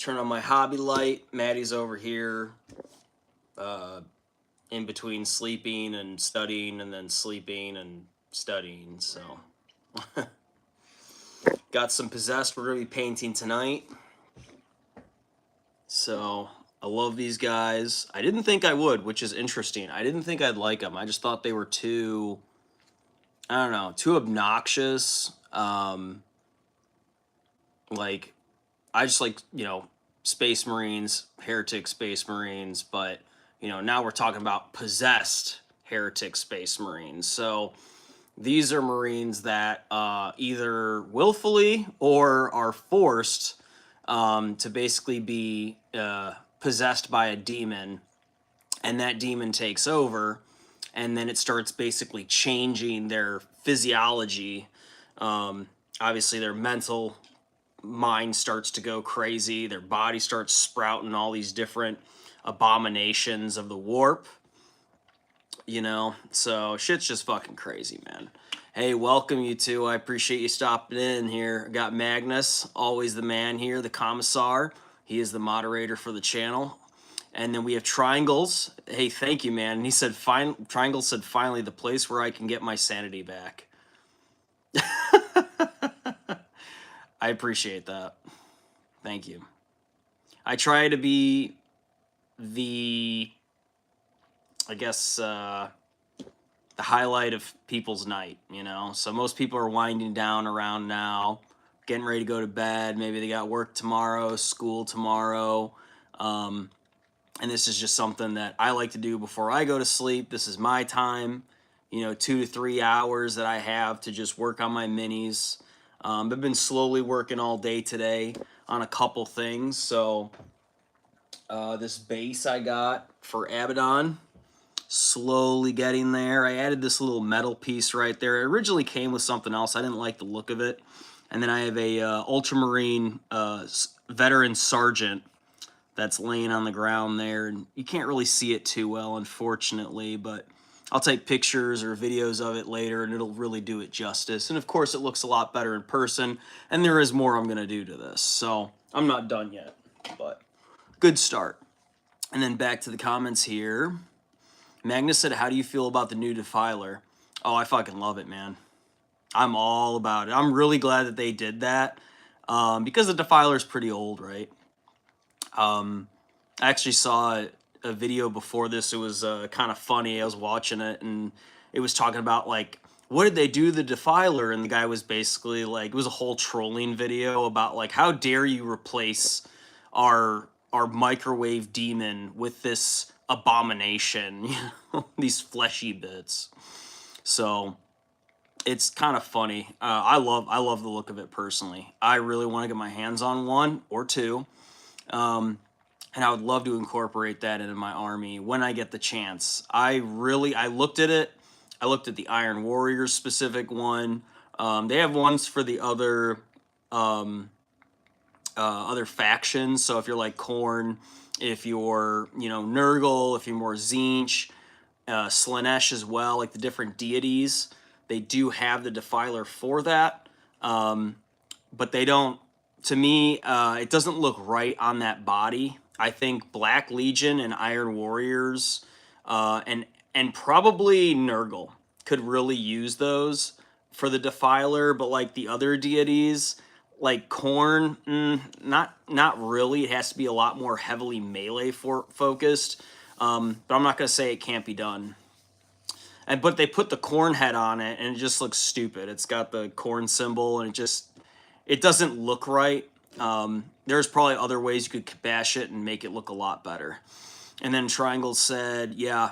Turn on my hobby light. Maddie's over here in between sleeping and studying, and then sleeping and studying. So got some Possessed we're going to be painting tonight. So I love these guys. I didn't think I would, which is interesting. I didn't think I'd like them. I just thought they were too, I don't know, too obnoxious. Like, I just like, you know, Space Marines, Heretic Space Marines, but, you know, now we're talking about Possessed Heretic Space Marines. So these are Marines that either willfully or are forced to basically be possessed by a demon, and that demon takes over, and then it starts basically changing their physiology. Obviously, their mental mind starts to go crazy. Their body starts sprouting all these different abominations of the warp. You know, so shit's just fucking crazy, man. Hey, welcome you two. I appreciate you stopping in here. I got Magnus, always the man here, the commissar. He is the moderator for the channel. And then we have Triangles. Hey, thank you, man. And he said, Triangles said, finally, the place where I can get my sanity back. I appreciate that. Thank you. I try to be the, I guess, the highlight of people's night, you know? So most people are winding down around now, getting ready to go to bed. Maybe they got work tomorrow, school tomorrow. And this is just something that I like to do before I go to sleep. This is my time, you know, 2 to 3 hours that I have to just work on my minis. I've been slowly working all day today on a couple things. So this base I got for Abaddon, slowly getting there. I added this little metal piece right there. It originally came with something else. I didn't like the look of it. And then I have a Ultramarine veteran sergeant that's laying on the ground there. And you can't really see it too well, unfortunately, but I'll take pictures or videos of it later and it'll really do it justice. And of course it looks a lot better in person, and there is more I'm gonna do to this. So I'm not done yet, but good start. And then back to the comments here. Magnus said, how do you feel about the new Defiler? Oh, I fucking love it, man. I'm all about it. I'm really glad that they did that because the Defiler's pretty old, right? I actually saw a video before this. It was kind of funny. I was watching it, and it was talking about, like, what did they do to the Defiler? And the guy was basically like, it was a whole trolling video about, like, how dare you replace our microwave demon with this abomination, you know, these fleshy bits. So it's kind of funny. I love the look of it personally. I really want to get my hands on one or two. And I would love to incorporate that into my army when I get the chance. I looked at it. I looked at the Iron Warriors specific one. They have ones for the other factions. So if you're like Khorne, if you're, you know, Nurgle, if you're more Tzeentch, Slaanesh as well, like the different deities, they do have the Defiler for that. But they don't, to me, it doesn't look right on that body. I think Black Legion and Iron Warriors and probably Nurgle could really use those for the Defiler, but like the other deities, like Khorne, not really. It has to be a lot more heavily melee focused, but I'm not going to say it can't be done. But they put the Khorne head on it, and it just looks stupid. It's got the Khorne symbol, and it doesn't look right. There's probably other ways you could bash it and make it look a lot better. And then Triangle said, yeah,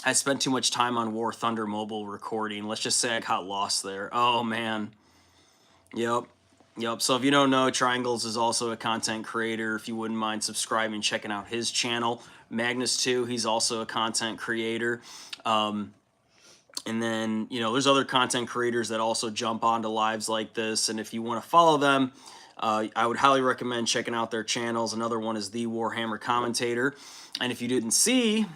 I spent too much time on War Thunder mobile recording. Let's just say I got lost there. Oh, man. Yep. So if you don't know, Triangles is also a content creator. If you wouldn't mind subscribing, checking out his channel. Magnus, too, he's also a content creator. And then, you know, there's other content creators that also jump onto lives like this. And if you want to follow them, I would highly recommend checking out their channels. Another one is The Warhammer Commentator. And if you didn't see,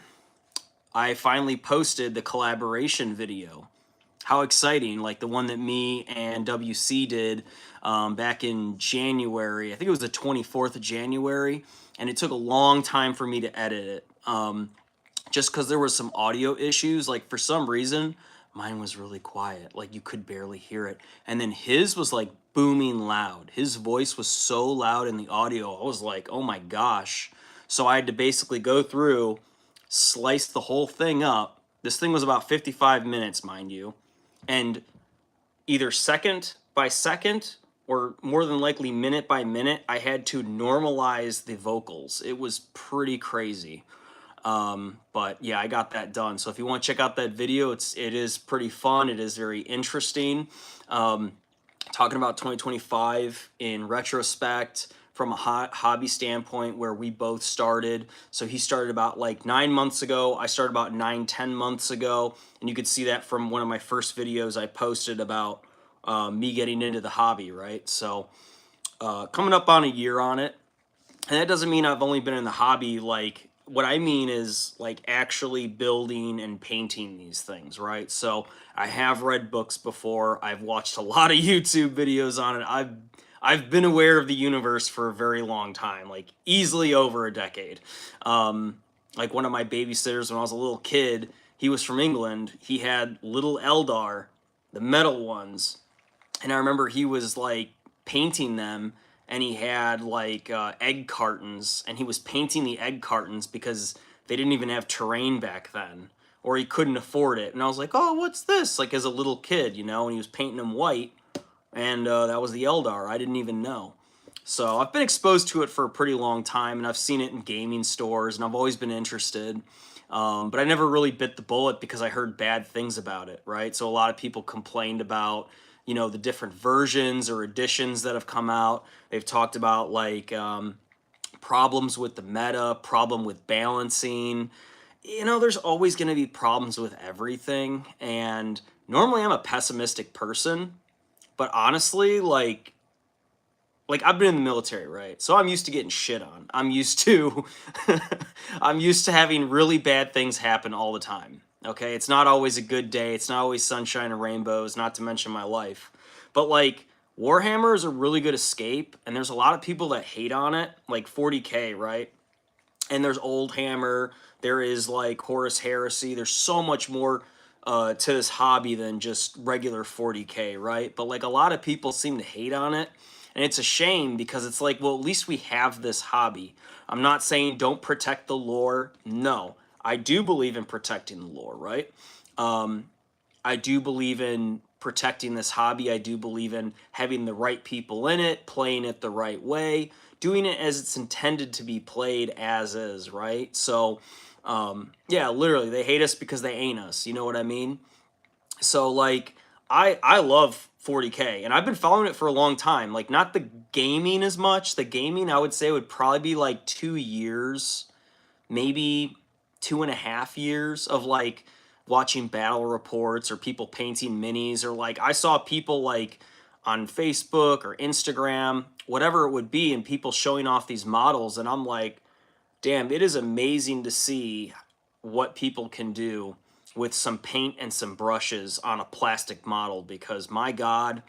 I finally posted the collaboration video. How exciting, like the one that me and WC did back in January. I think it was the 24th of January, and it took a long time for me to edit it. Just because there was some audio issues. Like, for some reason, mine was really quiet. Like, you could barely hear it. And then his was like booming loud. His voice was so loud in the audio. I was like, oh my gosh. So I had to basically go through, slice the whole thing up. This thing was about 55 minutes, mind you. And either second by second or more than likely minute by minute, I had to normalize the vocals. It was pretty crazy. But yeah, I got that done. So if you want to check out that video, it is pretty fun. It is very interesting. Talking about 2025 in retrospect from a hobby standpoint where we both started. So he started about like 9 months ago. I started about 9-10 months ago. And you could see that from one of my first videos I posted about me getting into the hobby, right? So coming up on a year on it. And that doesn't mean I've only been in the hobby. Like, what I mean is like actually building and painting these things, right? So I have read books before. I've watched a lot of YouTube videos on it. I've been aware of the universe for a very long time, like easily over a decade. Like one of my babysitters when I was a little kid, he was from England. He had little Eldar, the metal ones, and I remember he was like painting them, and he had like egg cartons, and he was painting the egg cartons because they didn't even have terrain back then, or he couldn't afford it. And I was like, oh, what's this? Like, as a little kid, you know, and he was painting them white, and that was the Eldar. I didn't even know. So I've been exposed to it for a pretty long time, and I've seen it in gaming stores, and I've always been interested. But I never really bit the bullet because I heard bad things about it, right? So a lot of people complained about, you know, the different versions or editions that have come out. They've talked about like problems with the meta, problem with balancing. You know, there's always going to be problems with everything. And normally I'm a pessimistic person, but honestly, like I've been in the military, right? So I'm used to getting shit on. I'm used to I'm used to having really bad things happen all the time. Okay, it's not always a good day. It's not always sunshine and rainbows, not to mention my life. But like Warhammer is a really good escape, and there's a lot of people that hate on it, like 40K, right? And there's Old Hammer, there is like Horus Heresy. There's so much more to this hobby than just regular 40K, right? But like a lot of people seem to hate on it. And it's a shame because it's like, well, at least we have this hobby. I'm not saying don't protect the lore. No, I do believe in protecting the lore, right? I do believe in protecting this hobby. I do believe in having the right people in it, playing it the right way, doing it as it's intended to be played as is, right? So, yeah, literally, they hate us because they ain't us. You know what I mean? So, like, I love 40K, and I've been following it for a long time. Like, not the gaming as much. The gaming, I would say, would probably be like 2 years, maybe 2.5 years of like watching battle reports or people painting minis, or like I saw people like on Facebook or Instagram, whatever it would be, and people showing off these models, and I'm like, damn, it is amazing to see what people can do with some paint and some brushes on a plastic model, because my God,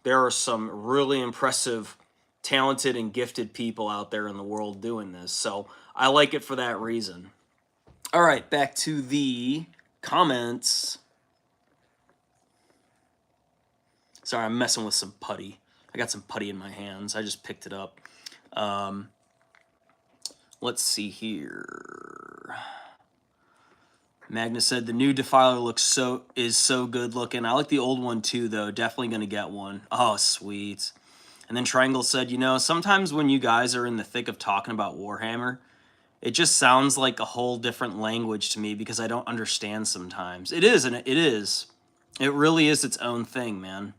there are some really impressive, talented, and gifted people out there in the world doing this. So I like it for that reason. All right, back to the comments. Sorry, I'm messing with some putty. I got some putty in my hands. I just picked it up. Let's see here. Magnus said the new Defiler is so good looking. I like the old one too, though. Definitely gonna get one. Oh, sweet. And then Triangle said, you know, sometimes when you guys are in the thick of talking about Warhammer, it just sounds like a whole different language to me because I don't understand sometimes. It is, and it is. It really is its own thing, man.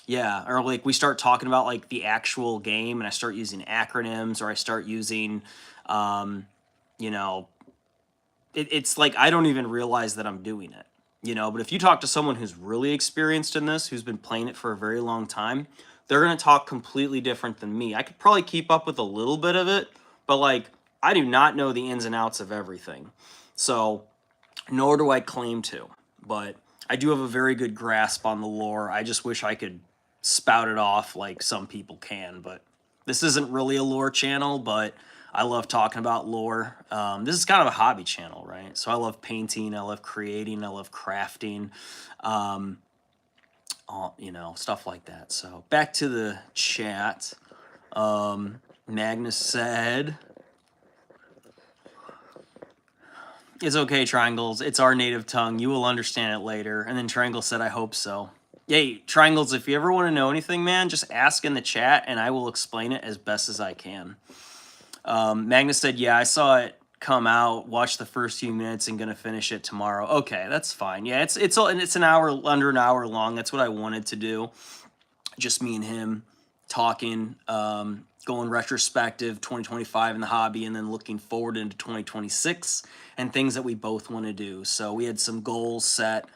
Yeah, or like we start talking about like the actual game, and I start using acronyms, or I start using, you know, it's like I don't even realize that I'm doing it, you know. But if you talk to someone who's really experienced in this, who's been playing it for a very long time, they're going to talk completely different than me. I could probably keep up with a little bit of it, but like I do not know the ins and outs of everything. So, nor do I claim to, but I do have a very good grasp on the lore. I just wish I could spout it off like some people can, but this isn't really a lore channel, but I love talking about lore. This is kind of a hobby channel, right? So I love painting, I love creating, I love crafting, you know, stuff like that. So back to the chat. Magnus said, "It's okay, Triangles. It's our native tongue. You will understand it later." And then Triangle said, "I hope so." Yay, Triangles, if you ever want to know anything, man, just ask in the chat and I will explain it as best as I can. Magnus said, "Yeah, I saw it come out, watched the first few minutes and gonna finish it tomorrow." Okay, that's fine. Yeah, it's an hour, under an hour long. That's what I wanted to do. Just me and him talking, going retrospective 2025 in the hobby, and then looking forward into 2026 and things that we both want to do. So we had some goals set.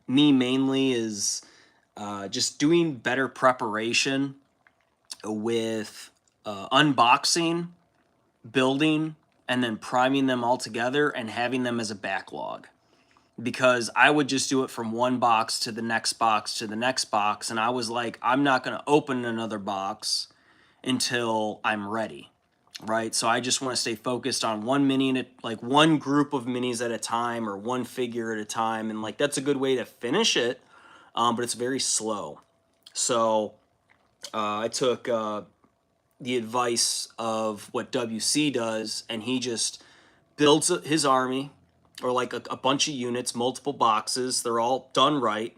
Me mainly is just doing better preparation with unboxing, building, and then priming them all together and having them as a backlog. Because I would just do it from one box to the next box to the next box. And I was like, I'm not going to open another box until I'm ready, right? So I just want to stay focused on one mini, like one group of minis at a time or one figure at a time. And like, that's a good way to finish it, but it's very slow. So I took the advice of what WC does, and he just builds his army, or like a bunch of units, multiple boxes. They're all done right.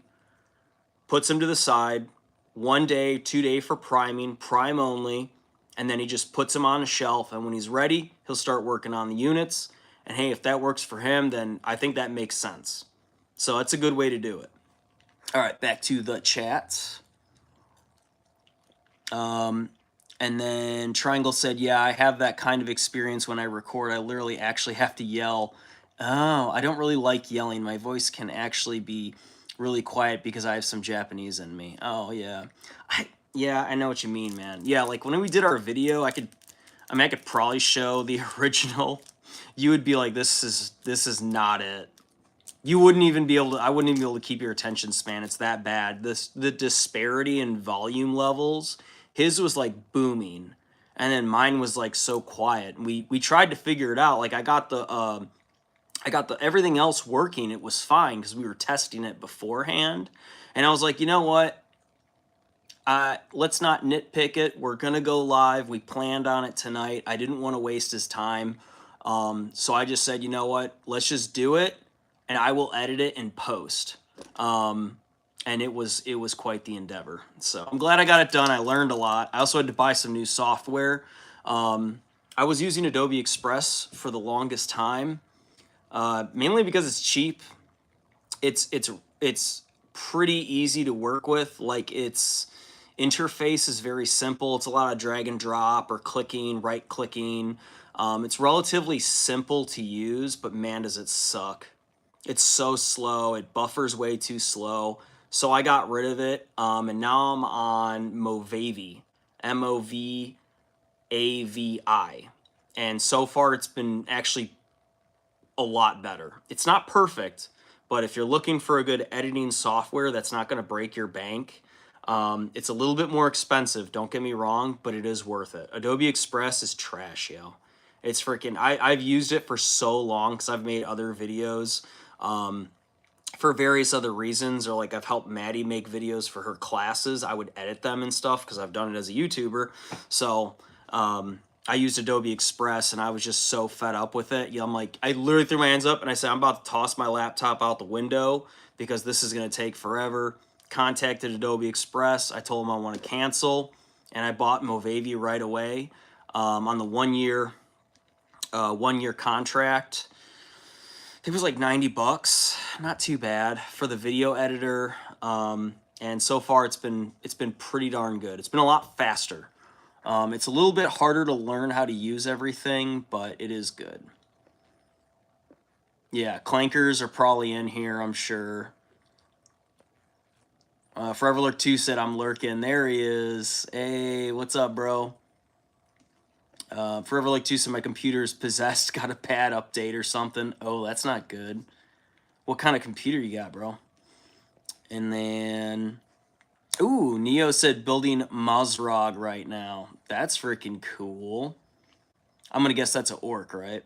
Puts them to the side. 1 day, 2 day for priming, prime only. And then he just puts them on a shelf. And when he's ready, he'll start working on the units. And hey, if that works for him, then I think that makes sense. So that's a good way to do it. All right, back to the chat. And then Triangle said, "Yeah, I have that kind of experience when I record. I literally actually have to yell. Oh, I don't really like yelling. My voice can actually be really quiet because I have some Japanese in me." Oh, yeah. I know what you mean, man. Yeah, like when we did our video, I could probably show the original. You would be like, this is not it. You wouldn't even be able to, I wouldn't even be able to keep your attention span. It's that bad. The disparity in volume levels, his was like booming, and then mine was like so quiet. We tried to figure it out. Like I got the everything else working. It was fine because we were testing it beforehand. And I was like, you know what? Let's not nitpick it. We're gonna go live. We planned on it tonight. I didn't want to waste his time. So I just said, you know what? Let's just do it, and I will edit it in post. And it was quite the endeavor. So I'm glad I got it done. I learned a lot. I also had to buy some new software. I was using Adobe Express for the longest time. Mainly because it's cheap. It's pretty easy to work with. Like its interface is very simple. It's a lot of drag and drop or clicking, right clicking. It's relatively simple to use, but man, does it suck. It's so slow. It buffers way too slow. So I got rid of it. And now I'm on Movavi, Movavi. And so far it's been actually a lot better. It's not perfect, but if you're looking for a good editing software that's not going to break your bank, it's a little bit more expensive, don't get me wrong, but it is worth it. Adobe Express is trash, yo. It's freaking, I've used it for so long because I've made other videos for various other reasons, or like I've helped Maddie make videos for her classes. I would edit them and stuff because I've done it as a YouTuber. So I used Adobe Express and I was just so fed up with it. I'm like, I literally threw my hands up and I said, I'm about to toss my laptop out the window because this is going to take forever. Contacted Adobe Express. I told them I want to cancel, and I bought Movavi right away on the 1 year contract. It was like $90, not too bad for the video editor. And so far it's been pretty darn good. It's been a lot faster. It's a little bit harder to learn how to use everything, but it is good. Yeah, clankers are probably in here, I'm sure. Forever Lurk 2 said, I'm lurking. There he is. Hey, what's up, bro? Forever Lurk 2 said, my computer's possessed, got a bad update or something. Oh, that's not good. What kind of computer you got, bro? And then Ooh, Neo said building Mazrog right now. That's freaking cool. I'm gonna guess that's an orc, right?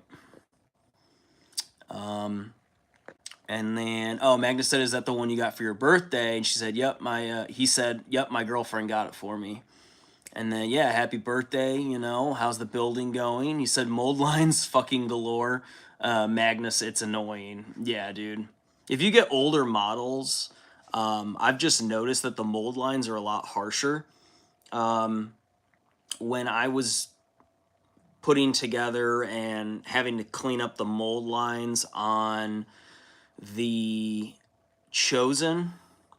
And then, oh, Magnus said, "Is that the one you got for your birthday?" And she said, "Yep." He said, "Yep, my girlfriend got it for me." And then, yeah, happy birthday. You know, how's the building going? He said, "Mold lines fucking galore." Magnus, it's annoying. Yeah, dude. If you get older models, I've just noticed that the mold lines are a lot harsher. When I was putting together and having to clean up the mold lines on the Chosen,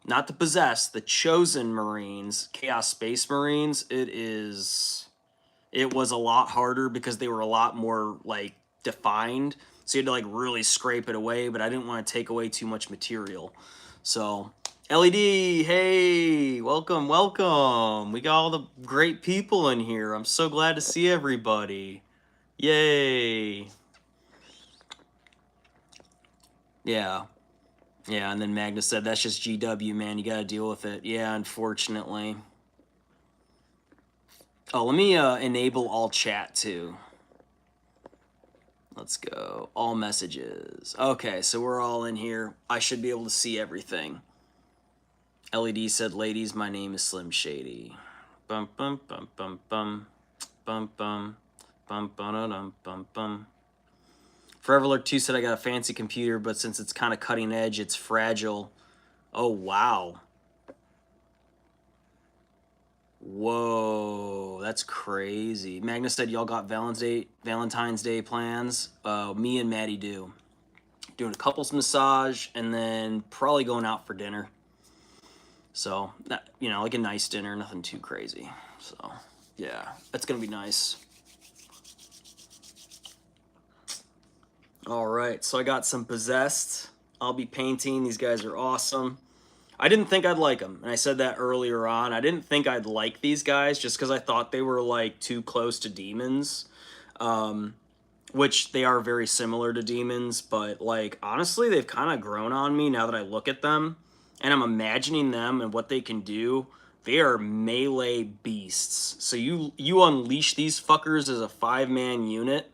not the Possessed, the Chosen Marines, Chaos Space Marines, it was a lot harder because they were a lot more like defined. So you had to like really scrape it away, but I didn't want to take away too much material. So LED, hey, welcome, welcome. We got all the great people in here. I'm so glad to see everybody. Yay. Yeah. Yeah, and then Magnus said, that's just GW, man. You got to deal with it. Yeah, unfortunately. Oh, let me enable all chat, too. Let's go. All messages. Okay, so we're all in here. I should be able to see everything. LED said, ladies, my name is Slim Shady. Bum, bum, bum, bum, bum. Bum, bum. Bum, bum, bum, bum. Forever Lurk 2 said, I got a fancy computer, but since it's kind of cutting edge, it's fragile. Oh, wow. Whoa, that's crazy. Magnus said y'all got Valentine's Day plans. Me and Maddie do. Doing a couples massage and then probably going out for dinner. So, you know, like a nice dinner, nothing too crazy. So, yeah, that's going to be nice. All right, so I got some Possessed. I'll be painting. These guys are awesome. I didn't think I'd like them, and I said that earlier on. I didn't think I'd like these guys just because I thought they were like too close to demons, which they are very similar to demons. But like honestly, they've kind of grown on me now that I look at them, and I'm imagining them and what they can do. They are melee beasts. So you unleash these fuckers as a 5-man unit.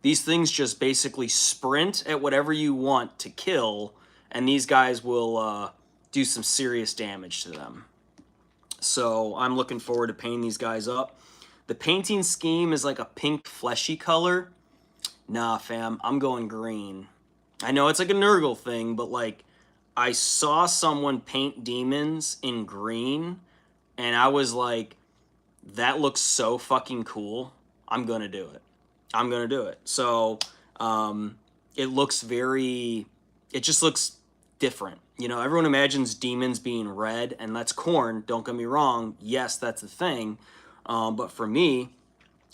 These things just basically sprint at whatever you want to kill, and these guys will do some serious damage to them. So I'm looking forward to painting these guys up. The painting scheme is like a pink fleshy color. Nah, fam, I'm going green. I know it's like a Nurgle thing, but like I saw someone paint demons in green, and I was like, that looks so fucking cool. I'm gonna do it. I'm gonna do it. So it looks very, it just looks different. You know, everyone imagines demons being red, and that's Khorne. Don't get me wrong. Yes, that's the thing. But for me,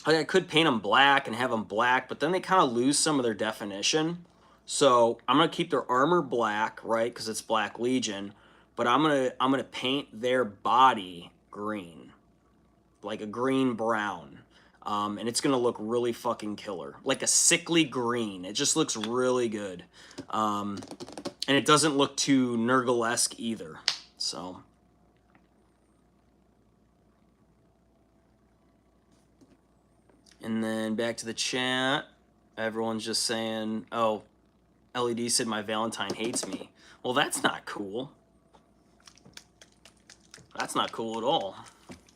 I could paint them black and have them black, but then they kind of lose some of their definition. So I'm gonna keep their armor black, right? Because it's Black Legion. But I'm gonna paint their body green, like a green brown. And it's gonna look really fucking killer, like a sickly green. It just looks really good, and it doesn't look too Nurgle-esque either. So, and then back to the chat. Everyone's just saying, "Oh, LED said my Valentine hates me." Well, that's not cool. That's not cool at all.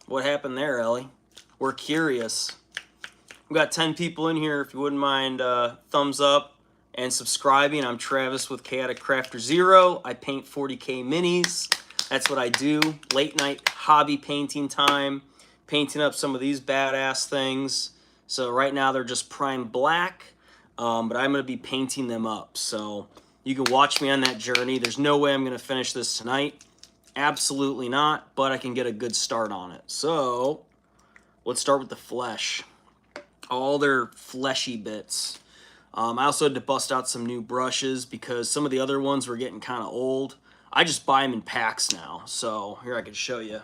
What happened there, Ellie? We're curious. We've got 10 people in here. If you wouldn't mind, thumbs up and subscribing. I'm Travis with ChaoticCrafterZero. I paint 40K minis. That's what I do. Late night hobby painting time. Painting up some of these badass things. So right now they're just prime black, but I'm going to be painting them up. So you can watch me on that journey. There's no way I'm going to finish this tonight. Absolutely not, but I can get a good start on it. So let's start with the flesh. All their fleshy bits. I also had to bust out some new brushes because some of the other ones were getting kind of old. I just buy them in packs now. So here I can show you.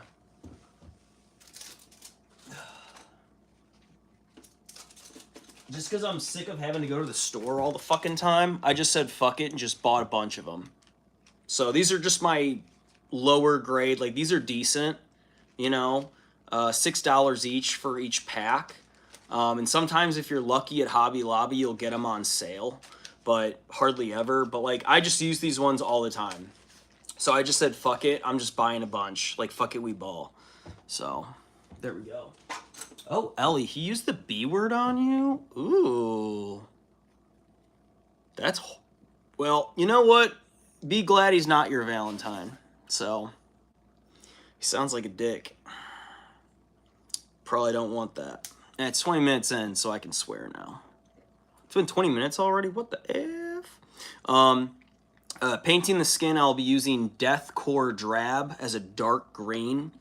Just because I'm sick of having to go to the store all the fucking time, I just said fuck it and just bought a bunch of them. So these are just my lower grade. Like these are decent. you know, $6 each for each pack. And sometimes if you're lucky at Hobby Lobby, you'll get them on sale, but hardly ever. But like, I just use these ones all the time. So I just said, fuck it, I'm just buying a bunch. Like, fuck it, we ball. So, there we go. Oh, Ellie, he used the B word on you? Ooh. That's... Well, you know what? Be glad he's not your Valentine. So, he sounds like a dick. Probably don't want that. And it's 20 minutes in, so I can swear now. It's been 20 minutes already? What the F? Painting the skin, I'll be using Deathcore Drab as a dark green.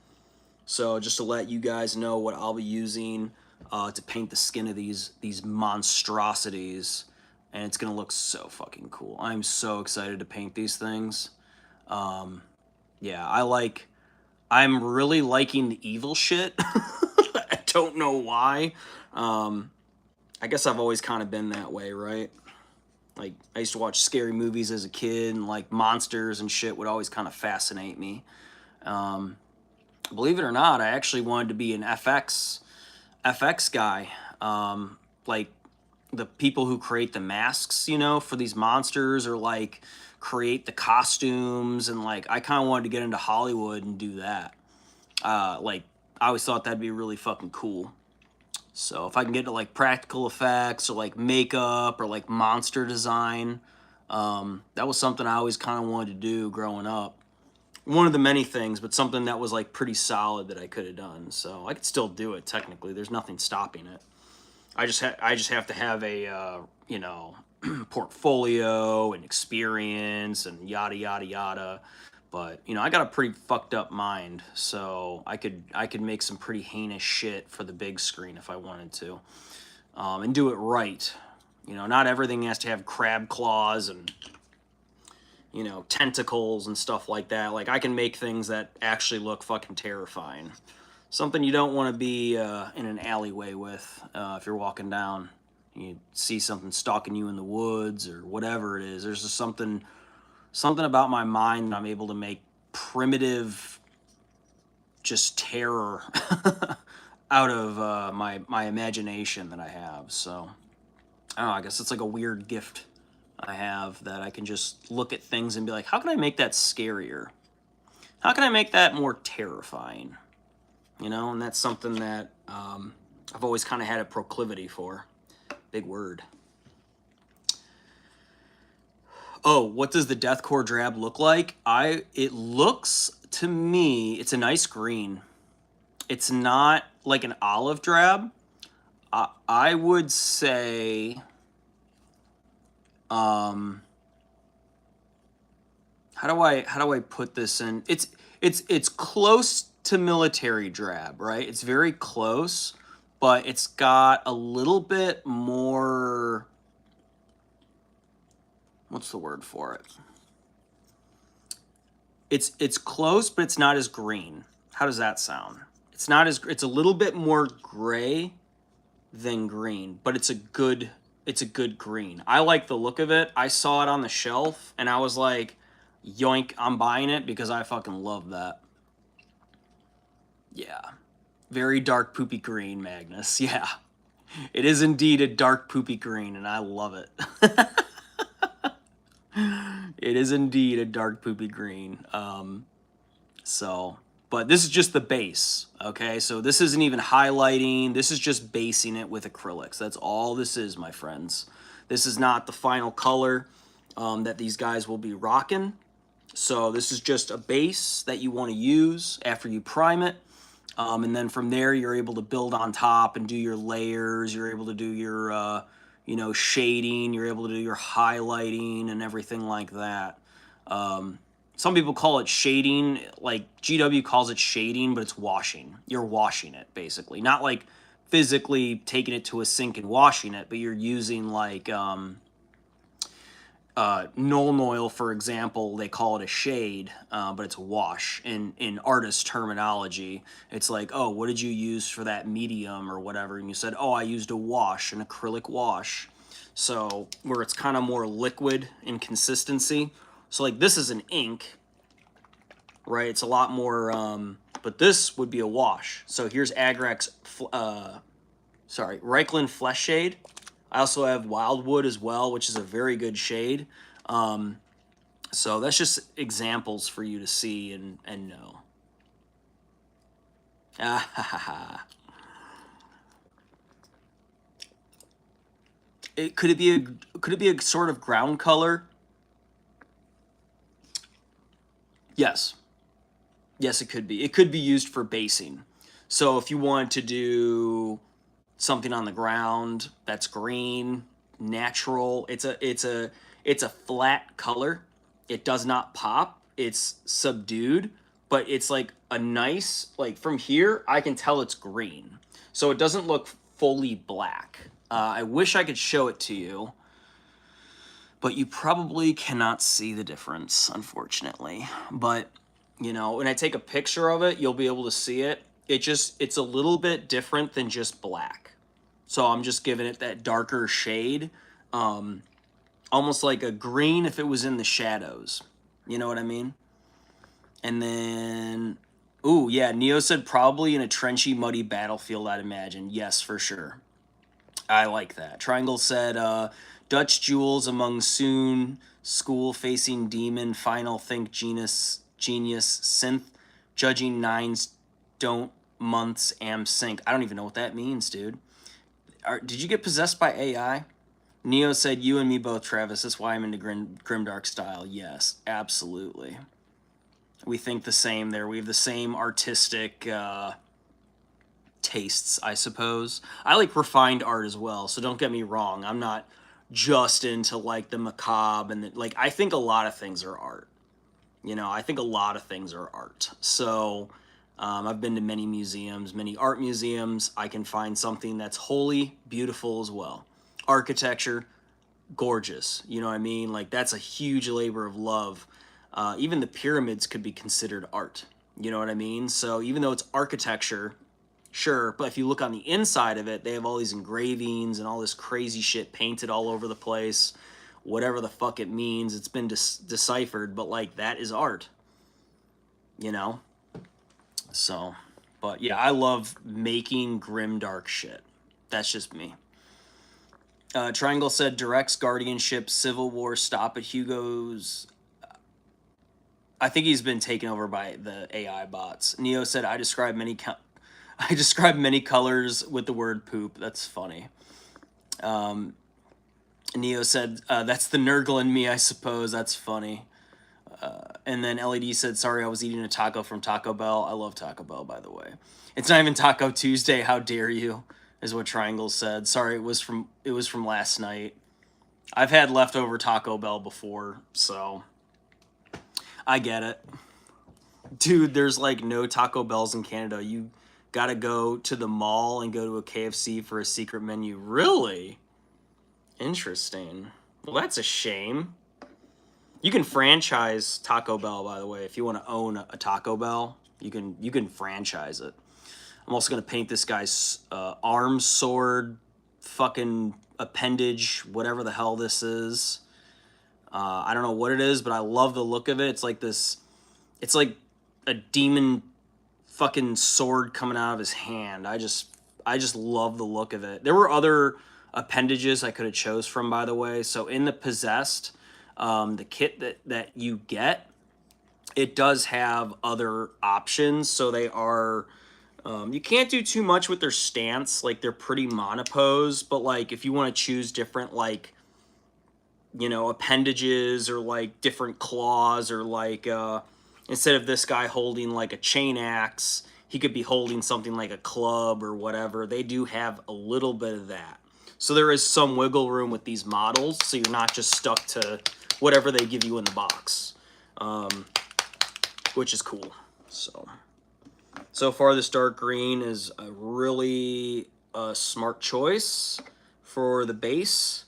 So just to let you guys know what I'll be using to paint the skin of these monstrosities. And it's going to look so fucking cool. I'm so excited to paint these things. Yeah, I'm really liking the evil shit. I don't know why. I guess I've always kind of been that way, right? Like, I used to watch scary movies as a kid, and like monsters and shit would always kind of fascinate me. Believe it or not, I actually wanted to be an FX guy. Like the people who create the masks, you know, for these monsters, or like create the costumes, and like I kind of wanted to get into Hollywood and do that. Like I always thought that'd be really fucking cool. So if I can get to like practical effects or like makeup or like monster design, that was something I always kind of wanted to do growing up. One of the many things, but something that was like pretty solid that I could have done. So I could still do it technically. There's nothing stopping it. I just have to have a you know, portfolio and experience and yada yada yada. But, you know, I got a pretty fucked up mind, so I could make some pretty heinous shit for the big screen if I wanted to. And do it right. You know, not everything has to have crab claws and, you know, tentacles and stuff like that. Like, I can make things that actually look fucking terrifying. Something you don't want to be in an alleyway with if you're walking down. You see something stalking you in the woods or whatever it is. There's just something about my mind that I'm able to make primitive, just terror out of my imagination that I have. So, I don't know, I guess it's like a weird gift I have, that I can just look at things and be like, how can I make that scarier? How can I make that more terrifying? You know, and that's something that I've always kind of had a proclivity for. Big word. Oh, what does the Deathcore Drab look like? It looks, to me, it's a nice green. It's not like an olive drab. I would say, how do I put this in? It's close to military drab, right? It's very close, but it's got a little bit more, what's the word for it? It's close, but it's not as green. How does that sound? It's a little bit more gray than green, but it's a good green. I like the look of it. I saw it on the shelf and I was like, yoink, I'm buying it because I fucking love that. Yeah. Very dark poopy green, Magnus. Yeah. It is indeed a dark poopy green and I love it. It is indeed a dark poopy green. But this is just the base, okay? So this isn't even highlighting. This is just basing it with acrylics. That's all this is, my friends. This is not the final color that these guys will be rocking. So this is just a base that you want to use after you prime it. And then from there, you're able to build on top and do your layers. You're able to do your, you know, shading. You're able to do your highlighting and everything like that. Some people call it shading, like GW calls it shading, but it's washing. You're washing it, basically. Not like physically taking it to a sink and washing it, but you're using like Nuln Oil, for example. They call it a shade, but it's a wash. In artist terminology, it's like, oh, what did you use for that medium or whatever? And you said, oh, I used a wash, an acrylic wash. So where it's kind of more liquid in consistency. So like this is an ink, right? It's a lot more But this would be a wash. So here's Agrax, Reichland Flesh Shade. I also have Wildwood as well, which is a very good shade. So that's just examples for you to see and know. Could it be a sort of ground color? Yes. Yes, it could be. It could be used for basing. So if you want to do something on the ground that's green, natural, it's a flat color. It does not pop. It's subdued, but it's like a nice, like from here I can tell it's green. So it doesn't look fully black. I wish I could show it to you, but you probably cannot see the difference, unfortunately. But, you know, when I take a picture of it, you'll be able to see it. It's a little bit different than just black. So I'm just giving it that darker shade, almost like a green if it was in the shadows. You know what I mean? And then, ooh, yeah, Neo said probably in a trenchy, muddy battlefield, I'd imagine. Yes, for sure. I like that. Triangle said, Dutch jewels among soon, school-facing demon, final think genius, synth, judging nines, don't, months, am sync. I don't even know what that means, dude. Did you get possessed by AI? Neo said, you and me both, Travis. That's why I'm into grimdark style. Yes, absolutely. We think the same there. We have the same artistic tastes, I suppose. I like refined art as well, so don't get me wrong. I'm not just into like the macabre and like I think a lot of things are art. You know, I think a lot of things are art. So I've been to many museums, many art museums. I can find something that's wholly beautiful as well. Architecture, gorgeous. You know what I mean? Like that's a huge labor of love. Even the pyramids could be considered art. You know what I mean? So even though it's architecture, sure, but if you look on the inside of it, they have all these engravings and all this crazy shit painted all over the place. Whatever the fuck it means, it's been deciphered, but like that is art. You know? So, but yeah, I love making grimdark shit. That's just me. Triangle said Direct's guardianship, Civil War, stop at Hugo's. I think he's been taken over by the AI bots. Neo said I describe many colors with the word poop. That's funny. Neo said, that's the Nurgle in me, I suppose. That's funny. And then LED said, sorry, I was eating a taco from Taco Bell. I love Taco Bell, by the way. It's not even Taco Tuesday. How dare you? Is what Triangle said. Sorry, it was from last night. I've had leftover Taco Bell before, so I get it. Dude, there's like no Taco Bells in Canada. You gotta go to the mall and go to a KFC for a secret menu. Really? Interesting. Well, that's a shame. You can franchise Taco Bell, by the way. If you want to own a Taco Bell, you can franchise it. I'm also gonna paint this guy's arm, sword, fucking appendage, whatever the hell this is. I don't know what it is, but I love the look of it. It's like this. It's like a demon fucking sword coming out of his hand. I just love the look of it. There were other appendages I could have chose from, by the way. So in the Possessed, the kit that you get, it does have other options. So they are, you can't do too much with their stance. Like they're pretty monopose, but like if you want to choose different like, you know, appendages or like different claws or like, instead of this guy holding like a chain axe, he could be holding something like a club or whatever. They do have a little bit of that. So there is some wiggle room with these models, so you're not just stuck to whatever they give you in the box, which is cool. So far this dark green is a really smart choice for the base.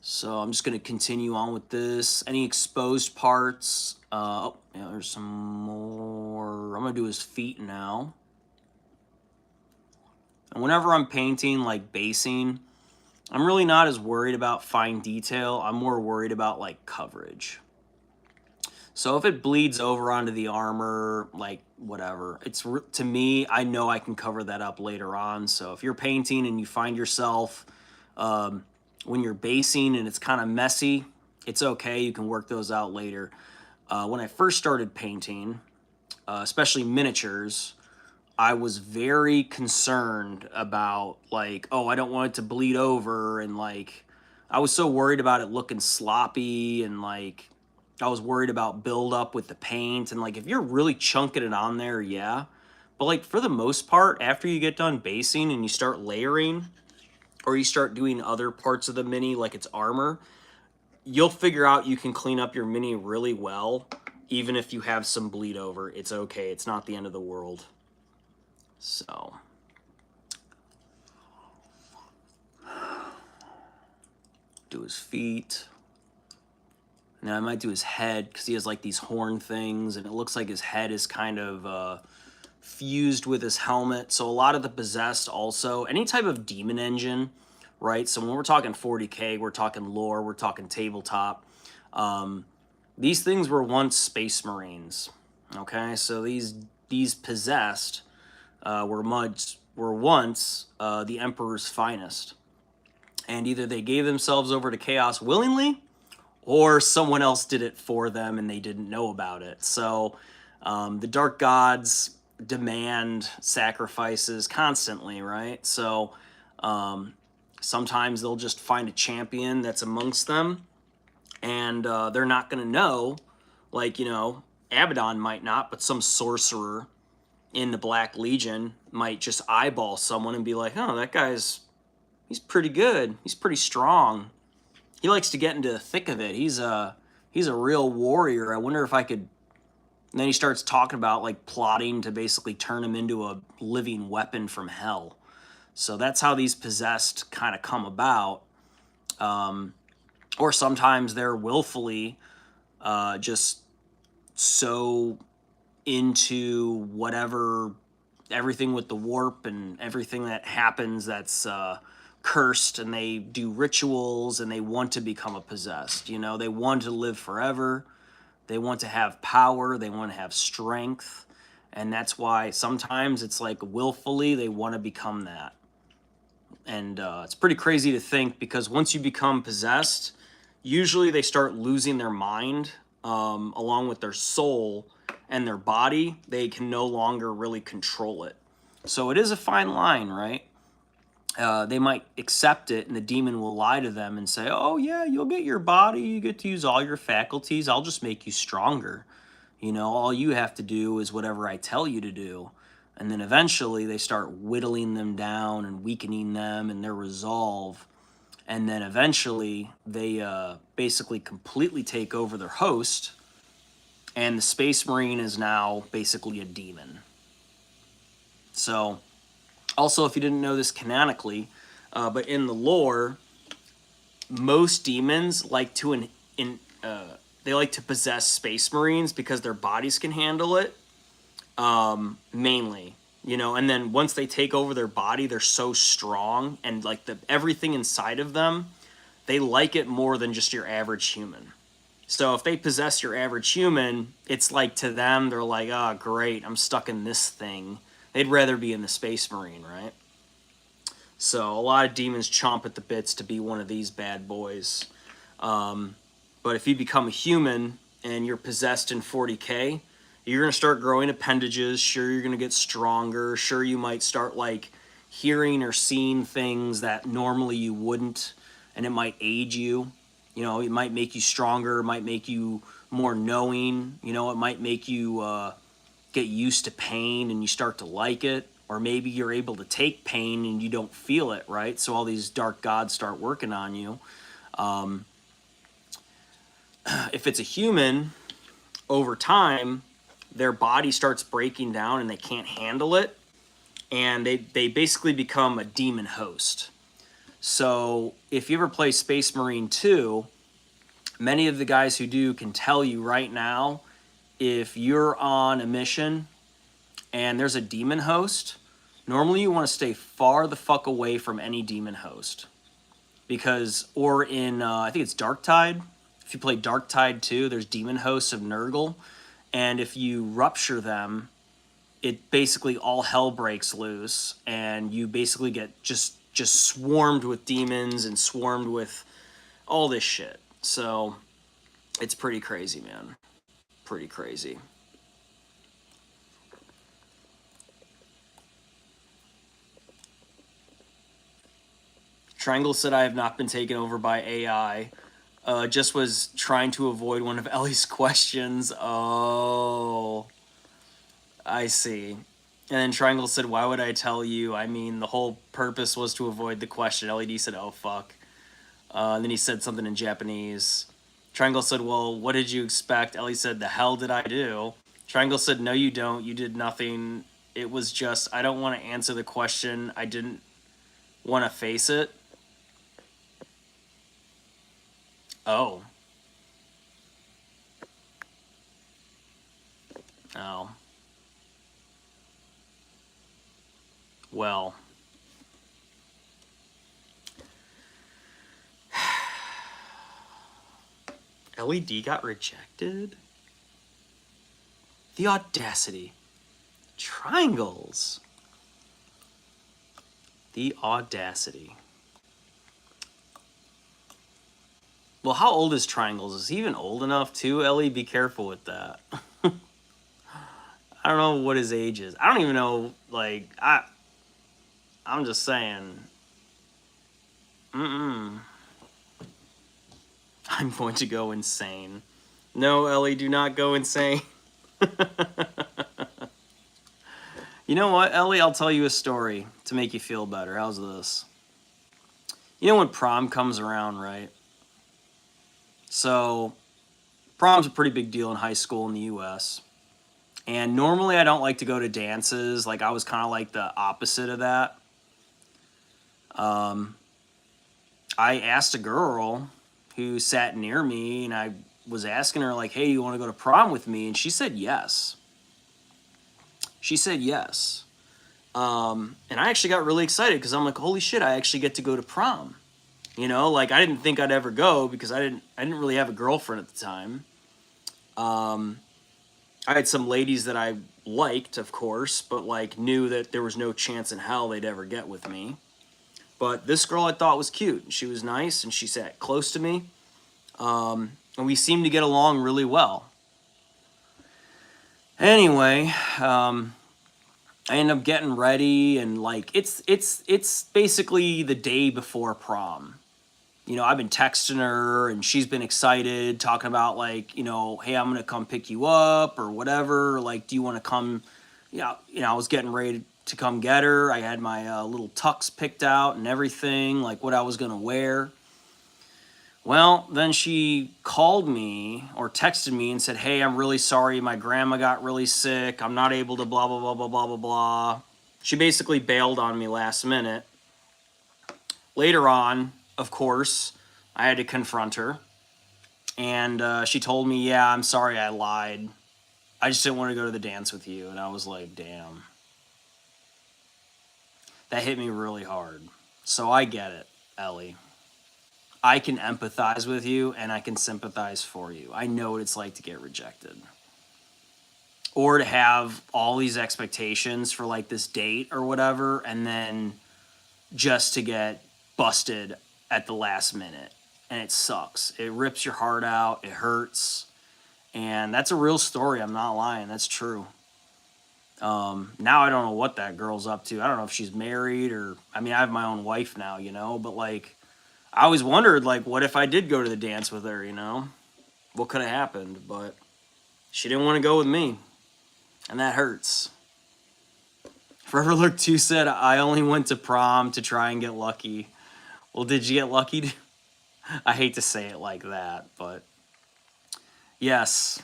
So I'm just going to continue on with this. Any exposed parts? Oh, yeah, there's some more. I'm going to do his feet now. And whenever I'm painting, like basing, I'm really not as worried about fine detail. I'm more worried about like coverage. So if it bleeds over onto the armor, like whatever, to me, I know I can cover that up later on. So if you're painting and you find yourself when you're basing and it's kind of messy, it's okay. You can work those out later. When I first started painting, especially miniatures, I was very concerned about like, oh, I don't want it to bleed over, and like I was so worried about it looking sloppy, and like I was worried about buildup with the paint, and like if you're really chunking it on there, yeah. But like for the most part, after you get done basing and you start layering or you start doing other parts of the mini like its armor, you'll figure out you can clean up your mini really well. Even if you have some bleed over, it's okay. It's not the end of the world. So do his feet. Now I might do his head because he has like these horn things, and it looks like his head is kind of fused with his helmet. So a lot of the possessed also, any type of demon engine, right? So when we're talking 40K, we're talking lore, we're talking tabletop. These things were once space marines. Okay, so these possessed were once the Emperor's finest, and either they gave themselves over to chaos willingly, or someone else did it for them and they didn't know about it. So the dark gods demand sacrifices constantly, right? So sometimes they'll just find a champion that's amongst them, and they're not going to know, like, you know, Abaddon might not, but some sorcerer in the Black Legion might just eyeball someone and be like, oh, that he's pretty good. He's pretty strong. He likes to get into the thick of it. He's a real warrior. I wonder if I could. And then he starts talking about like plotting to basically turn him into a living weapon from hell. So that's how these possessed kind of come about. Or sometimes they're willfully just so into whatever, everything with the warp and everything that happens that's cursed, and they do rituals and they want to become a possessed. You know, they want to live forever. They want to have power. They want to have strength. And that's why sometimes it's like willfully they want to become that. And it's pretty crazy to think, because once you become possessed, usually they start losing their mind along with their soul and their body. They can no longer really control it. So it is a fine line, right? They might accept it, and the demon will lie to them and say, oh yeah, you'll get your body, you get to use all your faculties, I'll just make you stronger. You know, all you have to do is whatever I tell you to do. And then eventually they start whittling them down and weakening them and their resolve. And then eventually they basically completely take over their host, and the Space Marine is now basically a demon. So, also, if you didn't know this canonically, but in the lore, most demons like to they like to possess Space Marines because their bodies can handle it, mainly, you know. And then once they take over their body, they're so strong, and like everything inside of them, they like it more than just your average human. So if they possess your average human, it's like to them, they're like, oh, great, I'm stuck in this thing. They'd rather be in the Space Marine, right? So a lot of demons chomp at the bits to be one of these bad boys. But if you become a human and you're possessed in 40K, you're going to start growing appendages. Sure, you're going to get stronger. Sure, you might start like hearing or seeing things that normally you wouldn't, and it might age you. You know, it might make you stronger. It might make you more knowing. You know, it might make you get used to pain and you start to like it. Or maybe you're able to take pain and you don't feel it, right? So all these dark gods start working on you. If it's a human, over time, their body starts breaking down and they can't handle it. And they basically become a demon host. So if you ever play Space Marine 2, many of the guys who do can tell you right now, if you're on a mission and there's a demon host, normally you want to stay far the fuck away from any demon host. Because, or in, I think it's Darktide, if you play Darktide 2, there's Demon Hosts of Nurgle, and if you rupture them, it basically all hell breaks loose, and you basically get just swarmed with demons and swarmed with all this shit. So it's pretty crazy, man. Pretty crazy. Triangle said I have not been taken over by AI. Just was trying to avoid one of Ellie's questions. Oh, I see. And then Triangle said, why would I tell you? I mean, the whole purpose was to avoid the question. LED said, oh, fuck. And then he said something in Japanese. Triangle said, well, what did you expect? Ellie said, the hell did I do? Triangle said, no, you don't. You did nothing. It was just, I don't want to answer the question. I didn't want to face it. Oh. Oh. Well. LED got rejected? The audacity. Triangles. The audacity. Well, how old is Triangles? Is he even old enough too? Ellie, be careful with that. I don't know what his age is. I don't even know, like, I'm just saying. I'm going to go insane. No, Ellie, do not go insane. You know what, Ellie? I'll tell you a story to make you feel better. How's this? You know when prom comes around, right? So, prom's a pretty big deal in high school in the U.S. And normally I don't like to go to dances. Like, I was kind of like the opposite of that. I asked a girl who sat near me, and I was asking her, like, hey, do you want to go to prom with me? And she said yes. She said yes. And I actually got really excited because I'm like, holy shit, I actually get to go to prom. You know, like, I didn't think I'd ever go because I didn't really have a girlfriend at the time. I had some ladies that I liked, of course, but, like, knew that there was no chance in hell they'd ever get with me. But this girl I thought was cute. She was nice, and she sat close to me. And we seemed to get along really well. Anyway, I ended up getting ready, and, like, it's basically the day before prom. You know, I've been texting her, and she's been excited, talking about, like, you know, hey, I'm going to come pick you up or whatever. Like, do you want to come? You know, I was getting ready to come get her. I had my little tux picked out and everything, like what I was going to wear. Well, then she called me or texted me and said, hey, I'm really sorry. My grandma got really sick. I'm not able to blah, blah, blah, blah, blah, blah, blah. She basically bailed on me last minute. Later on, of course, I had to confront her. And she told me, yeah, I'm sorry I lied. I just didn't want to go to the dance with you. And I was like, damn. That hit me really hard. So I get it, Ellie. I can empathize with you, and I can sympathize for you. I know what it's like to get rejected. Or to have all these expectations for, like, this date or whatever, and then just to get busted at the last minute. And it sucks. It rips your heart out. It hurts. And that's a real story. I'm not lying. That's true. Now I don't know what that girl's up to. I don't know if she's married or... I mean, I have my own wife now, you know? But, like, I always wondered, like, what if I did go to the dance with her, you know? What could have happened? But she didn't want to go with me. And that hurts. Forever Look 2 said, I only went to prom to try and get lucky. Well, did you get lucky? I hate to say it like that, but... Yes.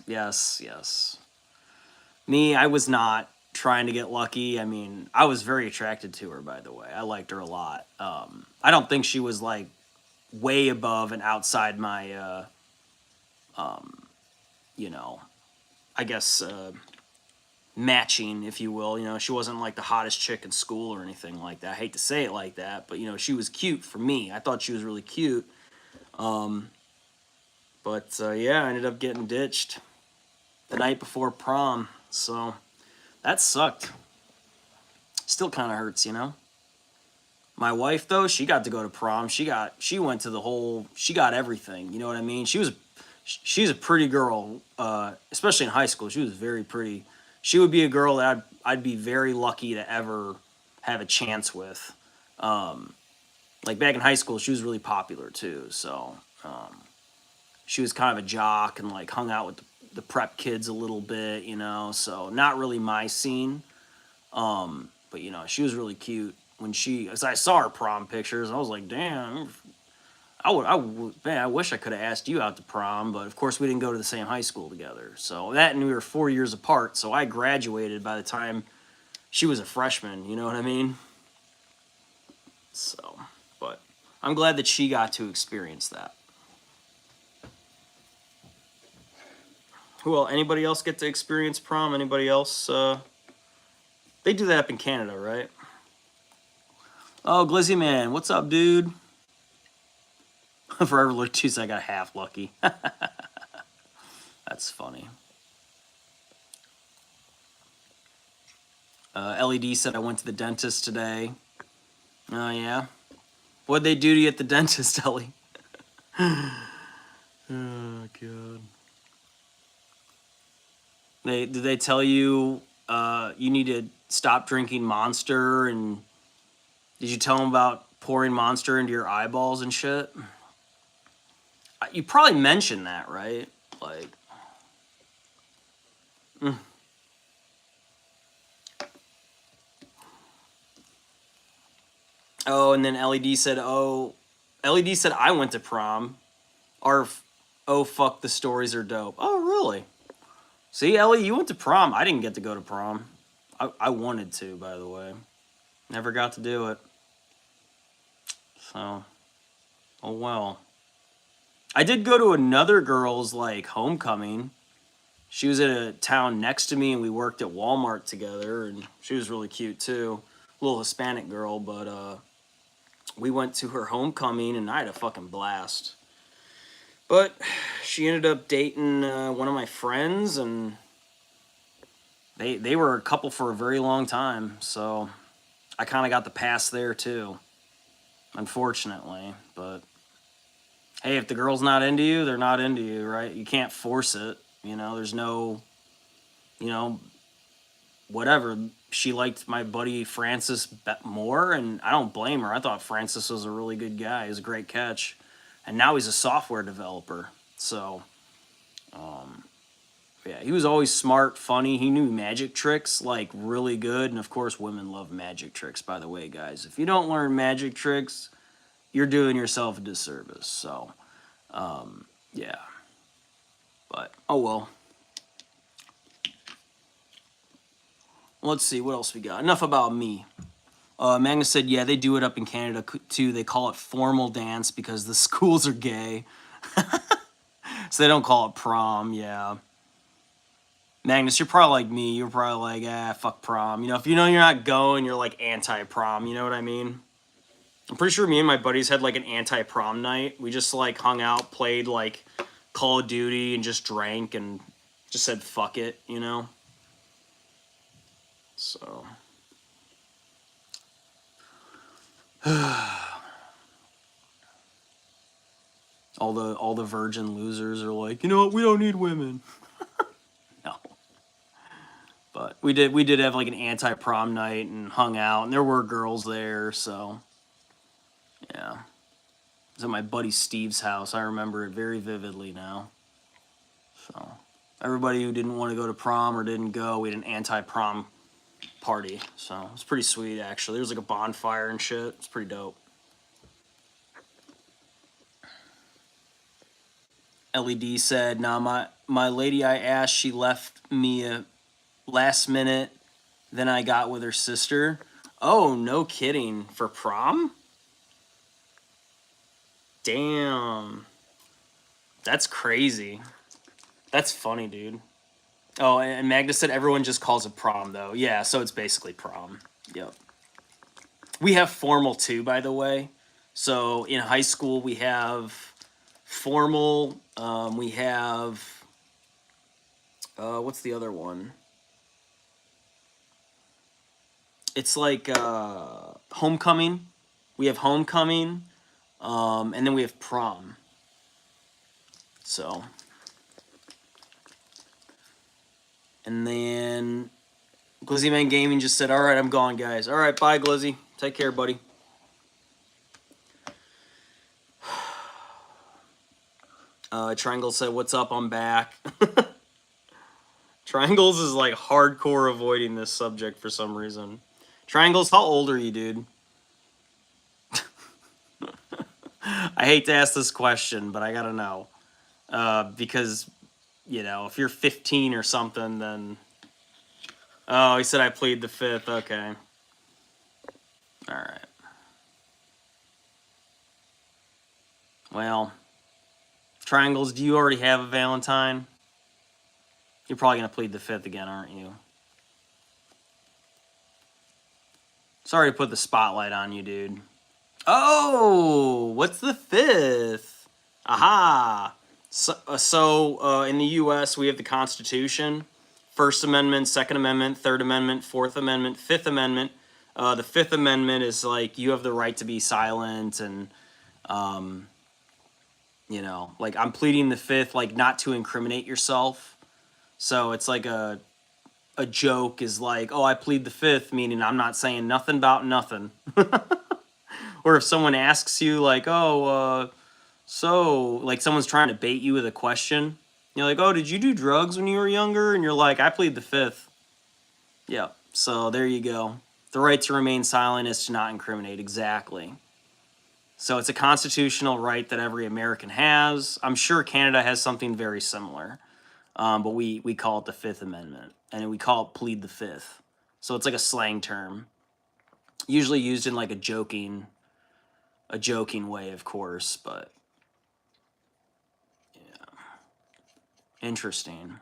Me, I was not trying to get lucky. I mean, I was very attracted to her, by the way. I liked her a lot. I don't think she was, like, way above and outside my, you know, I guess, matching, if you will. You know, she wasn't, like, the hottest chick in school or anything like that. I hate to say it like that, but, you know, she was cute for me. I thought she was really cute. But yeah, I ended up getting ditched the night before prom. So that sucked. Still kind of hurts, you know. My wife though, she got to go to prom. She went to the whole. She got everything. You know what I mean? She's a pretty girl, especially in high school. She was very pretty. She would be a girl that I'd be very lucky to ever have a chance with. Like back in high school, she was really popular too. So she was kind of a jock and like hung out with the prep kids a little bit, you know. So not really my scene. But you know, she was really cute when as I saw her prom pictures. I was like, damn. Man, I wish I could have asked you out to prom, but of course we didn't go to the same high school together. So that, and we were 4 years apart. So I graduated by the time she was a freshman. You know what I mean? So, but I'm glad that she got to experience that. Who else? Anybody else get to experience prom? Anybody else? They do that up in Canada, right? Oh, Glizzy Man, what's up, dude? Forever look too, so I got half lucky. That's funny. LED said I went to the dentist today. Oh, yeah? What'd they do to you at the dentist, Ellie? Oh, God. Did they tell you you need to stop drinking Monster, and did you tell them about pouring Monster into your eyeballs and shit? You probably mentioned that, right? Like, Oh, and then LED said, LED said I went to prom. Oh, fuck, the stories are dope. Oh, really? See, Ellie, you went to prom. I didn't get to go to prom. I wanted to, by the way. Never got to do it. So, oh well. I did go to another girl's, like, homecoming. She was in a town next to me, and we worked at Walmart together, and she was really cute, too. A little Hispanic girl, but, we went to her homecoming, and I had a fucking blast. But she ended up dating one of my friends, and they were a couple for a very long time, so I kind of got the pass there, too. Unfortunately, but hey, if the girl's not into you, they're not into you, right? You can't force it. You know, there's no, you know, whatever. She liked my buddy Francis more, and I don't blame her. I thought Francis was a really good guy. He was a great catch. And now he's a software developer. So, yeah, he was always smart, funny. He knew magic tricks, like, really good. And, of course, women love magic tricks, by the way, guys. If you don't learn magic tricks, you're doing yourself a disservice. So, yeah. But, oh well. Let's see, what else we got? Enough about me. Magnus said, yeah, they do it up in Canada, too. They call it formal dance because the schools are gay. So they don't call it prom, yeah. Magnus, you're probably like me. You're probably like, fuck prom. You know, if you know you're not going, you're like anti-prom. You know what I mean? I'm pretty sure me and my buddies had like an anti-prom night. We just like hung out, played like Call of Duty, and just drank and just said fuck it, you know? So. all the virgin losers are like, you know what, we don't need women. No. But we did have like an anti-prom night and hung out, and there were girls there, so yeah. It was at my buddy Steve's house. I remember it very vividly now. So everybody who didn't want to go to prom or didn't go, we had an anti-prom party. So it was pretty sweet, actually. There was like a bonfire and shit. It's pretty dope. LED said, nah, my lady I asked, she left me a last minute, then I got with her sister. Oh, no kidding. For prom? Damn. That's crazy. That's funny, dude. Oh, and Magnus said everyone just calls it prom, though. Yeah, so it's basically prom. Yep. We have formal, too, by the way. So in high school, we have formal. We have, what's the other one? It's like homecoming. We have homecoming, and then we have prom. So, and then Glizzyman Gaming just said, "All right, I'm gone, guys. All right, bye, Glizzy. Take care, buddy." Triangle said, "What's up? I'm back." Triangles is like hardcore avoiding this subject for some reason. Triangles, how old are you, dude? I hate to ask this question, but I gotta know. Because, you know, if you're 15 or something, then... Oh, he said I plead the fifth. Okay. Alright. Well, Triangles, do you already have a Valentine? You're probably gonna plead the fifth again, aren't you? Sorry to put the spotlight on you, dude. Oh, what's the fifth? Aha. So in the U.S., we have the Constitution, First Amendment, Second Amendment, Third Amendment, Fourth Amendment, Fifth Amendment. The Fifth Amendment is like you have the right to be silent, and you know, like I'm pleading the fifth, like not to incriminate yourself. So it's like a joke is like, oh, I plead the fifth, meaning I'm not saying nothing about nothing. Or if someone asks you like, oh, so like someone's trying to bait you with a question, you're like, oh, did you do drugs when you were younger? And you're like, I plead the fifth. Yeah. So there you go. The right to remain silent is to not incriminate. Exactly. So it's a constitutional right that every American has. I'm sure Canada has something very similar, but we call it the Fifth Amendment, and we call it plead the fifth. So it's like a slang term, usually used in like a joking way, of course, but yeah, interesting.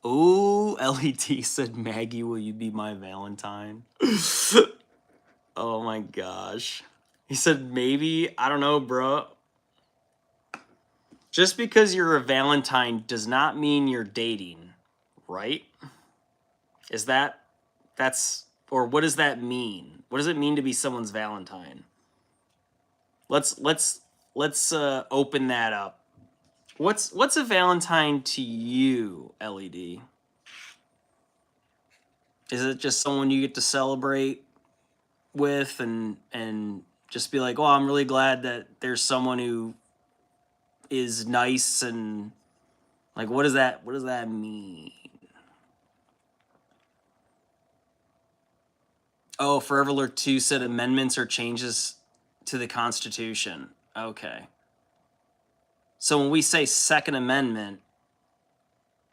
Ooh, LED said, Maggie, will you be my Valentine? Oh my gosh. He said, maybe. I don't know, bro. Just because you're a Valentine does not mean you're dating, right? Is that's, or what does that mean? What does it mean to be someone's Valentine? Let's open that up. What's a Valentine to you, LED? Is it just someone you get to celebrate with and just be like, oh, I'm really glad that there's someone who is nice, and like what does that mean? Oh, Forever Lurk 2 said amendments or changes to the Constitution. Okay. So when we say Second Amendment,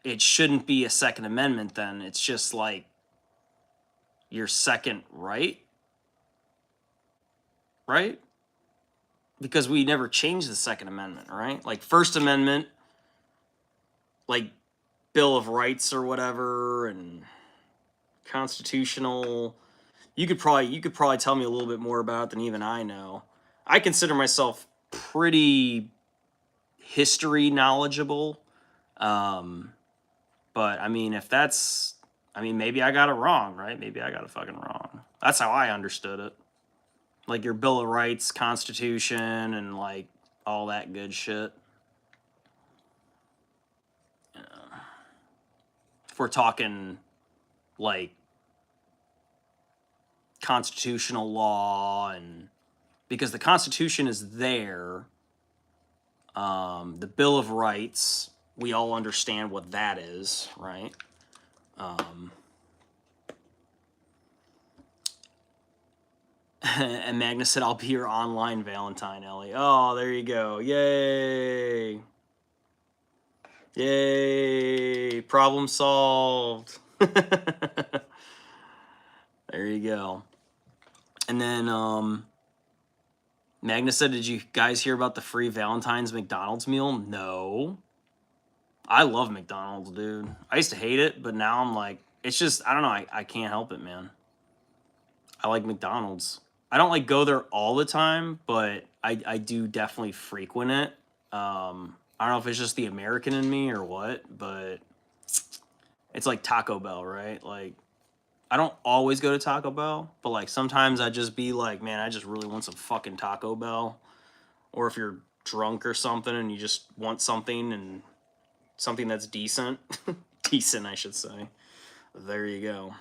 it shouldn't be a Second Amendment then. It's just like your second right? Right? Because we never changed the Second Amendment, right? Like First Amendment, like Bill of Rights or whatever, and constitutional. You could probably tell me a little bit more about it than even I know. I consider myself pretty history knowledgeable, but I mean, if that's, I mean, maybe I got it wrong, right? Maybe I got it fucking wrong. That's how I understood it. Like your Bill of Rights, Constitution, and like all that good shit. If we're talking like constitutional law, and because the Constitution is there, the Bill of Rights, we all understand what that is, right? And Magnus said, I'll be your online Valentine, Ellie. Oh, there you go. Yay. Yay. Problem solved. There you go. And then Magnus said, did you guys hear about the free Valentine's McDonald's meal? No. I love McDonald's, dude. I used to hate it, but now I'm like, it's just, I don't know, I can't help it, man. I like McDonald's. I don't like go there all the time, but I do definitely frequent it. I don't know if it's just the American in me or what, but it's like Taco Bell, right? Like, I don't always go to Taco Bell, but like sometimes I just be like, man, I just really want some fucking Taco Bell. Or if you're drunk or something and you just want something and something that's decent. Decent, I should say. There you go.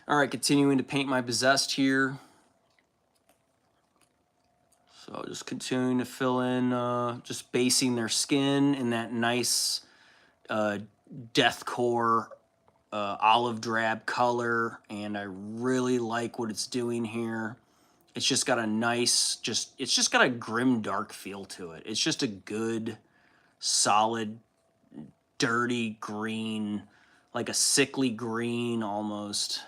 All right, continuing to paint my possessed here. So just continuing to fill in, just basing their skin in that nice deathcore olive drab color, and I really like what it's doing here. It's just got a nice, it's just got a grim dark feel to it. It's just a good, solid, dirty green, like a sickly green almost.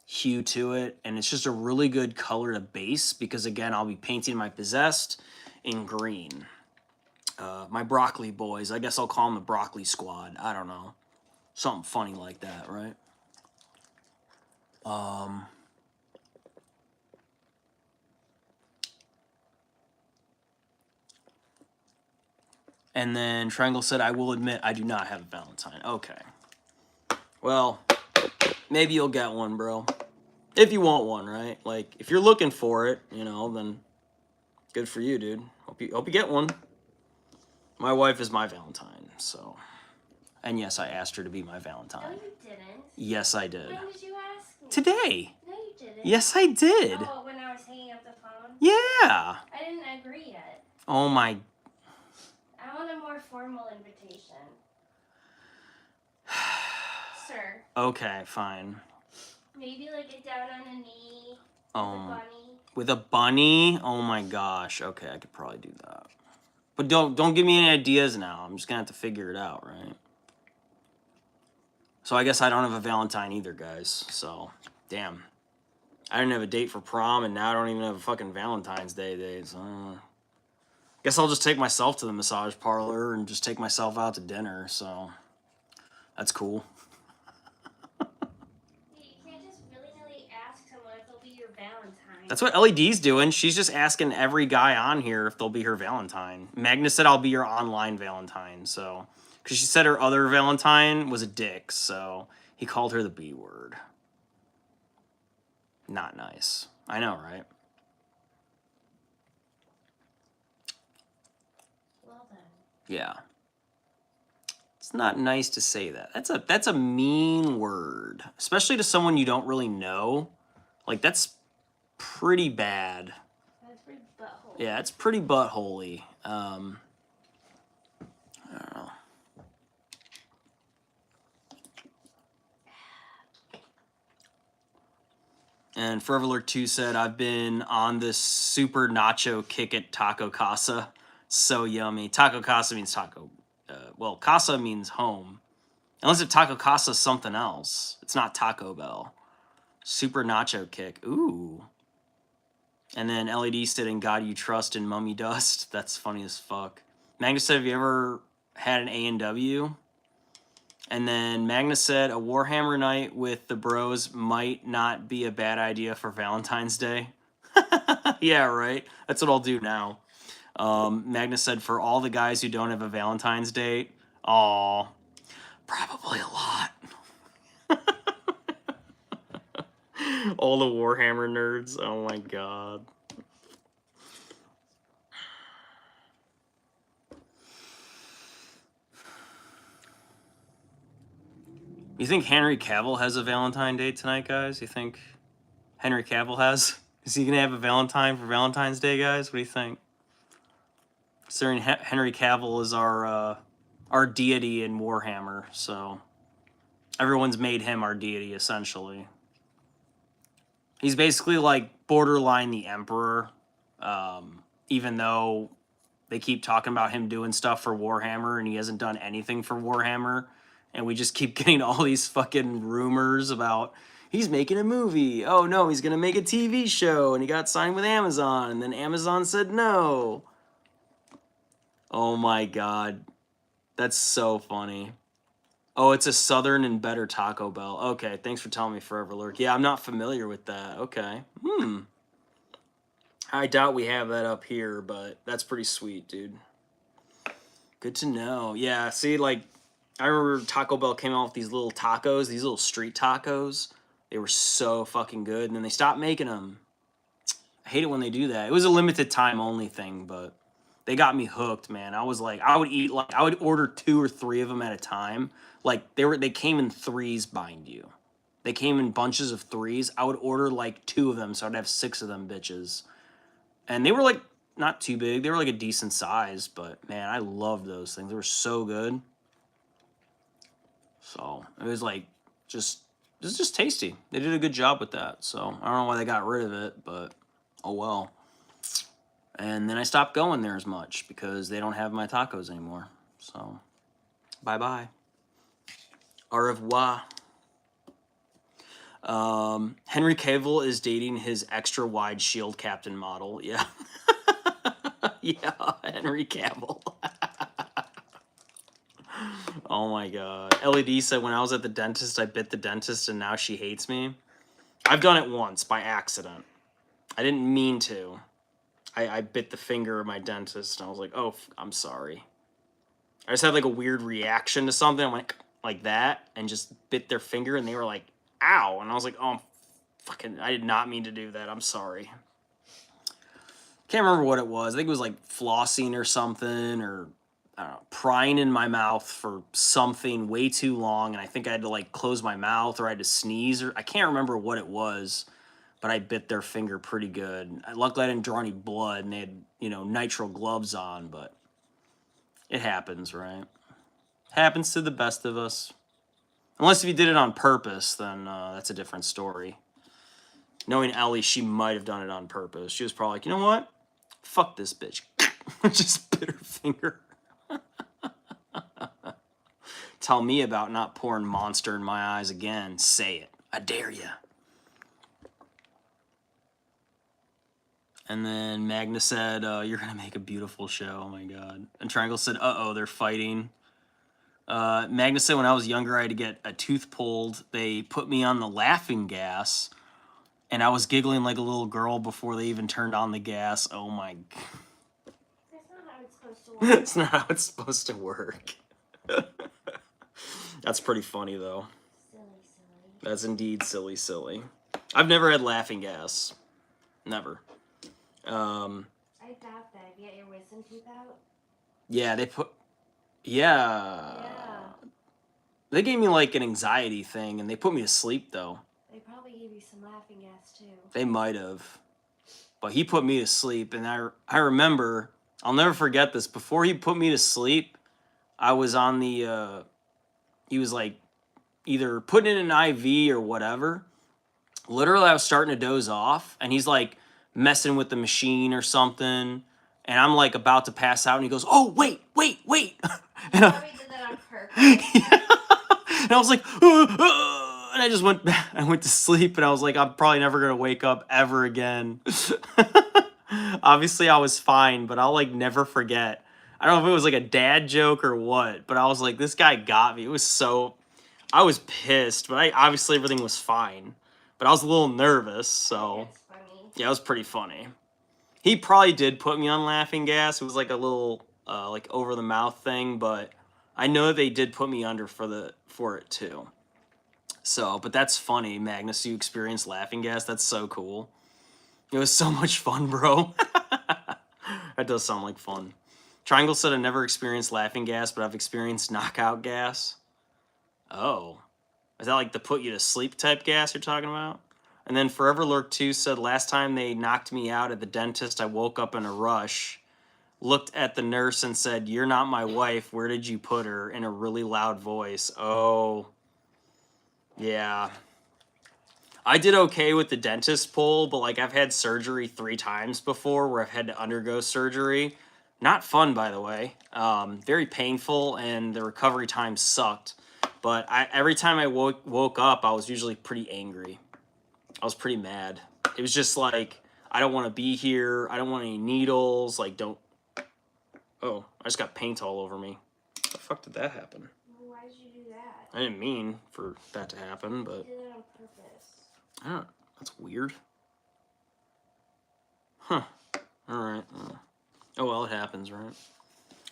Hue to it, and it's just a really good color to base because again I'll be painting my possessed in green. My broccoli boys, I guess I'll call them the broccoli squad. I don't know, something funny like that, right? And then Triangle said, I will admit I do not have a Valentine. Okay, well, maybe you'll get one, bro. If you want one, right? Like, if you're looking for it, you know, then good for you, dude. Hope you get one. My wife is my Valentine, so. And yes, I asked her to be my Valentine. No, you didn't. Yes, I did. When did you ask me? Today. No, you didn't. Yes, I did. Oh, when I was hanging up the phone? Yeah. I didn't agree yet. Oh my. I want a more formal invitation. Sir. Okay, fine. Maybe like get down on a knee with a bunny. With a bunny? Oh my gosh. Okay, I could probably do that. But don't give me any ideas now. I'm just gonna have to figure it out, right? So I guess I don't have a Valentine either, guys. So, damn. I didn't have a date for prom, and now I don't even have a fucking Valentine's Day date. So, guess I'll just take myself to the massage parlor and just take myself out to dinner. So, that's cool. You can't just willy-nilly ask someone if they'll be your Valentine. That's what LED's doing. She's just asking every guy on here if they'll be her Valentine. Magna said I'll be your online Valentine, so... Because she said her other Valentine was a dick, so he called her the B word. Not nice. I know, right? Well then. Yeah. It's not nice to say that. That's a mean word. Especially to someone you don't really know. Like, that's pretty bad. That's pretty butthole. Yeah, it's pretty buttholey. I don't know. And Forever Lurk 2 said, I've been on this super nacho kick at Taco Casa. So yummy. Taco Casa means taco. Well, Casa means home. Unless if Taco Casa is something else. It's not Taco Bell. Super nacho kick. Ooh. And then LED said, in God You Trust in Mummy Dust. That's funny as fuck. Magnus said, have you ever had an A&W? And then Magnus said, a Warhammer night with the bros might not be a bad idea for Valentine's Day. Yeah, right? That's what I'll do now. Magnus said, for all the guys who don't have a Valentine's date, aw, probably a lot. All the Warhammer nerds, oh my god. You think Henry Cavill has a Valentine Day tonight, guys? You think Henry Cavill has? Is he going to have a Valentine for Valentine's Day, guys? What do you think? Considering Henry Cavill is our deity in Warhammer, so everyone's made him our deity, essentially. He's basically like borderline the Emperor, even though they keep talking about him doing stuff for Warhammer and he hasn't done anything for Warhammer. And we just keep getting all these fucking rumors about he's making a movie. Oh no, he's gonna make a TV show, and he got signed with Amazon, and then Amazon said no. Oh my god. That's so funny. Oh, it's a southern and better Taco Bell. Okay, thanks for telling me, Forever Lurk. Yeah, I'm not familiar with that. Okay. I doubt we have that up here, but that's pretty sweet, dude. Good to know. Yeah, see, like, I remember Taco Bell came out with these little tacos, these little street tacos. They were so fucking good, and then they stopped making them. I hate it when they do that. It was a limited time only thing, but they got me hooked, man. I was like, I would order 2 or 3 of them at a time. Like they came in threes, mind you. They came in bunches of threes. I would order like 2 of them, so I'd have 6 of them bitches. And they were like not too big. They were like a decent size, but man, I loved those things. They were so good. So it was like just it was just tasty. They did a good job with that. So I don't know why they got rid of it, but oh well. And then I stopped going there as much because they don't have my tacos anymore. So bye bye. Au revoir. Henry Cavill is dating his extra wide shield captain model. Yeah. Yeah, Henry Cavill. Oh my god. LED said when I was at the dentist, I bit the dentist and now she hates me. I've done it once by accident. I didn't mean to. I bit the finger of my dentist and I was like, oh, I'm sorry. I just had like a weird reaction to something. I went like that and just bit their finger and they were like, ow. And I was like, oh, fucking, I did not mean to do that. I'm sorry. Can't remember what it was. I think it was like flossing or something or I don't know, prying in my mouth for something way too long. And I think I had to like close my mouth or I had to sneeze or I can't remember what it was. But I bit their finger pretty good. Luckily, I didn't draw any blood, and they had, nitrile gloves on, but it happens, right? Happens to the best of us. Unless if you did it on purpose, then that's a different story. Knowing Ellie, she might have done it on purpose. She was probably like, you know what? Fuck this bitch. Just bit her finger. Tell me about not pouring Monster in my eyes again. Say it. I dare ya. And then Magnus said, you're going to make a beautiful show. Oh, my God. And Triangle said, uh-oh, they're fighting. Magnus said, when I was younger, I had to get a tooth pulled. They put me on the laughing gas, and I was giggling like a little girl before they even turned on the gas. Oh, my God. That's not how it's supposed to work. That's not how it's supposed to work. That's pretty funny, though. Silly, silly. That's indeed silly, silly. I've never had laughing gas. Never. I doubt that. You get your wisdom tooth out? Yeah, they put... Yeah. They gave me, like, an anxiety thing, and they put me to sleep, though. They probably gave you some laughing gas, too. They might have. But he put me to sleep, and I remember... I'll never forget this. Before he put me to sleep, I was on the... he was, like, either putting in an IV or whatever. Literally, I was starting to doze off, and he's, like, messing with the machine or something, and I'm, like, about to pass out, and he goes, oh, wait! And Probably did that on purpose. yeah. And I was like, and I went to sleep, and I was like, I'm probably never going to wake up ever again. Obviously, I was fine, but I'll, like, never forget. I don't know if it was, like, a dad joke or what, but I was like, this guy got me. It was so... I was pissed, but obviously everything was fine. But I was a little nervous, so... That's funny. Yeah, it was pretty funny. He probably did put me on laughing gas. It was like a little, like, over-the-mouth thing, but I know they did put me under for it, too. So, but that's funny, Magnus, you experienced laughing gas. That's so cool. It was so much fun, bro. That does sound like fun. Triangle said, I've never experienced laughing gas, but I've experienced knockout gas. Oh. Is that like the put you to sleep type gas you're talking about? And then Forever Lurk 2 said, last time they knocked me out at the dentist, I woke up in a rush, looked at the nurse and said, you're not my wife. Where did you put her? In a really loud voice. Oh. Yeah. I did okay with the dentist pull, but like I've had surgery 3 times before where I've had to undergo surgery. Not fun, by the way. Very painful, and the recovery time sucked. But every time I woke up, I was usually pretty angry. I was pretty mad. It was just like, I don't want to be here. I don't want any needles. Like, don't... Oh, I just got paint all over me. How the fuck did that happen? Well, why did you do that? I didn't mean for that to happen, but... You did it on purpose. I don't... That's weird. Huh. Alright. Oh, well, it happens, right?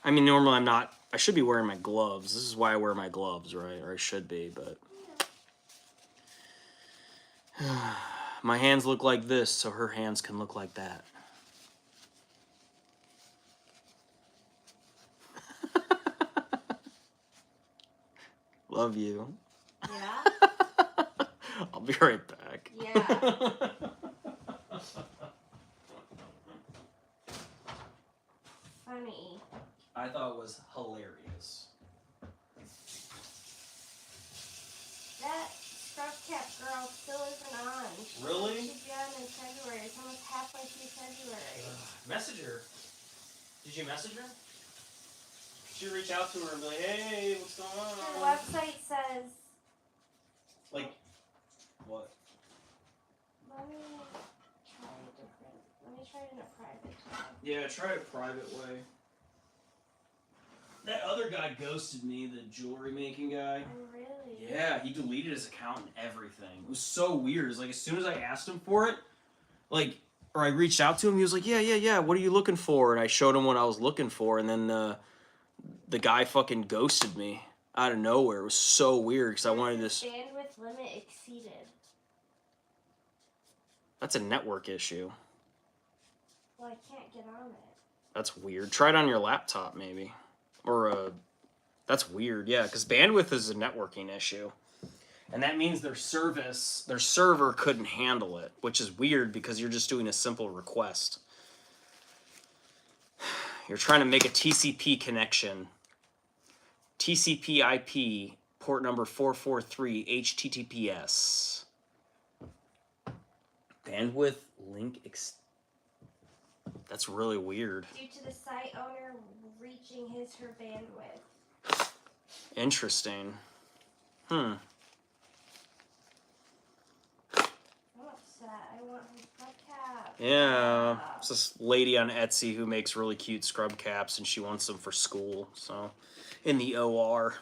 I mean, normally I'm not... I should be wearing my gloves. This is why I wear my gloves, right? Or I should be, but... Yeah. My hands look like this, so her hands can look like that. Love you. Yeah? I'll be right back. Yeah. Funny. I thought it was hilarious. That scrub cap girl still isn't on. Really? She should be on in February. It's almost halfway through February. Message her. Did you message her? Did you reach out to her and be like, hey, what's going on? Her website says... Like, what? Let me try it in a private way. Yeah, try a private way. That other guy ghosted me, the jewelry making guy. Oh, really? Yeah, he deleted his account and everything. It was so weird. It's like, as soon as I asked him for it, like, or I reached out to him, he was like, yeah, what are you looking for? And I showed him what I was looking for, and then the guy fucking ghosted me out of nowhere. It was so weird, because I wanted this... Bandwidth limit exceeded. That's a network issue. Well, I can't get on it. That's weird. Try it on your laptop, maybe. Or, that's weird, yeah, because bandwidth is a networking issue. And that means their server couldn't handle it, which is weird because you're just doing a simple request. You're trying to make a TCP connection. TCP IP, port number 443, HTTPS. Bandwidth link That's really weird. Due to the site owner reaching her bandwidth. Interesting. I'm upset. I want her scrub cap. Yeah. It's this lady on Etsy who makes really cute scrub caps, and she wants them for school, so... In the OR.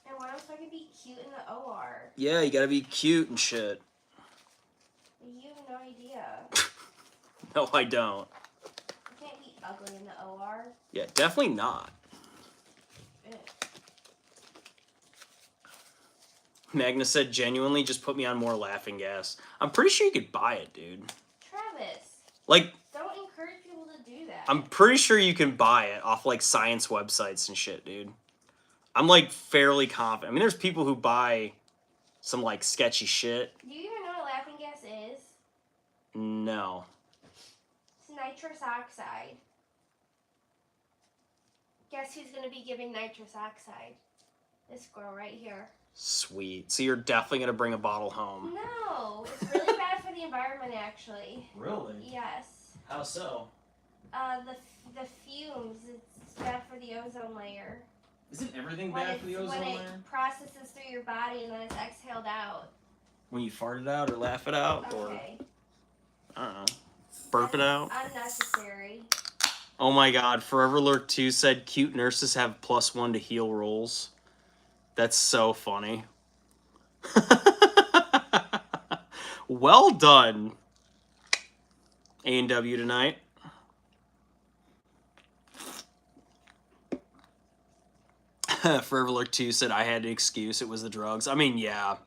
And what else I can be cute in the OR? Yeah, you gotta be cute and shit. You have no idea. No, I don't. You can't be ugly in the OR. Yeah, definitely not. Ugh. Magna said, genuinely, just put me on more laughing gas. I'm pretty sure you could buy it, dude. Travis. Like... Don't encourage people to do that. I'm pretty sure you can buy it off, like, science websites and shit, dude. I'm, like, fairly confident. I mean, there's people who buy some, like, sketchy shit. Do you even know what laughing gas is? No. It's nitrous oxide. Guess who's going to be giving nitrous oxide? This girl right here. Sweet. So you're definitely going to bring a bottle home. No. It's really bad for the environment, actually. Really? Yes. How so? The fumes, it's bad for the ozone layer. Isn't everything bad for the ozone layer? When it processes through your body and then it's exhaled out. When you fart it out or laugh it out? Okay. Or, I don't know, burp it out? Unnecessary. Oh my god, Forever Lurk 2 said cute nurses have +1 to heal rolls. That's so funny. Well done. A&W tonight. Forever Lurk 2 said I had an excuse. It was the drugs. I mean, yeah.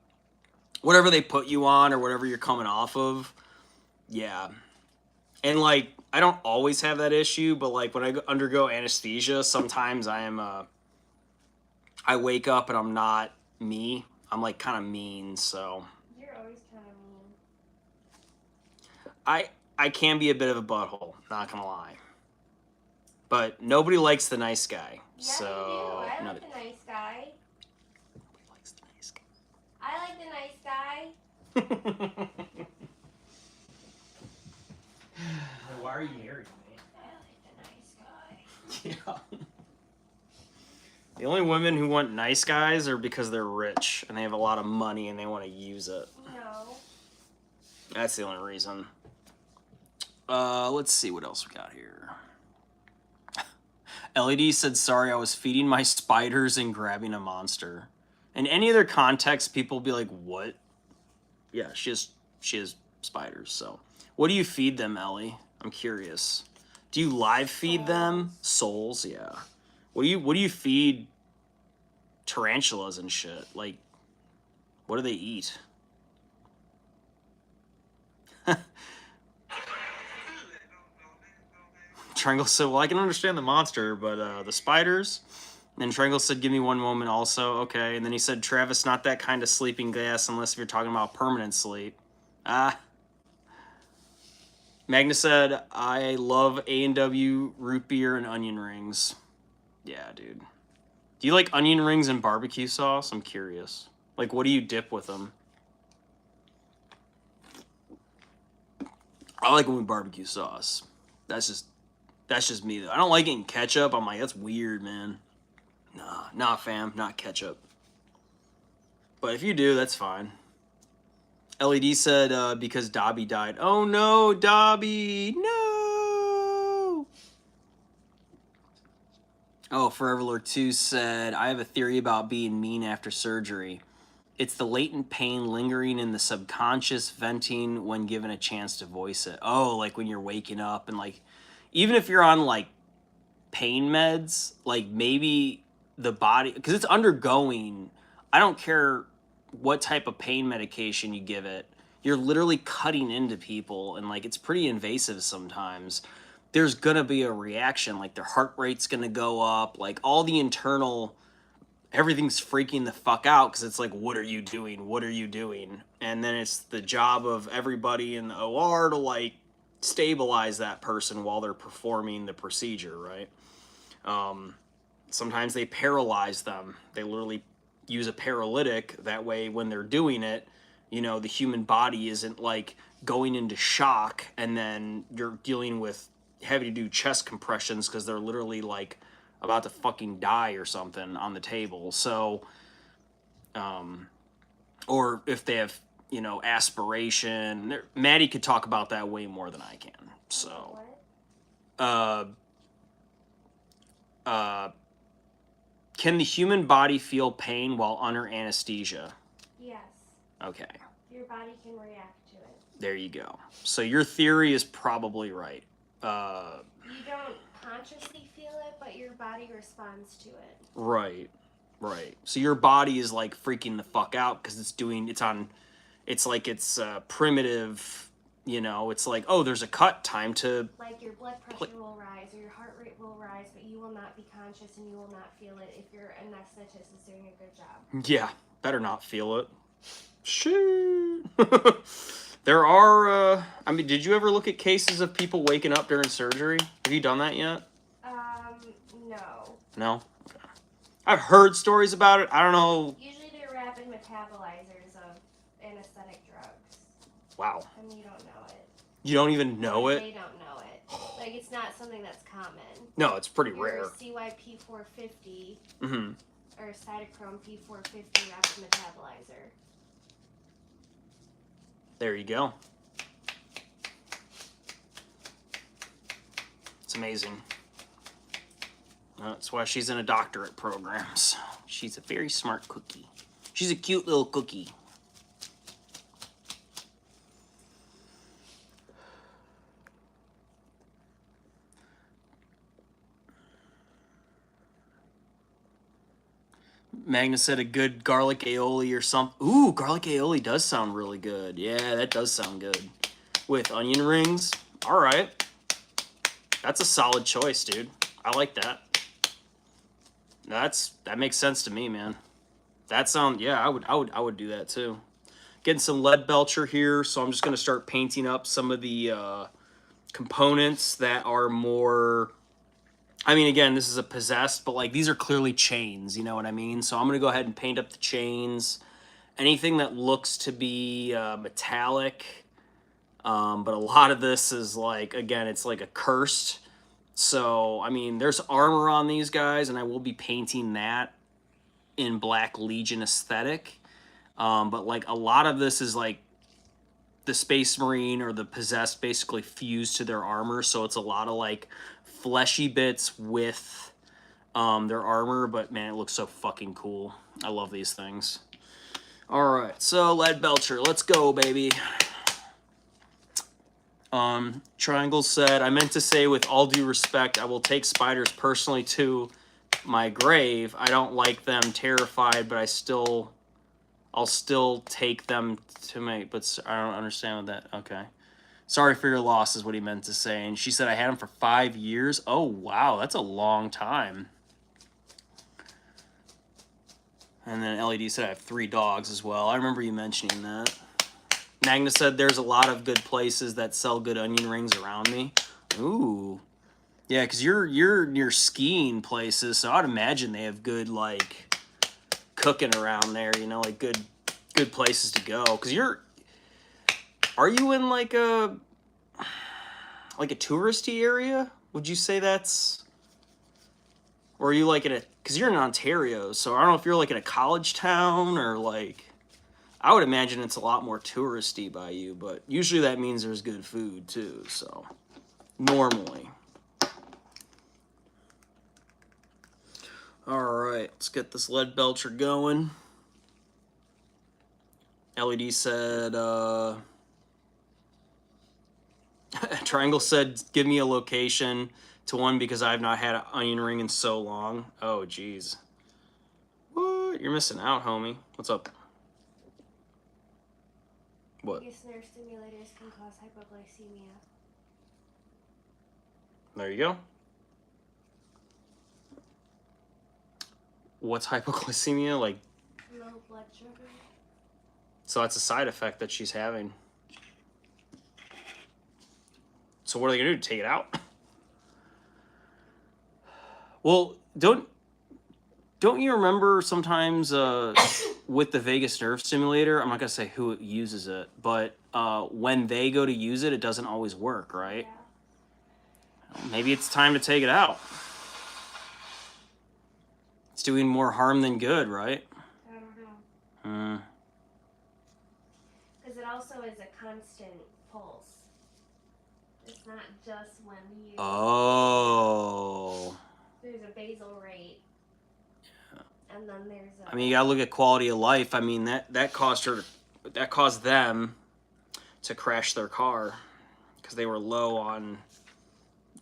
Whatever they put you on or whatever you're coming off of. Yeah. And, like, I don't always have that issue, but, like, when I undergo anesthesia, sometimes I wake up and I'm not me. I'm, like, kind of mean, so. You're always kind of mean. I can be a bit of a butthole, not gonna lie. But nobody likes the nice guy. Yeah, so you do. I like the nice guy. Nobody likes the nice guy. I like the nice guy. Why are you married to me? I like the nice guy. Yeah. The only women who want nice guys are because they're rich and they have a lot of money and they want to use it. No. That's the only reason. Let's see what else we got here. LED said, sorry, I was feeding my spiders and grabbing a monster. In any other context, people will be like, what? Yeah, she has spiders. So, what do you feed them, Ellie? I'm curious. Do you live feed them? Souls, yeah. What do you feed tarantulas and shit? Like, what do they eat? Triangle said, well, I can understand the monster, but the spiders? And then Triangle said, give me one moment also. Okay. And then he said, Travis, not that kind of sleeping gas unless you're talking about permanent sleep. Ah. Magnus said, I love A&W root beer and onion rings. Yeah, dude. Do you like onion rings and barbecue sauce? I'm curious. Like, what do you dip with them? I like them with barbecue sauce. That's just me, though. I don't like it in ketchup. I'm like, that's weird, man. Nah, fam. Not ketchup. But if you do, that's fine. LED said, because Dobby died. Oh, no, Dobby. No. Oh, Forever Lord 2 said, I have a theory about being mean after surgery. It's the latent pain lingering in the subconscious, venting when given a chance to voice it. Oh, like when you're waking up and like, even if you're on like pain meds, like maybe the body, because it's undergoing, I don't care what type of pain medication you give it, you're literally cutting into people and like it's pretty invasive sometimes. There's gonna be a reaction, like their heart rate's gonna go up, like all the internal, everything's freaking the fuck out because it's like, what are you doing? What are you doing? And then it's the job of everybody in the OR to like stabilize that person while they're performing the procedure, right? Sometimes they paralyze them. They literally use a paralytic. That way, when they're doing it, you know, the human body isn't like going into shock and then you're dealing with having to do chest compressions because they're literally like about to fucking die or something on the table. So, or if they have, you know, aspiration, Maddie could talk about that way more than I can. So, can the human body feel pain while under anesthesia? Yes. Okay. Your body can react to it. There you go. So your theory is probably right. You don't consciously feel it, but your body responds to it. Right. So your body is like freaking the fuck out because it's like it's primitive, you know, it's like, oh, there's a cut, time to... Like your blood pressure will rise or your heart rate will rise, but you will not be conscious and you will not feel it if your anesthetist is doing a good job. Yeah, better not feel it. Shoot. There are, I mean, did you ever look at cases of people waking up during surgery? Have you done that yet? No. No? Okay. I've heard stories about it. I don't know. Usually they're rapid metabolizers of anesthetic drugs. Wow. And you don't know it. You don't even know it? They don't know it. Like, it's not something that's common. No, it's pretty rare. CYP450 Mm-hmm. or cytochrome P450 rapid metabolizer. There you go. It's amazing. That's why she's in a doctorate programs. She's a very smart cookie. She's a cute little cookie. Magnus said a good garlic aioli or something. Ooh, garlic aioli does sound really good. Yeah, that does sound good. With onion rings. All right. That's a solid choice, dude. I like that. That makes sense to me, man. Yeah, I would do that too. Getting some lead belcher here, so I'm just gonna start painting up some of the components that are more... I mean, again, this is a possessed, but like these are clearly chains, you know what I mean? So I'm going to go ahead and paint up the chains. Anything that looks to be metallic, but a lot of this is like, again, it's like a cursed. So, I mean, there's armor on these guys, and I will be painting that in Black Legion aesthetic. But like a lot of this is like the Space Marine or the possessed basically fused to their armor, so it's a lot of like fleshy bits with their armor, but man, it looks so fucking cool. I love these things. All right, so Lead Belcher, let's go, baby. Triangle said, I meant to say, with all due respect, I will take spiders personally to my grave. I don't like them, terrified, but I'll still take them to my, but I don't understand what that, okay. Sorry for your loss is what he meant to say. And she said, I had them for 5 years. Oh, wow, that's a long time. And then LED said, I have 3 dogs as well. I remember you mentioning that. Magna said, there's a lot of good places that sell good onion rings around me. Ooh. Yeah, because you're near skiing places, so I'd imagine they have good, like, cooking around there, you know, like good places to go. Because are you in, like a touristy area? Would you say that's, or are you, like, in a, because you're in Ontario, so I don't know if you're, like, in a college town, or, like, I would imagine it's a lot more touristy by you, but usually that means there's good food, too, so, normally. Alright, let's get this Lead Belcher going. LED said, Triangle said, give me a location to one because I've not had an onion ring in so long. Oh, jeez. What? You're missing out, homie. What's up? What? Biggest nerve stimulators can cause hypoglycemia. There you go. What's hypoglycemia? Like, Low blood sugar. so that's a side effect that she's having. So what are they gonna do? Take it out? Well, don't you remember sometimes with the vagus nerve stimulator? I'm not gonna say who uses it, but when they go to use it, it doesn't always work, right? Yeah. Maybe it's time to take it out. It's doing more harm than good, right? I don't know. Hmm. Because it also is a constant pulse. It's not just when you. Oh. There's a basal rate. Yeah. And then there's a. I mean, you gotta look at quality of life. I mean, that caused them to crash their car because they were low on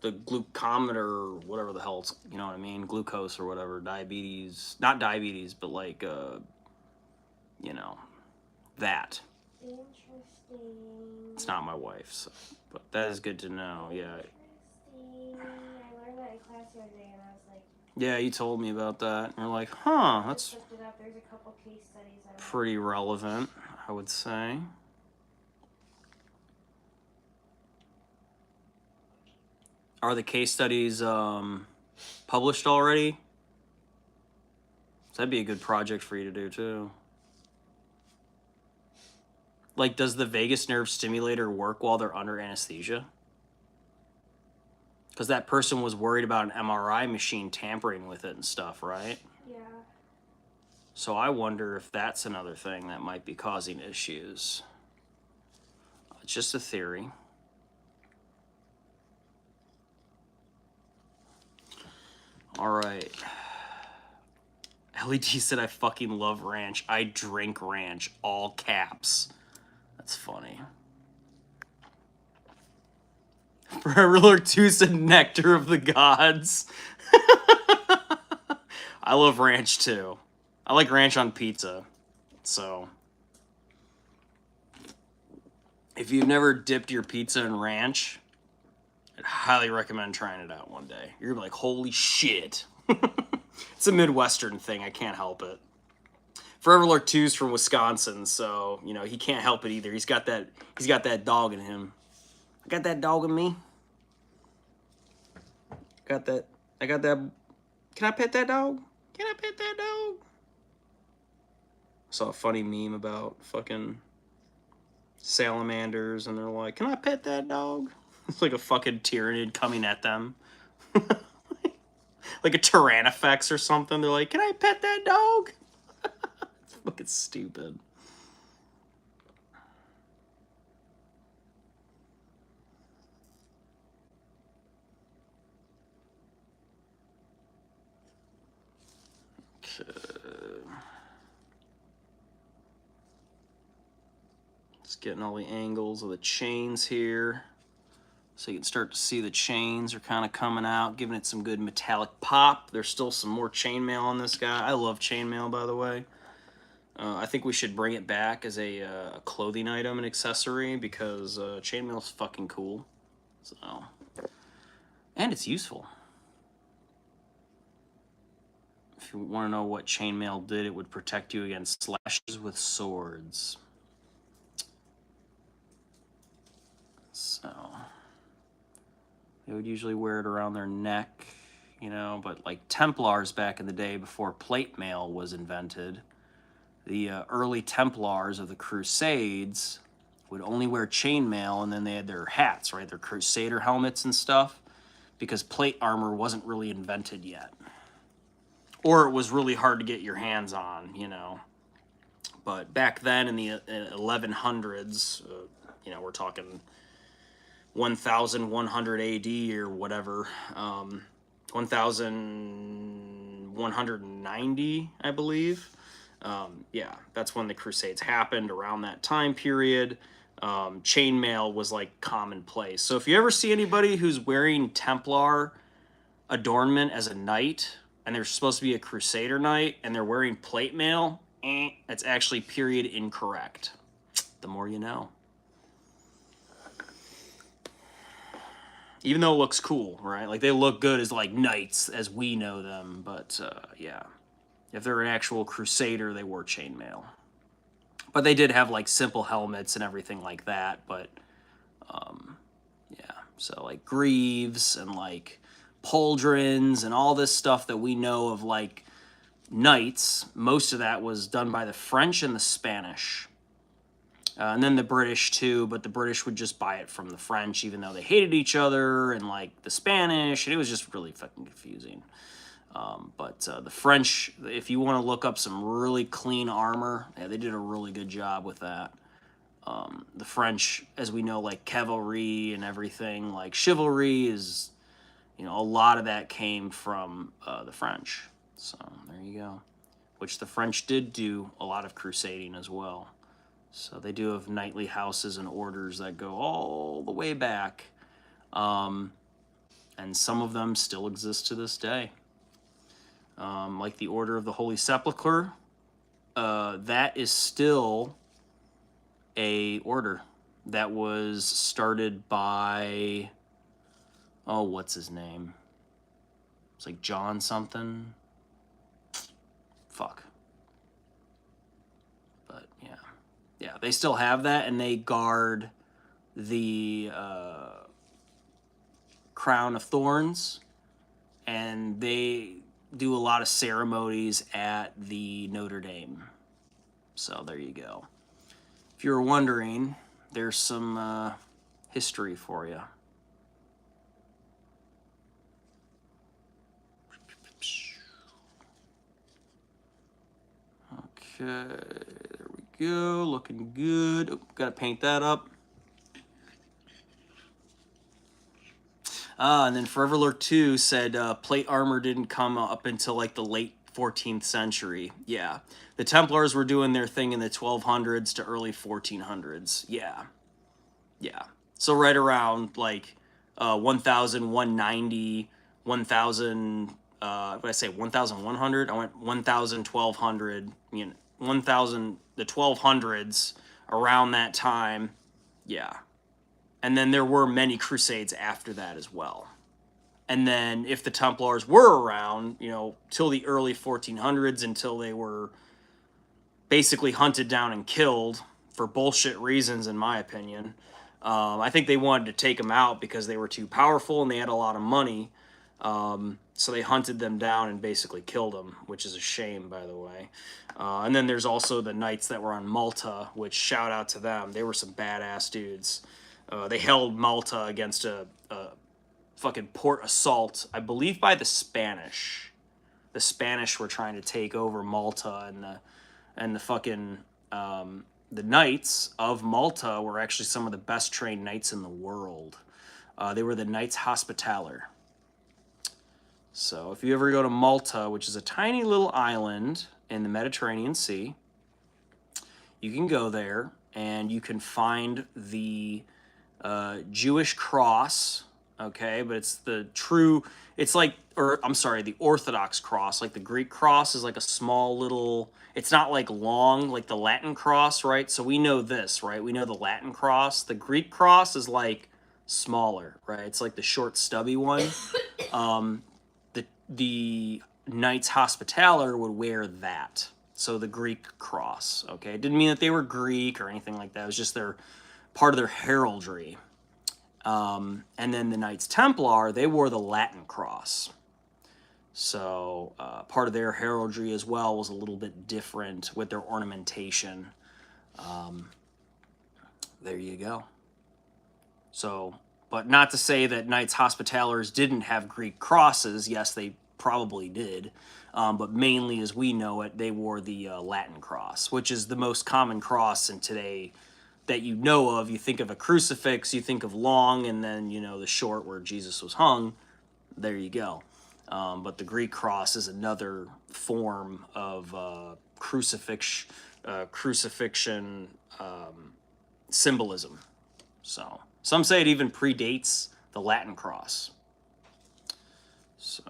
the glucometer or whatever the hell it's, you know what I mean, glucose or whatever, diabetes, not diabetes, but like, you know, that. Interesting. It's not my wife, so, but that is good to know. Yeah. Interesting. I learned that in class the other day, and I was like. Yeah, you told me about that. And you're like, huh, I that's just looked it up. There's a couple case studies. pretty relevant, I would say. Are the case studies published already? So that'd be a good project for you to do too. Like, does the vagus nerve stimulator work while they're under anesthesia? Because that person was worried about an MRI machine tampering with it and stuff, right? Yeah. So I wonder if that's another thing that might be causing issues. It's just a theory. All right. LED said, I fucking love ranch. I drink ranch. All caps. That's funny. Forever Lord 2 said, nectar of the gods. I love ranch too. I like ranch on pizza. So, if you've never dipped your pizza in ranch, I'd highly recommend trying it out one day. You're gonna be like, holy shit. It's a Midwestern thing. I can't help it. Forever Lord 2's from Wisconsin, so, you know, he can't help it either. He's got that dog in him. I got that dog in me. I got that. Can I pet that dog? Can I pet that dog? I saw a funny meme about fucking salamanders, and they're like, can I pet that dog? It's like a fucking tyrannid coming at them. Like a Tyrannofax or something. They're like, can I pet that dog? It's fucking stupid. Just getting all the angles of the chains here. So you can start to see the chains are kind of coming out, giving it some good metallic pop. There's still some more chainmail on this guy. I love chainmail, by the way. I think we should bring it back as a clothing item and accessory because chainmail's fucking cool. So, and it's useful. If you want to know what chainmail did, it would protect you against slashes with swords. So they would usually wear it around their neck, you know, but like Templars back in the day before plate mail was invented, the early Templars of the Crusades would only wear chainmail, and then they had their hats, right, their Crusader helmets and stuff, because plate armor wasn't really invented yet. Or it was really hard to get your hands on, you know. But back then in the 1100s, you know, we're talking 1100 AD or whatever, 1190, I believe. Yeah, that's when the Crusades happened, around that time period. Chainmail was like commonplace. So if you ever see anybody who's wearing Templar adornment as a knight, and they're supposed to be a Crusader knight, and they're wearing plate mail, that's actually period incorrect. The more you know. Even though it looks cool, right? Like, they look good as, like, knights as we know them. But, yeah. If they're an actual Crusader, they wore chainmail. But they did have, like, simple helmets and everything like that. But, yeah. So, like, greaves and, like, pauldrons and all this stuff that we know of, like, knights, most of that was done by the French and the Spanish. And then the British too, but the British would just buy it from the French, even though they hated each other, and like the Spanish, and it was just really fucking confusing. But the French, if you want to look up some really clean armor, yeah, they did a really good job with that. The French, as we know, like cavalry and everything, like chivalry is, you know, a lot of that came from the French. So there you go. Which the French did do a lot of crusading as well. So they do have knightly houses and orders that go all the way back. And some of them still exist to this day. Like the Order of the Holy Sepulchre. That is still a order that was started by... Oh, what's his name? It's like John something. Fuck. But, yeah. Yeah, they still have that, and they guard the Crown of Thorns, and they do a lot of ceremonies at the Notre Dame. So there you go. If you were wondering, there's some history for you. Okay, there we go, looking good. Oh, gotta paint that up. And then Forever Lurk 2 said plate armor didn't come up until like the late 14th century. Yeah. The Templars were doing their thing in the 1200s to early 1400s. Yeah. Yeah. So right around like 1190, 1000, what did I say, 1100? I went 1000, 1200, you know, 1000, the 1200s, around that time. Yeah. And then there were many crusades after that as well. And then if the Templars were around, you know, till the early 1400s, until they were basically hunted down and killed for bullshit reasons, in my opinion. I think they wanted to take them out because they were too powerful and they had a lot of money. So they hunted them down and basically killed them, which is a shame, by the way. And then there's also the knights that were on Malta, which shout out to them. They were some badass dudes. They held Malta against a fucking port assault, I believe by the Spanish. The Spanish were trying to take over Malta, and the fucking the knights of Malta were actually some of the best trained knights in the world. They were the Knights Hospitaller. So if you ever go to Malta, which is a tiny little island in the Mediterranean Sea, you can go there and you can find the Jewish cross, okay? But it's the true, it's like, or I'm sorry, the Orthodox cross. Like the Greek cross is like a small little, it's not like long like the Latin cross, right? So we know this, right? We know the Latin cross. The Greek cross is like smaller, right? It's like the short stubby one. The Knights Hospitaller would wear that. So the Greek cross, okay? It didn't mean that they were Greek or anything like that. It was just their part of their heraldry. And then the Knights Templar, they wore the Latin cross. So part of their heraldry as well was a little bit different with their ornamentation. There you go. So, but not to say that Knights Hospitallers didn't have Greek crosses. Yes, they probably did. But mainly, as we know it, they wore the Latin cross, which is the most common cross in today that you know of. You think of a crucifix, you think of long, and then, you know, the short where Jesus was hung. There you go. But the Greek cross is another form of crucifixion symbolism. So some say it even predates the Latin cross. So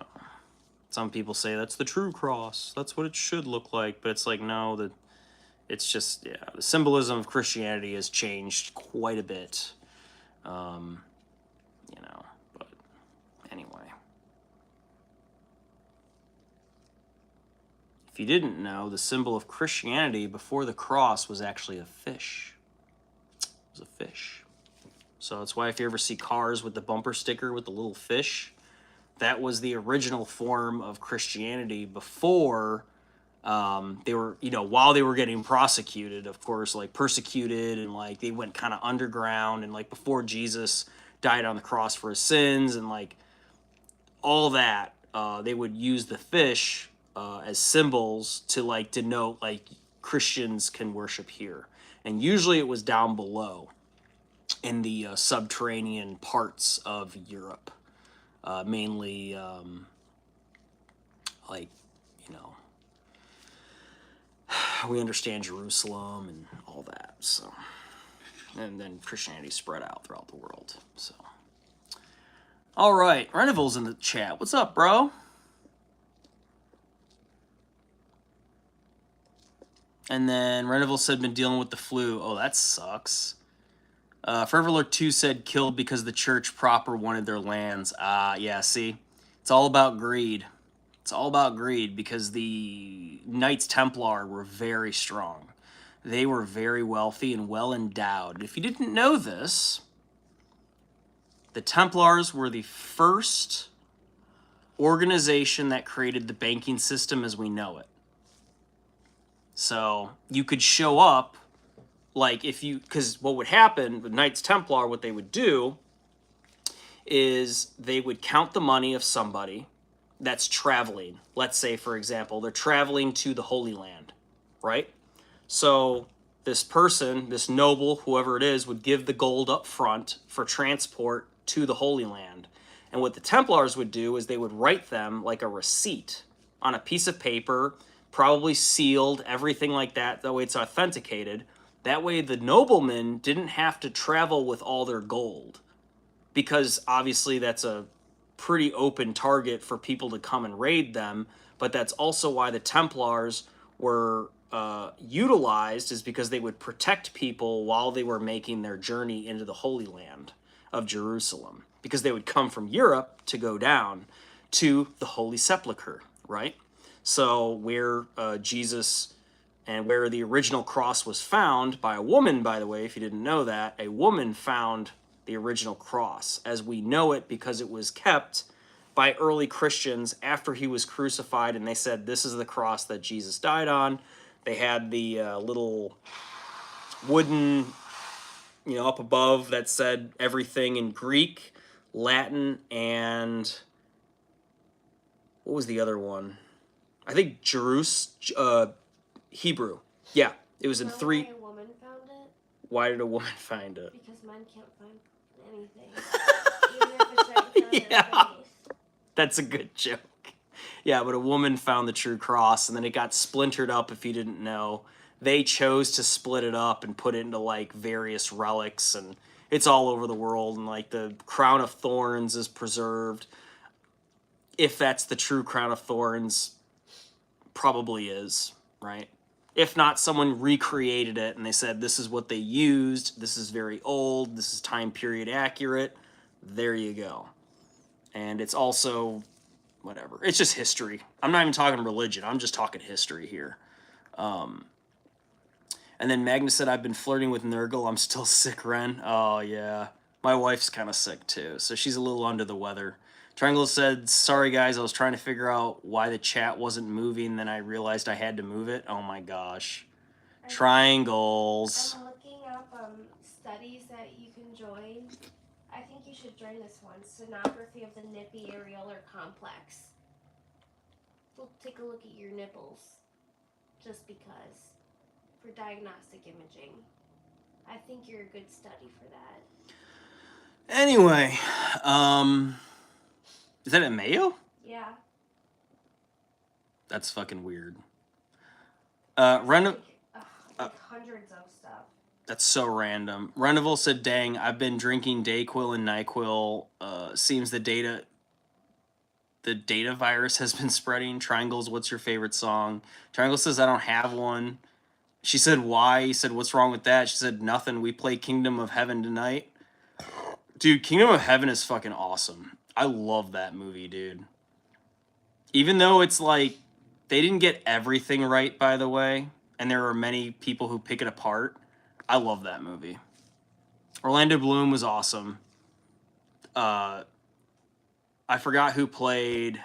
some people say that's the true cross. That's what it should look like. But it's like, no, it's just, yeah, the symbolism of Christianity has changed quite a bit. You know, but anyway. If you didn't know, the symbol of Christianity before the cross was actually a fish. It was a fish. So that's why if you ever see cars with the bumper sticker with the little fish, that was the original form of Christianity before they were, you know, while they were getting prosecuted, of course, like persecuted, and like they went kind of underground, and like before Jesus died on the cross for his sins, and like all that, they would use the fish as symbols to like denote like Christians can worship here. And usually it was down below in the subterranean parts of Europe, mainly like, you know, we understand Jerusalem and all that. So, and then Christianity spread out throughout the world. So, all right, Reneville's in the chat. What's up, bro? And then Reneville said, been dealing with the flu. Oh, that sucks. Forever Lord 2 said, killed because the church proper wanted their lands. Yeah, see? It's all about greed. It's all about greed because the Knights Templar were very strong. They were very wealthy and well endowed. If you didn't know this, the Templars were the first organization that created the banking system as we know it. So you could show up, like if you, because what would happen with Knights Templar, what they would do is they would count the money of somebody that's traveling. Let's say, for example, they're traveling to the Holy Land, right? So this person, this noble, whoever it is, would give the gold up front for transport to the Holy Land. And what the Templars would do is they would write them like a receipt on a piece of paper, probably sealed, everything like that. That way it's authenticated. That way the noblemen didn't have to travel with all their gold, because obviously that's a pretty open target for people to come and raid them. But that's also why the Templars were utilized, is because they would protect people while they were making their journey into the Holy Land of Jerusalem, because they would come from Europe to go down to the Holy Sepulchre, right? So where Jesus and where the original cross was found by a woman, by the way, if you didn't know that, a woman found the original cross as we know it, because it was kept by early Christians after he was crucified, and they said, this is the cross that Jesus died on. They had the little wooden, you know, up above that said everything in Greek, Latin, and what was the other one? I think Hebrew. Yeah, it was in three. Why a woman found it? Why did a woman find it? Because men can't find anything. Even if it's right in front of their Yeah. face. That's a good joke. Yeah, but a woman found the true cross, and then it got splintered up. If you didn't know, they chose to split it up and put it into like various relics, and it's all over the world. And like the crown of thorns is preserved. If that's the true crown of thorns, probably is, right? If not, someone recreated it and they said this is what they used. This is very old. This is time period accurate. There you go. And it's also whatever. It's just history. I'm not even talking religion. I'm just talking history here. And then Magnus said, I've been flirting with Nurgle. I'm still sick, Ren. Oh, yeah. My wife's kind of sick, too. So she's a little under the weather. Triangle said, sorry, guys. I was trying to figure out why the chat wasn't moving. Then I realized I had to move it. Oh, my gosh. Triangles. I'm looking up studies that you can join. I think you should join this one. Sonography of the nippy, areolar complex. We'll take a look at your nipples. Just because. For diagnostic imaging. I think you're a good study for that. Anyway, is that at Mayo? Yeah. That's fucking weird. Like hundreds of stuff. That's so random. Renival said, dang, I've been drinking Dayquil and NyQuil. Seems the data virus has been spreading. Triangles, what's your favorite song? Triangle says, I don't have one. She said, why? He said, what's wrong with that? She said, nothing. We play Kingdom of Heaven tonight. Dude, Kingdom of Heaven is fucking awesome. I love that movie, dude. Even though it's like, they didn't get everything right, by the way, and there are many people who pick it apart, I love that movie. Orlando Bloom was awesome. I forgot who played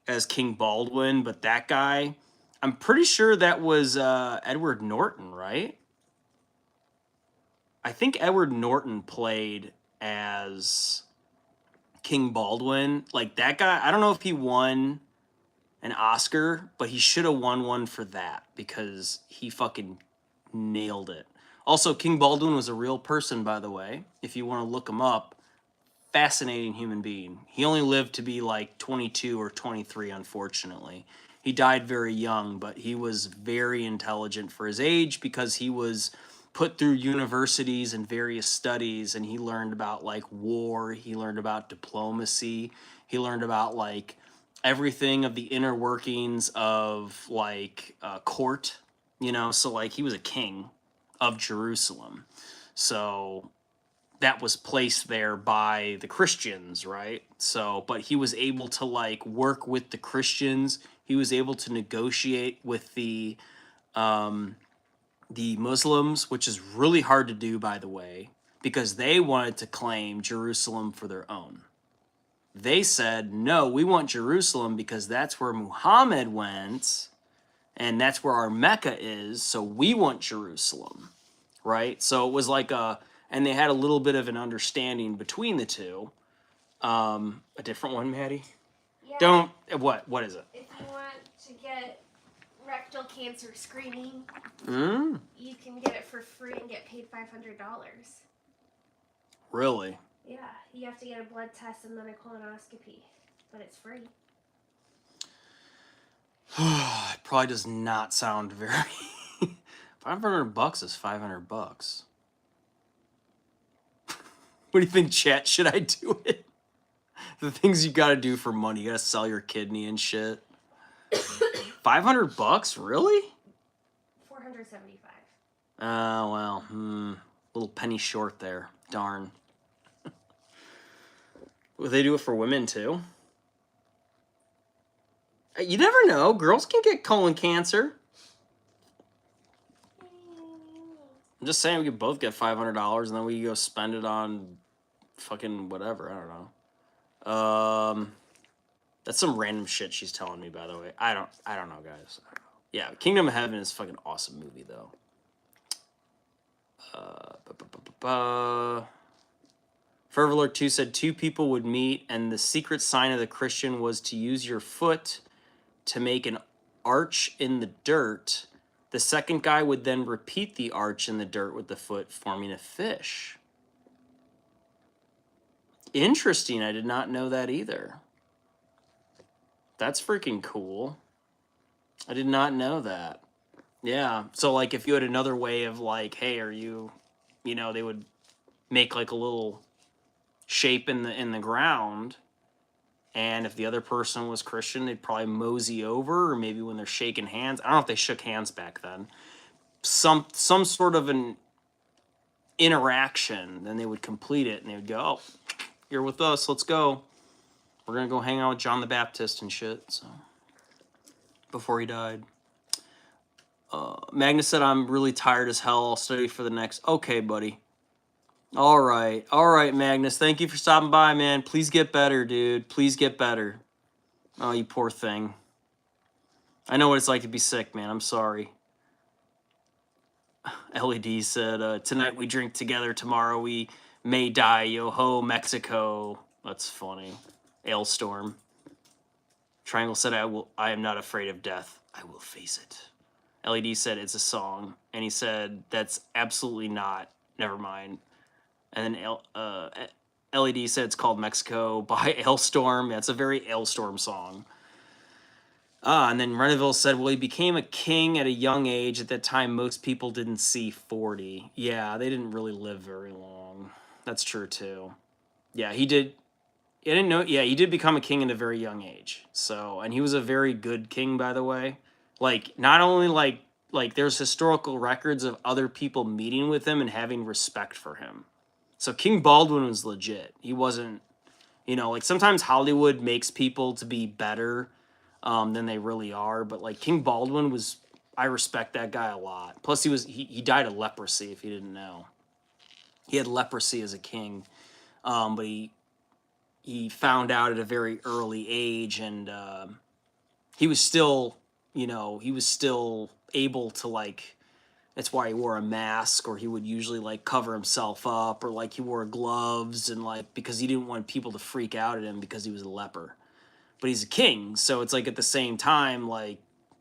as King Baldwin, but that guy, I'm pretty sure that was Edward Norton, right? I think Edward Norton played as King Baldwin. Like, that guy, I don't know if he won an Oscar, but he should have won one for that because he fucking nailed it. Also, King Baldwin was a real person, by the way. If you want to look him up, fascinating human being. He only lived to be like 22 or 23, unfortunately. He died very young, but he was very intelligent for his age because he was put through universities and various studies, and he learned about like war, he learned about diplomacy, he learned about like everything of the inner workings of like court, you know. So like he was a king of Jerusalem, so that was placed there by the Christians, right? So, but he was able to like work with the Christians. He was able to negotiate with the Muslims, which is really hard to do, by the way, because they wanted to claim Jerusalem for their own. They said, no, we want Jerusalem because that's where Muhammad went, and that's where our Mecca is, so we want Jerusalem, right? So it was like and they had a little bit of an understanding between the two. A different one, Maddie? Yeah. What is it? If you want to get rectal cancer screening, you can get it for free and get paid $500. Really? Yeah, you have to get a blood test and then a colonoscopy, but it's free. It probably does not sound very... $500 is $500. What do you think, chat? Should I do it? The things you gotta do for money. You gotta sell your kidney and shit. $500? Really? $475. Oh, well. Little penny short there. Darn. Would they do it for women, too? You never know. Girls can get colon cancer. I'm just saying we could both get $500 and then we could go spend it on fucking whatever. I don't know. That's some random shit she's telling me, by the way. I don't know, guys. I don't know. Yeah, Kingdom of Heaven is a fucking awesome movie, though. Fervor 2 said 2 people would meet, and the secret sign of the Christian was to use your foot to make an arch in the dirt. The second guy would then repeat the arch in the dirt with the foot, forming a fish. Interesting. I did not know that either. That's freaking cool. I did not know that. Yeah. So like if you had another way of like, hey, are you, you know, they would make like a little shape in the ground, and if the other person was Christian, they'd probably mosey over, or maybe when they're shaking hands, I don't know if they shook hands back then. Some sort of an interaction, then they would complete it and they would go, "Oh, you're with us, let's go. We're gonna go hang out with John the Baptist and shit." So before he died. Magnus said, I'm really tired as hell. I'll study for the next. Okay, buddy. All right, Magnus. Thank you for stopping by, man. Please get better, dude. Please get better. Oh, you poor thing. I know what it's like to be sick, man. I'm sorry. LED said, tonight we drink together. Tomorrow we may die. Yo ho, Mexico. That's funny. Ailstorm. Triangle said, I am not afraid of death. I will face it. LED said, it's a song. And he said, that's absolutely not. Never mind. And then LED said it's called Mexico by Ailstorm. Yeah, it's a very Ailstorm song. And then Reneville said, well, he became a king at a young age. At that time, most people didn't see 40. Yeah, they didn't really live very long. That's true, too. Yeah, he did. I didn't know. Yeah, he did become a king at a very young age. So, and he was a very good king, by the way. Like, not only like there's historical records of other people meeting with him and having respect for him. So King Baldwin was legit. He wasn't, you know, like sometimes Hollywood makes people to be better than they really are. But like King Baldwin was, I respect that guy a lot. Plus he died of leprosy, if you didn't know. He had leprosy as a king, but he found out at a very early age, and he was still, you know, he was still able to like. That's why he wore a mask, or he would usually like cover himself up, or like he wore gloves, and like because he didn't want people to freak out at him because he was a leper. But he's a king, so it's like at the same time, like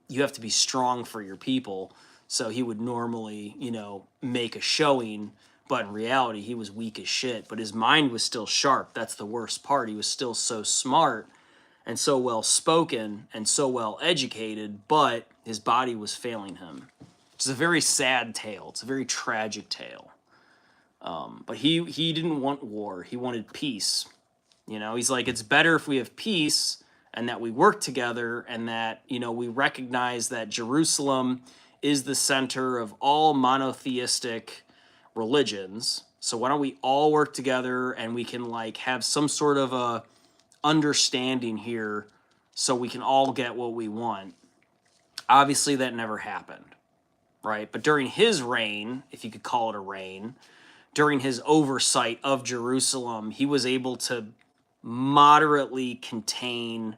you have to be strong for your people. So he would normally, you know, make a showing, but in reality, he was weak as shit. But his mind was still sharp. That's the worst part. He was still so smart and so well spoken and so well educated, but his body was failing him. It's a very sad tale. It's a very tragic tale. But he didn't want war. He wanted peace. You know, he's like, it's better if we have peace and that we work together, and that, you know, we recognize that Jerusalem is the center of all monotheistic religions. So why don't we all work together and we can like have some sort of a understanding here so we can all get what we want. Obviously that never happened. Right? But during his reign, if you could call it a reign, during his oversight of Jerusalem, he was able to moderately contain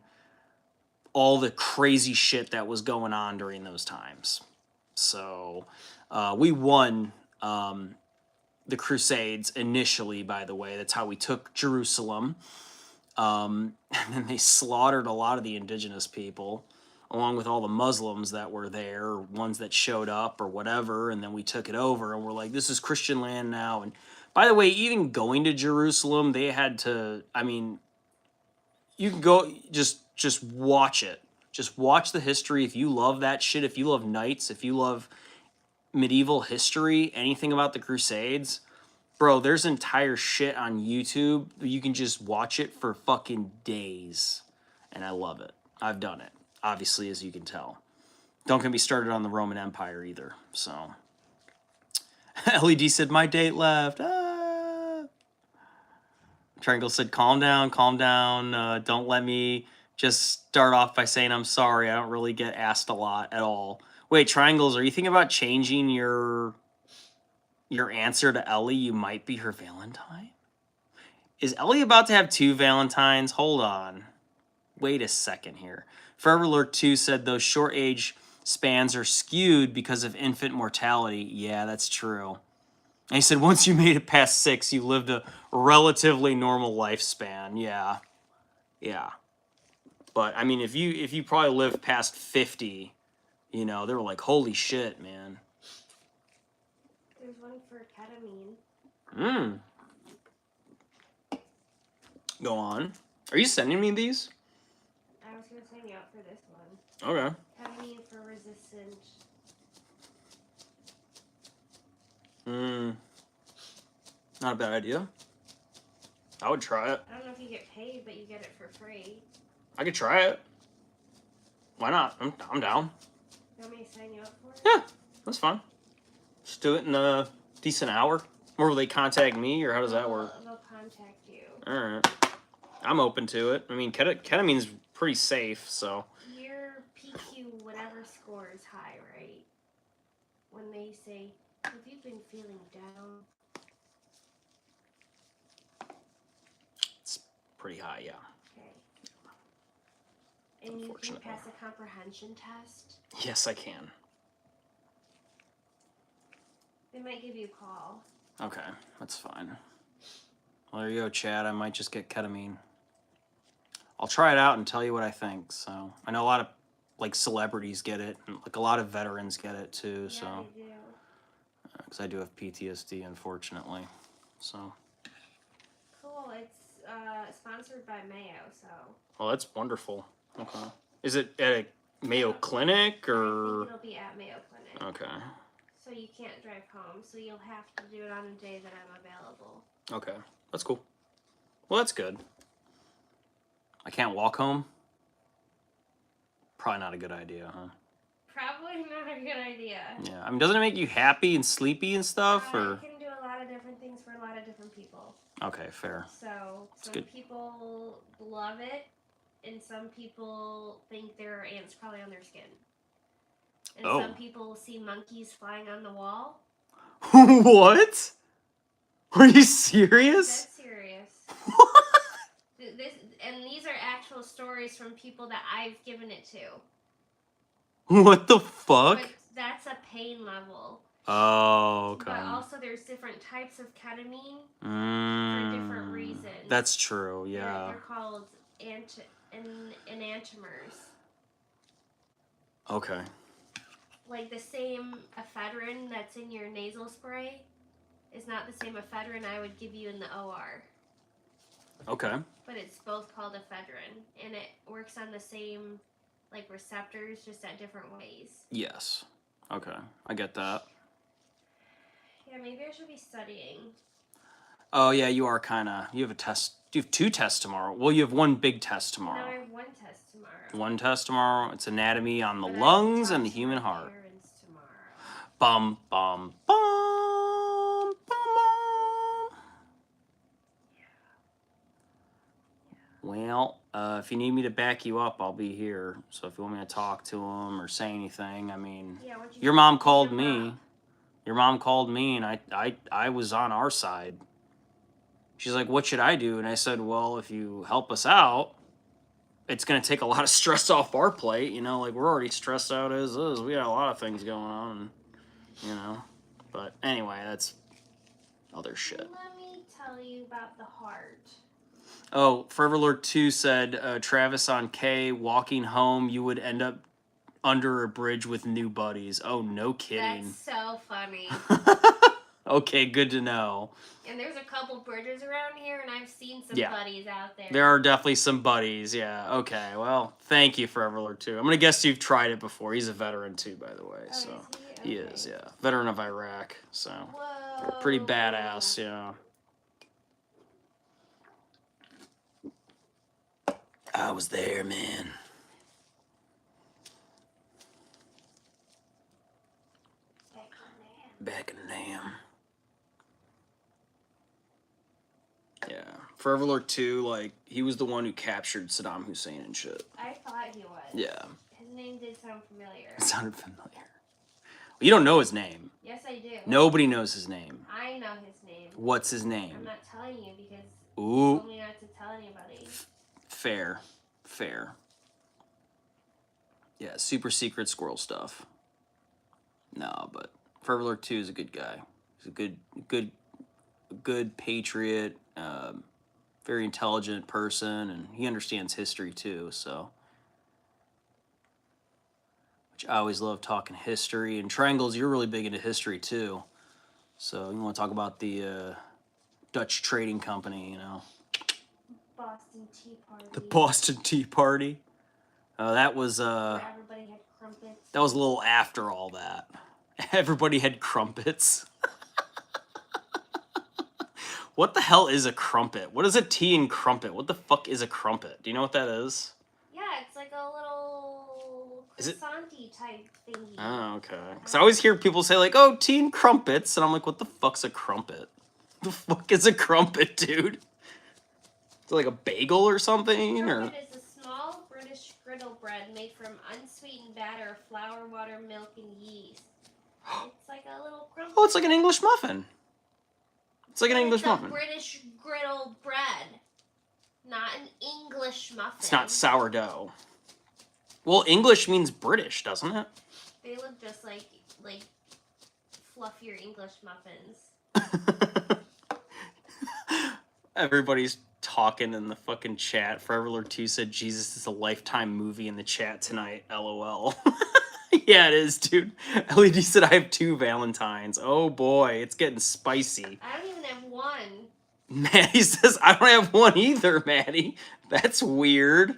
all the crazy shit that was going on during those times. So we won the Crusades initially, by the way. That's how we took Jerusalem. And then they slaughtered a lot of the indigenous people, along with all the Muslims that were there, or ones that showed up or whatever, and then we took it over, and we're like, this is Christian land now. And by the way, even going to Jerusalem, they had to, I mean, you can go, just watch it. Just watch the history. If you love that shit, if you love knights, if you love medieval history, anything about the Crusades, bro, there's entire shit on YouTube. You can just watch it for fucking days. And I love it. I've done it, obviously, as you can tell. Don't get me started on the Roman Empire either. So, LED said, my date left. Ah. Triangle said, calm down, calm down. Don't let me just start off by saying I'm sorry. I don't really get asked a lot at all. Wait, Triangles, are you thinking about changing your answer to Ellie? You might be her Valentine? Is Ellie about to have 2 Valentines? Hold on. Wait a second here. Forever Lurk 2 said those short age spans are skewed because of infant mortality. Yeah, that's true. And he said once you made it past 6, you lived a relatively normal lifespan. Yeah. Yeah. But I mean, if you probably lived past 50, you know, they were like, holy shit, man. There's one for ketamine. Go on. Are you sending me these? I was gonna send you Okay. Ketamine for resistant. Not a bad idea. I would try it. I don't know if you get paid, but you get it for free. I could try it. Why not? I'm down. You want me to sign you up for it? Yeah, that's fine. Just do it in a decent hour. Or will they contact me, or how does that work? They'll contact you. All right. I'm open to it. I mean, ketamine's pretty safe, so. Your PQ, whatever score is high, right? When they say, have you been feeling down? It's pretty high, yeah. Okay. And you can pass a comprehension test? Yes, I can. They might give you a call. Okay, that's fine. Well, there you go, Chad. I might just get ketamine. I'll try it out and tell you what I think. So I know a lot of like celebrities get it, and like a lot of veterans get it too. Yeah, So they do. because I do have PTSD, unfortunately. So. Cool. It's sponsored by Mayo, so. Well, that's wonderful. Okay. Is it at a Mayo Clinic or? I think it'll be at Mayo Clinic. Okay. So you can't drive home, so you'll have to do it on a day that I'm available. Okay, that's cool. Well, that's good. I can't walk home? Probably not a good idea, huh? Probably not a good idea. Yeah, I mean, doesn't it make you happy and sleepy and stuff, or? It can do a lot of different things for a lot of different people. Okay, fair. So some people love it, and some people think there are ants crawling on their skin. And some people see monkeys flying on the wall. What? Are you serious? That's serious. And these are actual stories from people that I've given it to. What the fuck? But that's a pain level. Oh, okay. But also there's different types of ketamine for different reasons. That's true, yeah. They're called enantiomers. Okay. Like the same ephedrine that's in your nasal spray is not the same ephedrine I would give you in the OR. Okay. But it's both called ephedrine, and it works on the same like receptors, just at different ways. Yes. Okay, I get that. Yeah, maybe I should be studying. Oh yeah, you are kind of. You have a test. You have 2 tests tomorrow. Well, you have 1 big test tomorrow. No, I have 1 test tomorrow. 1 test tomorrow. It's anatomy on the lungs and the human heart. Bum bum bum bum bum. Well, if you need me to back you up, I'll be here. So if you want me to talk to him or say anything, I mean, your mom called me. Your mom called me, and I was on our side. She's like, "What should I do?" And I said, "Well, if you help us out, it's gonna take a lot of stress off our plate. You know, like we're already stressed out as is. We got a lot of things going on, you know." But anyway, that's other shit. Let me tell you about the heart. Oh, Forever Lord 2 said, Travis on K, walking home, you would end up under a bridge with new buddies. Oh, no kidding. That's so funny. Okay, good to know. And there's a couple bridges around here, and I've seen some buddies out there. There are definitely some buddies, yeah. Okay, well, thank you, Forever Lord 2. I'm going to guess you've tried it before. He's a veteran, too, by the way. Oh, So is he? He is, yeah. Veteran of Iraq, so. Whoa. Pretty badass, yeah. I was there, man. Back in the dam. Yeah. Forever Lord 2, like, he was the one who captured Saddam Hussein and shit. I thought he was. Yeah. His name did sound familiar. It sounded familiar. You don't know his name. Yes, I do. Nobody knows his name. I know his name. What's his name? I'm not telling you because Ooh. you told me not to tell anybody. Fair. Fair. Yeah, super secret squirrel stuff. No, but Forever Lord 2 is a good guy. He's a good patriot, very intelligent person, and he understands history too, so. Which I always love talking history. And Triangles, you're really big into history too. So you want to talk about the Dutch Trading Company, you know. Boston Tea Party. The Boston Tea Party. That was Where everybody had crumpets. that was a little after all that. Everybody had crumpets. What the hell is a crumpet? What is a tea and crumpet? What the fuck is a crumpet? Do you know what that is? Yeah, it's like a little Is it- croissant-y type thingy. Oh, okay. Because I always hear people say, like, oh, tea and crumpets. And I'm like, what the fuck's a crumpet? The fuck is a crumpet, dude? Is it like a bagel or something? Or Crumpet is a small British griddle bread made from unsweetened batter, flour, water, milk, and yeast. It's like a little crumpet. oh, it's like an English muffin. It's like an English muffin. It's a British griddle bread, not an English muffin. It's not sourdough. Well, English means British, doesn't it? They look just like fluffier English muffins. Everybody's talking in the fucking chat. Forever Lord 2 said Jesus is a Lifetime movie in the chat tonight. LOL. Yeah, it is, dude. LED said I have 2 Valentines. Oh boy, it's getting spicy. I don't even have one. Maddie says I don't have one either, Maddie. That's weird.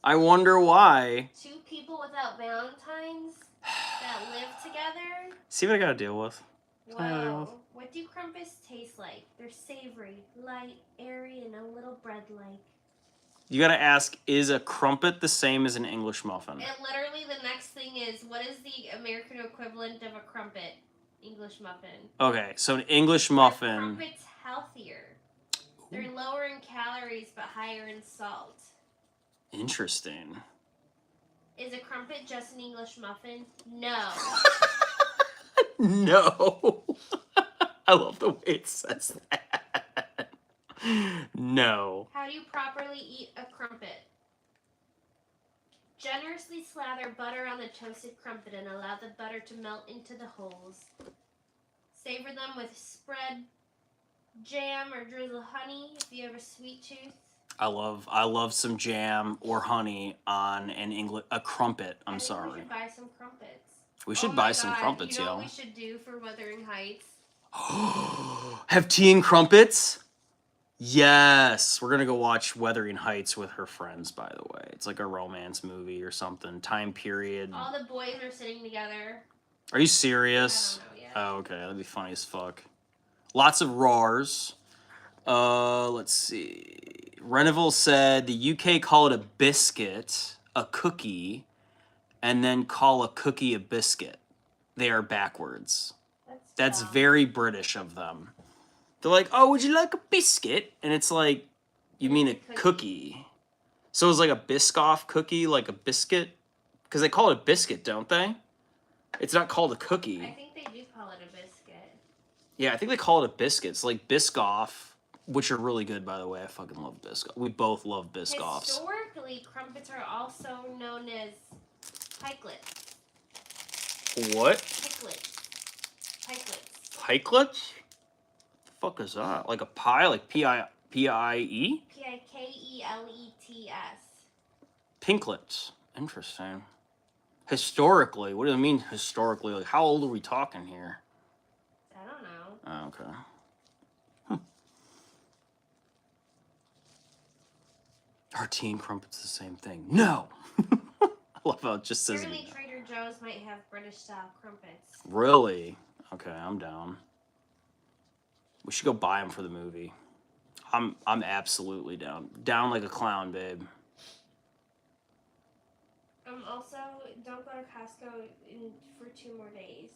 I wonder why. 2 people without Valentines that live together? See what I gotta deal with. Wow. What do crumpets taste like? They're savory, light, airy, and a little bread-like. You gotta ask, is a crumpet the same as an English muffin? And literally the next thing is, what is the American equivalent of a crumpet? English muffin. Okay, so an English muffin. Crumpet's healthier. They're lower in calories but higher in salt. Interesting. Is a crumpet just an English muffin? No. No. I love the way it says that. No. How do you properly eat a crumpet? Generously slather butter on the toasted crumpet and allow the butter to melt into the holes. Savor them with spread jam or drizzle honey if you have a sweet tooth. I love some jam or honey on a crumpet. I'm sorry. We should buy some crumpets. We should buy some crumpets, you know yo. what we should do for Wuthering Heights? Have tea and crumpets? Yes. We're gonna go watch Wuthering Heights with her friends, by the way. It's like a romance movie or something. Time period. All the boys are sitting together. Are you serious? I don't know yet. Oh, okay. That'd be funny as fuck. Lots of roars. Let's see. Reneville said the UK call it a biscuit, a cookie, and then call a cookie a biscuit. They are backwards. That's dumb. very British of them. They're like, oh, would you like a biscuit? And it's like, you mean a cookie. So it's like a Biscoff cookie, like a biscuit? Because they call it a biscuit, don't they? It's not called a cookie. I think they do call it a biscuit. Yeah, I think they call it a biscuit. It's like Biscoff, which are really good, by the way. I fucking love Biscoff. We both love Biscoffs. Historically, crumpets are also known as pikelets. What? Pikelets. Pikelets? The fuck is that? Like a pie? Like P-I-E? Pikelets. Pinklets. Interesting. Historically? What does it mean historically? Like, how old are we talking here? I don't know. Oh, okay. Our tea and crumpets the same thing. No! I love how it just says Apparently Trader Joe's might have British-style crumpets. Really? Okay, I'm down. We should go buy them for the movie. I'm absolutely down. Down like a clown, babe. Also, don't go to Costco for 2 more days.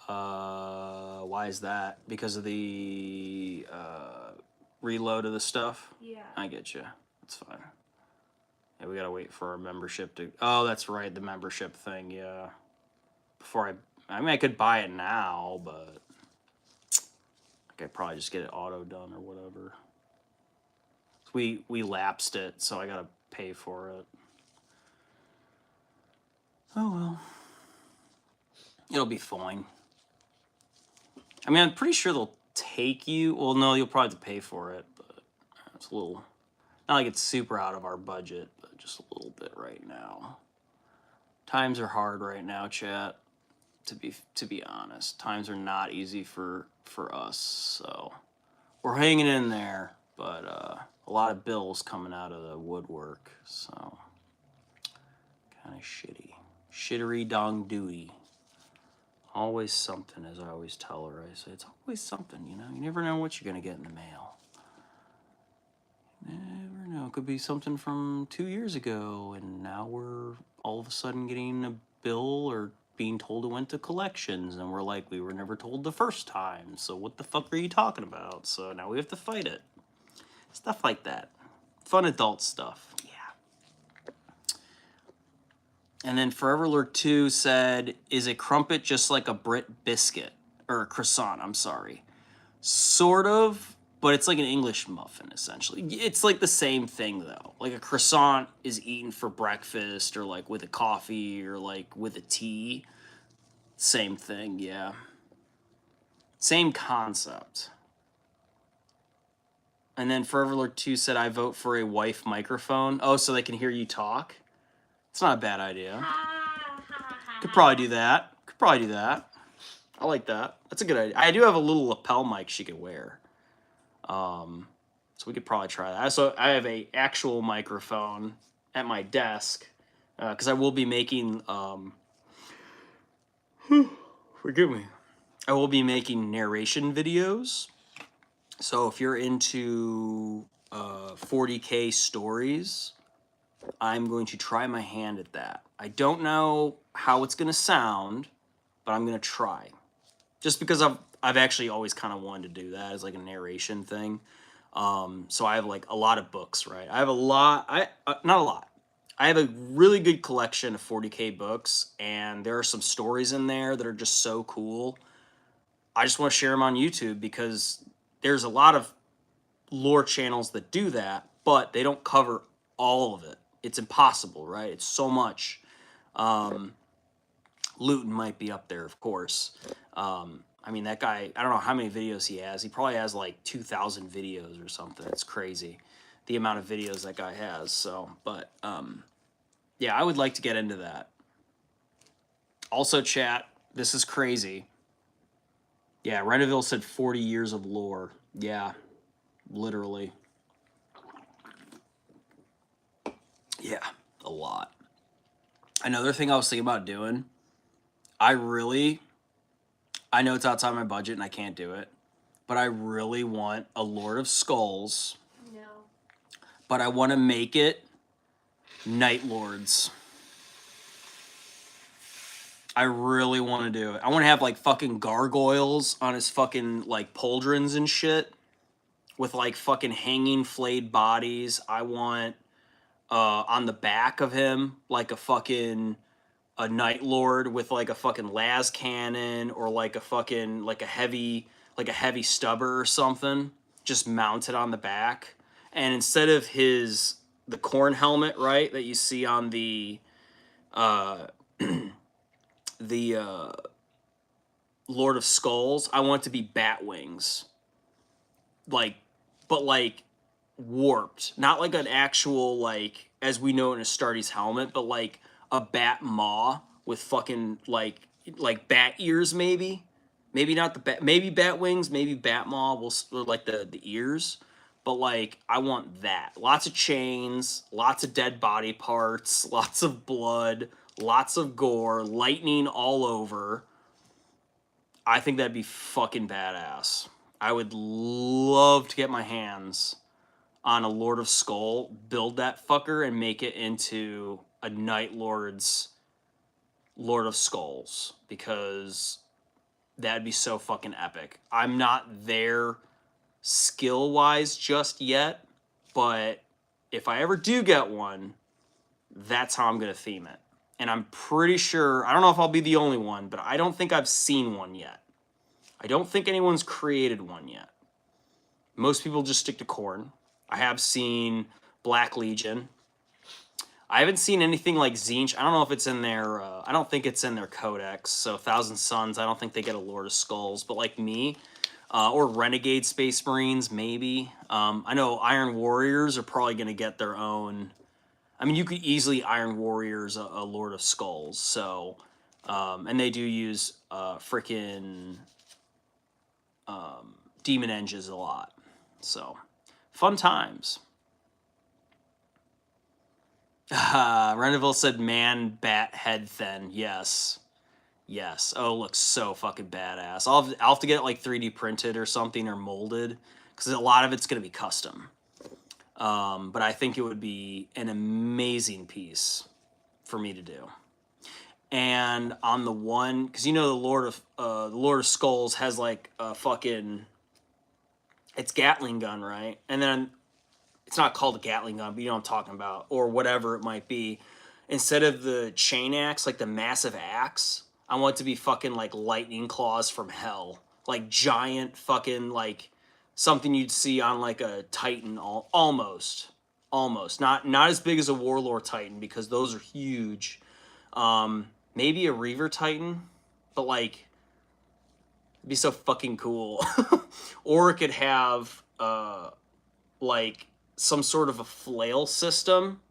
Why is that? Because of the reload of the stuff? Yeah. I get you. That's fine. Yeah, we gotta wait for our membership to... Oh, that's right, the membership thing, yeah. Before I mean, I could buy it now, but... I could probably just get it auto-done or whatever. We lapsed it, so I gotta pay for it. Oh, well. It'll be fine. I mean, I'm pretty sure they'll take you... Well, no, you'll probably have to pay for it, but it's a little... Not like it's super out of our budget, but just a little bit right now. Times are hard right now, chat. To be honest, times are not easy for us, so we're hanging in there. But a lot of bills coming out of the woodwork, so Kind of shitty. Shittery dong dooey. Always something, as I always tell her. I say, it's always something, you know? You never know what you're going to get in the mail. Never know. It could be something from 2 years ago, and now we're all of a sudden getting a bill or being told it went to collections, and we're like, we were never told the first time, so what the fuck are you talking about? So now we have to fight it. Stuff like that. Fun adult stuff. Yeah. And then Forever Lord 2 said, is a crumpet just like a Brit biscuit? Or a croissant, I'm sorry. Sort of, but it's like an English muffin, essentially. It's like the same thing, though. Like a croissant is eaten for breakfast, or like with a coffee, or like with a tea. Same thing, yeah. Same concept. And then Forever Lord 2 said, I vote for a wife microphone. Oh, so they can hear you talk? It's not a bad idea. Could probably do that. I like that. That's a good idea. I do have a little lapel mic she could wear. So we could probably try that. So I have a actual microphone at my desk because I will be making forgive me. I will be making narration videos. So if you're into 40K stories, I'm going to try my hand at that. I don't know how it's going to sound, but I'm going to try. Just because I've actually always kind of wanted to do that as like a narration thing. So I have like a lot of books, right? I have a lot, not a lot. I have a really good collection of 40K books, and there are some stories in there that are just so cool. I just want to share them on YouTube because there's a lot of lore channels that do that, but they don't cover all of it. It's impossible, right? It's so much. Luton might be up there, of course. I mean, that guy, I don't know how many videos he has. He probably has like 2,000 videos or something. It's crazy, the amount of videos that guy has. So, but yeah, I would like to get into that. Also, chat, this is crazy. Yeah, Reneville said 40 years of lore. Yeah, literally. Yeah, a lot. Another thing I was thinking about doing, I know it's outside my budget and I can't do it, but I really want a Lord of Skulls. No. But I want to make it Night Lords. I really want to do it. I want to have like fucking gargoyles on his fucking like pauldrons and shit with like fucking hanging flayed bodies. I want on the back of him like a Night Lord with like a fucking las cannon or like a fucking like a heavy stubber or something just mounted on the back. And instead of the corn helmet, right, that you see on the Lord of Skulls, I want it to be bat wings. Like, but like warped. Not like an actual, like, as we know in Astartes helmet, but like a bat maw with fucking like bat ears, maybe. Maybe not the bat, maybe bat wings, maybe bat maw will like the ears. But like, I want that. Lots of chains, lots of dead body parts, lots of blood, lots of gore, lightning all over. I think that'd be fucking badass. I would love to get my hands on a Lord of Skull, build that fucker, and make it into a Night Lord's Lord of Skulls, because that'd be so fucking epic. I'm not there skill-wise just yet, but if I ever do get one, that's how I'm going to theme it. And I'm pretty sure, I don't know if I'll be the only one, but I don't think I've seen one yet. I don't think anyone's created one yet. Most people just stick to Khorne. I have seen Black Legion. I haven't seen anything like Tzeentch. I don't know if it's in their, I don't think it's in their codex. So Thousand Suns, I don't think they get a Lord of Skulls. But like me, or Renegade Space Marines, maybe. I know Iron Warriors are probably going to get their own. I mean, you could easily Iron Warriors a Lord of Skulls. So, and they do use freaking Demon Engines a lot. So, fun times. Rendeville said man, bat, head thin. Yes. Yes. Oh, it looks so fucking badass. I'll have to get it like 3D printed or something or molded because a lot of it's going to be custom. But I think it would be an amazing piece for me to do. And on the one, because you know the Lord of Skulls has like a fucking, it's Gatling gun, right? And then it's not called a Gatling gun, but you know what I'm talking about, or whatever it might be. Instead of the chain axe, like the massive axe, I want it to be fucking like lightning claws from hell, like giant fucking like something you'd see on like a Titan, almost, not as big as a Warlord Titan because those are huge. Maybe a Reaver Titan, but like it'd be so fucking cool. Or it could have like some sort of a flail system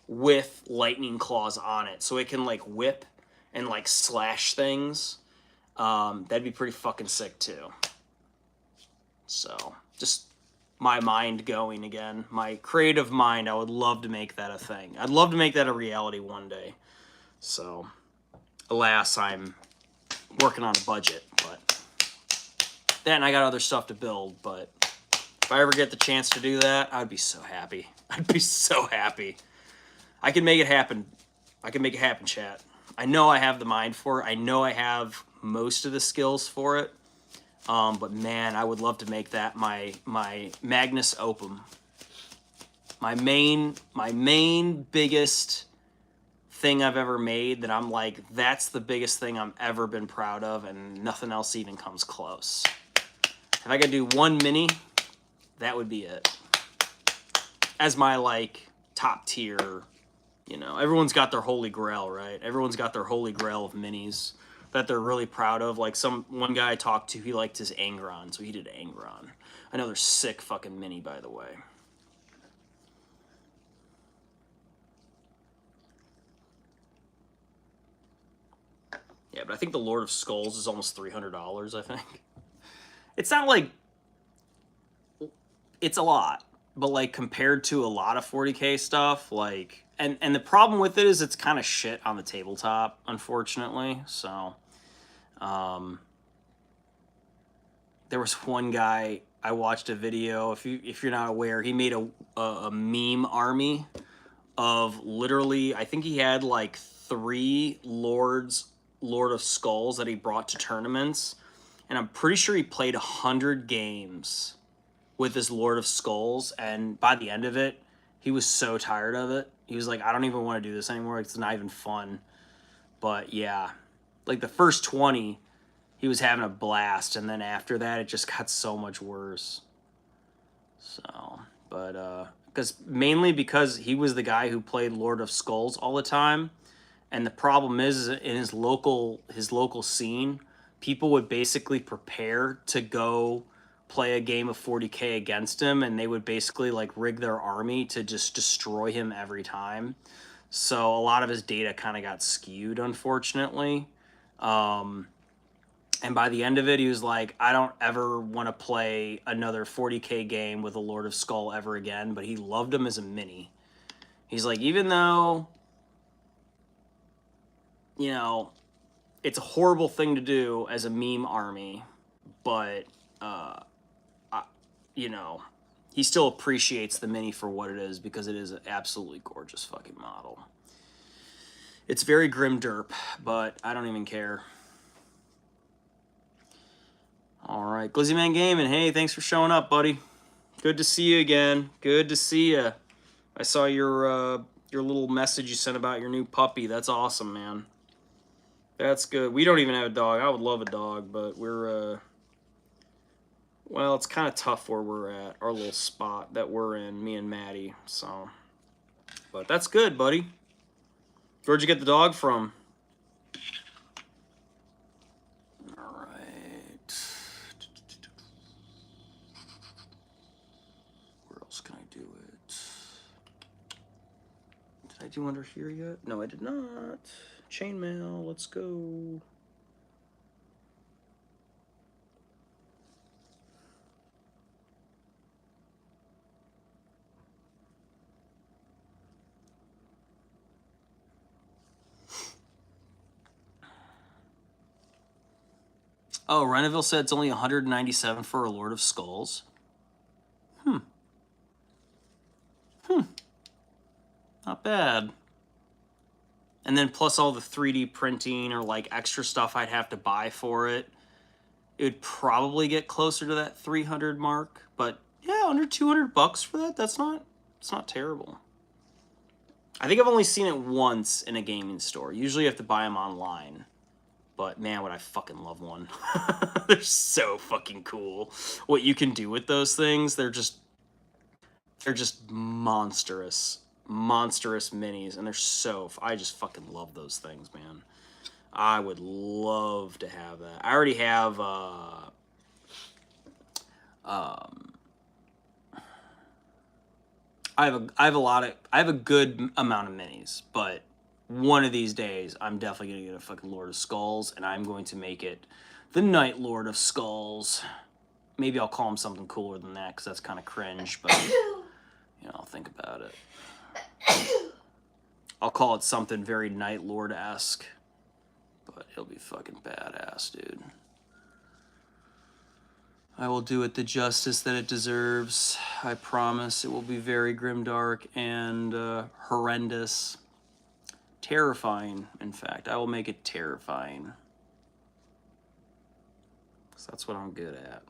with lightning claws on it, so it can like whip and like slash things. That'd be pretty fucking sick too. So just my mind going again, my creative mind. I would love to make that a thing. I'd love to make that a reality one day. So alas, I'm working on a budget, but then I got other stuff to build. But if I ever get the chance to do that, I'd be so happy. I'd be so happy. I can make it happen. I can make it happen, chat. I know I have the mind for it. I know I have most of the skills for it. But man, I would love to make that my Magnus Opum. My main biggest thing I've ever made that I'm like, that's the biggest thing I'm ever been proud of, and nothing else even comes close. If I could do one mini, that would be it. As my like top tier, you know, everyone's got their holy grail, right? Everyone's got their holy grail of minis that they're really proud of. Like one guy I talked to, he liked his Angron, so he did Angron. Another sick fucking mini, by the way. Yeah, but I think the Lord of Skulls is almost $300, I think. It's not like, it's a lot, but like compared to a lot of 40K stuff, like, and the problem with it is it's kind of shit on the tabletop, unfortunately. So, there was one guy I watched a video. If you're not aware, he made a meme army of literally. I think he had like 3 Lord of Skulls that he brought to tournaments, and I'm pretty sure he played 100 games with this Lord of Skulls. And by the end of it, he was so tired of it. He was like, I don't even want to do this anymore. It's not even fun. But yeah, like the first 20. He was having a blast, and then after that, it just got so much worse. So, but mainly because he was the guy who played Lord of Skulls all the time, and the problem is in his local scene, people would basically prepare to go play a game of 40K against him, and they would basically like rig their army to just destroy him every time. So a lot of his data kind of got skewed, unfortunately. And by the end of it, he was like, I don't ever want to play another 40K game with a Lord of Skull ever again. But he loved him as a mini. He's like, even though, you know, it's a horrible thing to do as a meme army, but, you know, he still appreciates the mini for what it is because it is an absolutely gorgeous fucking model. It's very grim derp, but I don't even care. All right, Glizzyman Gaming. Hey, thanks for showing up, buddy. Good to see you again. Good to see you. I saw your little message you sent about your new puppy. That's awesome, man. That's good. We don't even have a dog. I would love a dog, but we're well, it's kind of tough where we're at, our little spot that we're in, me and Maddie. So, but that's good, buddy. Where'd you get the dog from? Did I do under here yet? No, I did not. Chainmail, let's go. Oh, Reneville said it's only 197 for a Lord of Skulls. Not bad. And then plus all the 3D printing or like extra stuff I'd have to buy for it, it would probably get closer to that 300 mark. But yeah, under 200 bucks for that, it's not terrible. I think I've only seen it once in a gaming store. Usually you have to buy them online. But man, would I fucking love one. They're so fucking cool. What you can do with those things, they're just monstrous. Monstrous minis, and they're so, I just fucking love those things, man. I would love to have that. I already have I have a good amount of minis, but one of these days I'm definitely gonna get a fucking Lord of Skulls, and I'm going to make it the Night Lord of Skulls. Maybe I'll call him something cooler than that, because that's kind of cringe, but you know, I'll think about it. I'll call it something very Night Lord-esque, but it'll be fucking badass, dude. I will do it the justice that it deserves. I promise it will be very grimdark and horrendous. Terrifying, in fact. I will make it terrifying. So that's what I'm good at.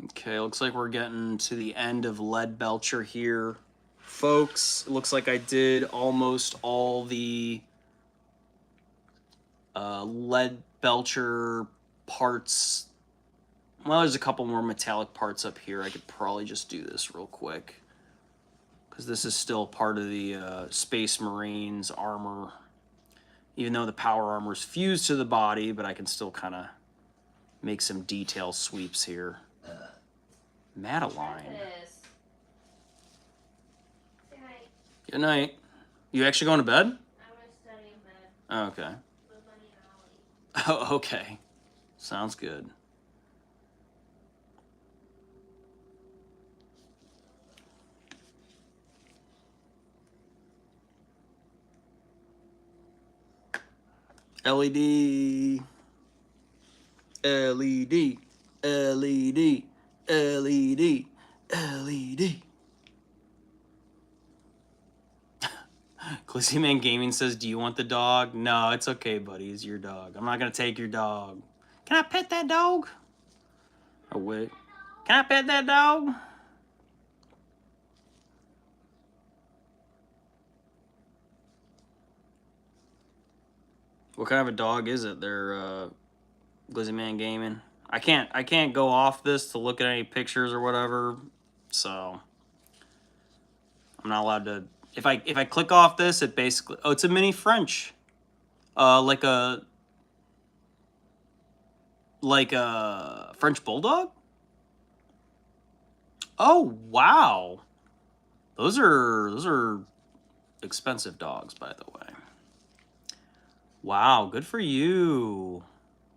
Okay, looks like we're getting to the end of Lead Belcher here. Folks, it looks like I did almost all the Lead Belcher parts. Well, there's a couple more metallic parts up here. I could probably just do this real quick, because this is still part of the Space Marines armor. Even though the power armor is fused to the body, but I can still kind of make some detail sweeps here. Madeline. Good night. Good night. You actually going to bed? I'm going to study in bed. Oh, okay. With Bunny and Ollie. Oh, okay. Sounds good. LED. LED. LED. LED. LED. Glizzy Man Gaming says, do you want the dog? No, it's okay, buddy. It's your dog. I'm not going to take your dog. Can I pet that dog? Oh, wait. Can I pet that dog? What kind of a dog is it? They're Glizzy Man Gaming. I can't go off this to look at any pictures or whatever, so I'm not allowed to. If I click off this, it basically, oh, it's a mini French, like a French bulldog. Oh wow, those are expensive dogs, by the way. Wow, good for you.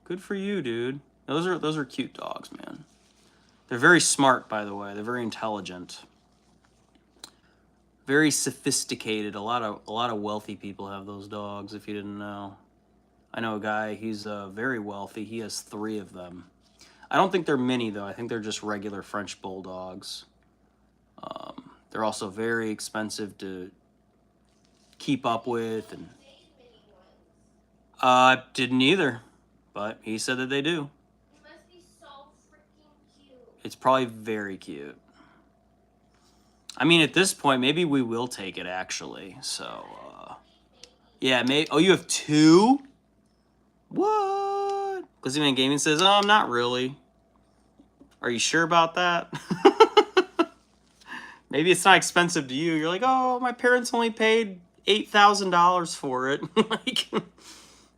Good for you, dude. Those are cute dogs, man. They're very smart, by the way. They're very intelligent. Very sophisticated. A lot of wealthy people have those dogs, if you didn't know. I know a guy, he's very wealthy. He has 3 of them. I don't think they're mini, though. I think they're just regular French bulldogs. They're also very expensive to keep up with. And didn't either, but he said that they do. It must be so freaking cute. It's probably very cute. I mean, at this point, maybe we will take it, actually. So, yeah, maybe. Oh, you have 2? What? Glizzy Man Gaming says, oh, not really. Are you sure about that? Maybe it's not expensive to you. You're like, oh, my parents only paid $8,000 for it. Like,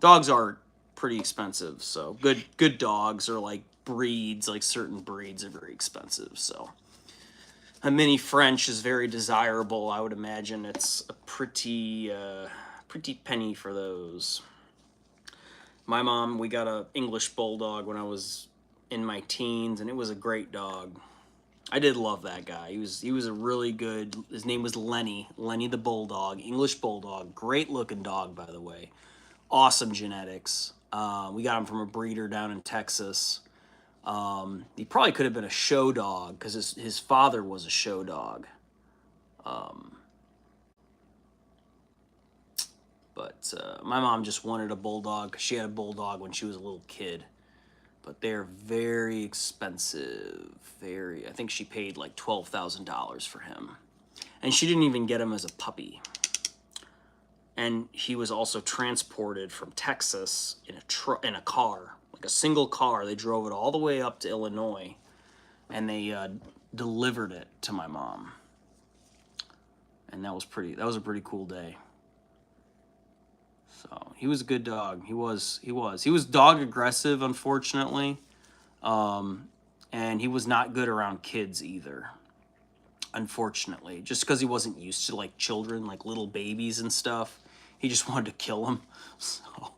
dogs are pretty expensive. So good dogs are like breeds, like certain breeds are very expensive. So a mini French is very desirable. I would imagine it's a pretty penny for those. My mom, we got a English bulldog when I was in my teens, and it was a great dog. I did love that guy. He was a really good. His name was Lenny the Bulldog, English Bulldog, great looking dog by the way, awesome genetics. We got him from a breeder down in Texas. He probably could have been a show dog because his father was a show dog. But my mom just wanted a bulldog because she had a bulldog when she was a little kid. But they're very expensive. I think she paid like $12,000 for him. And she didn't even get him as a puppy. And he was also transported from Texas in a car, like a single car. They drove it all the way up to Illinois, and they delivered it to my mom. And that was a pretty cool day. So he was a good dog. He was dog aggressive, unfortunately, and he was not good around kids either. Unfortunately, just because he wasn't used to like children, like little babies and stuff, he just wanted to kill them. So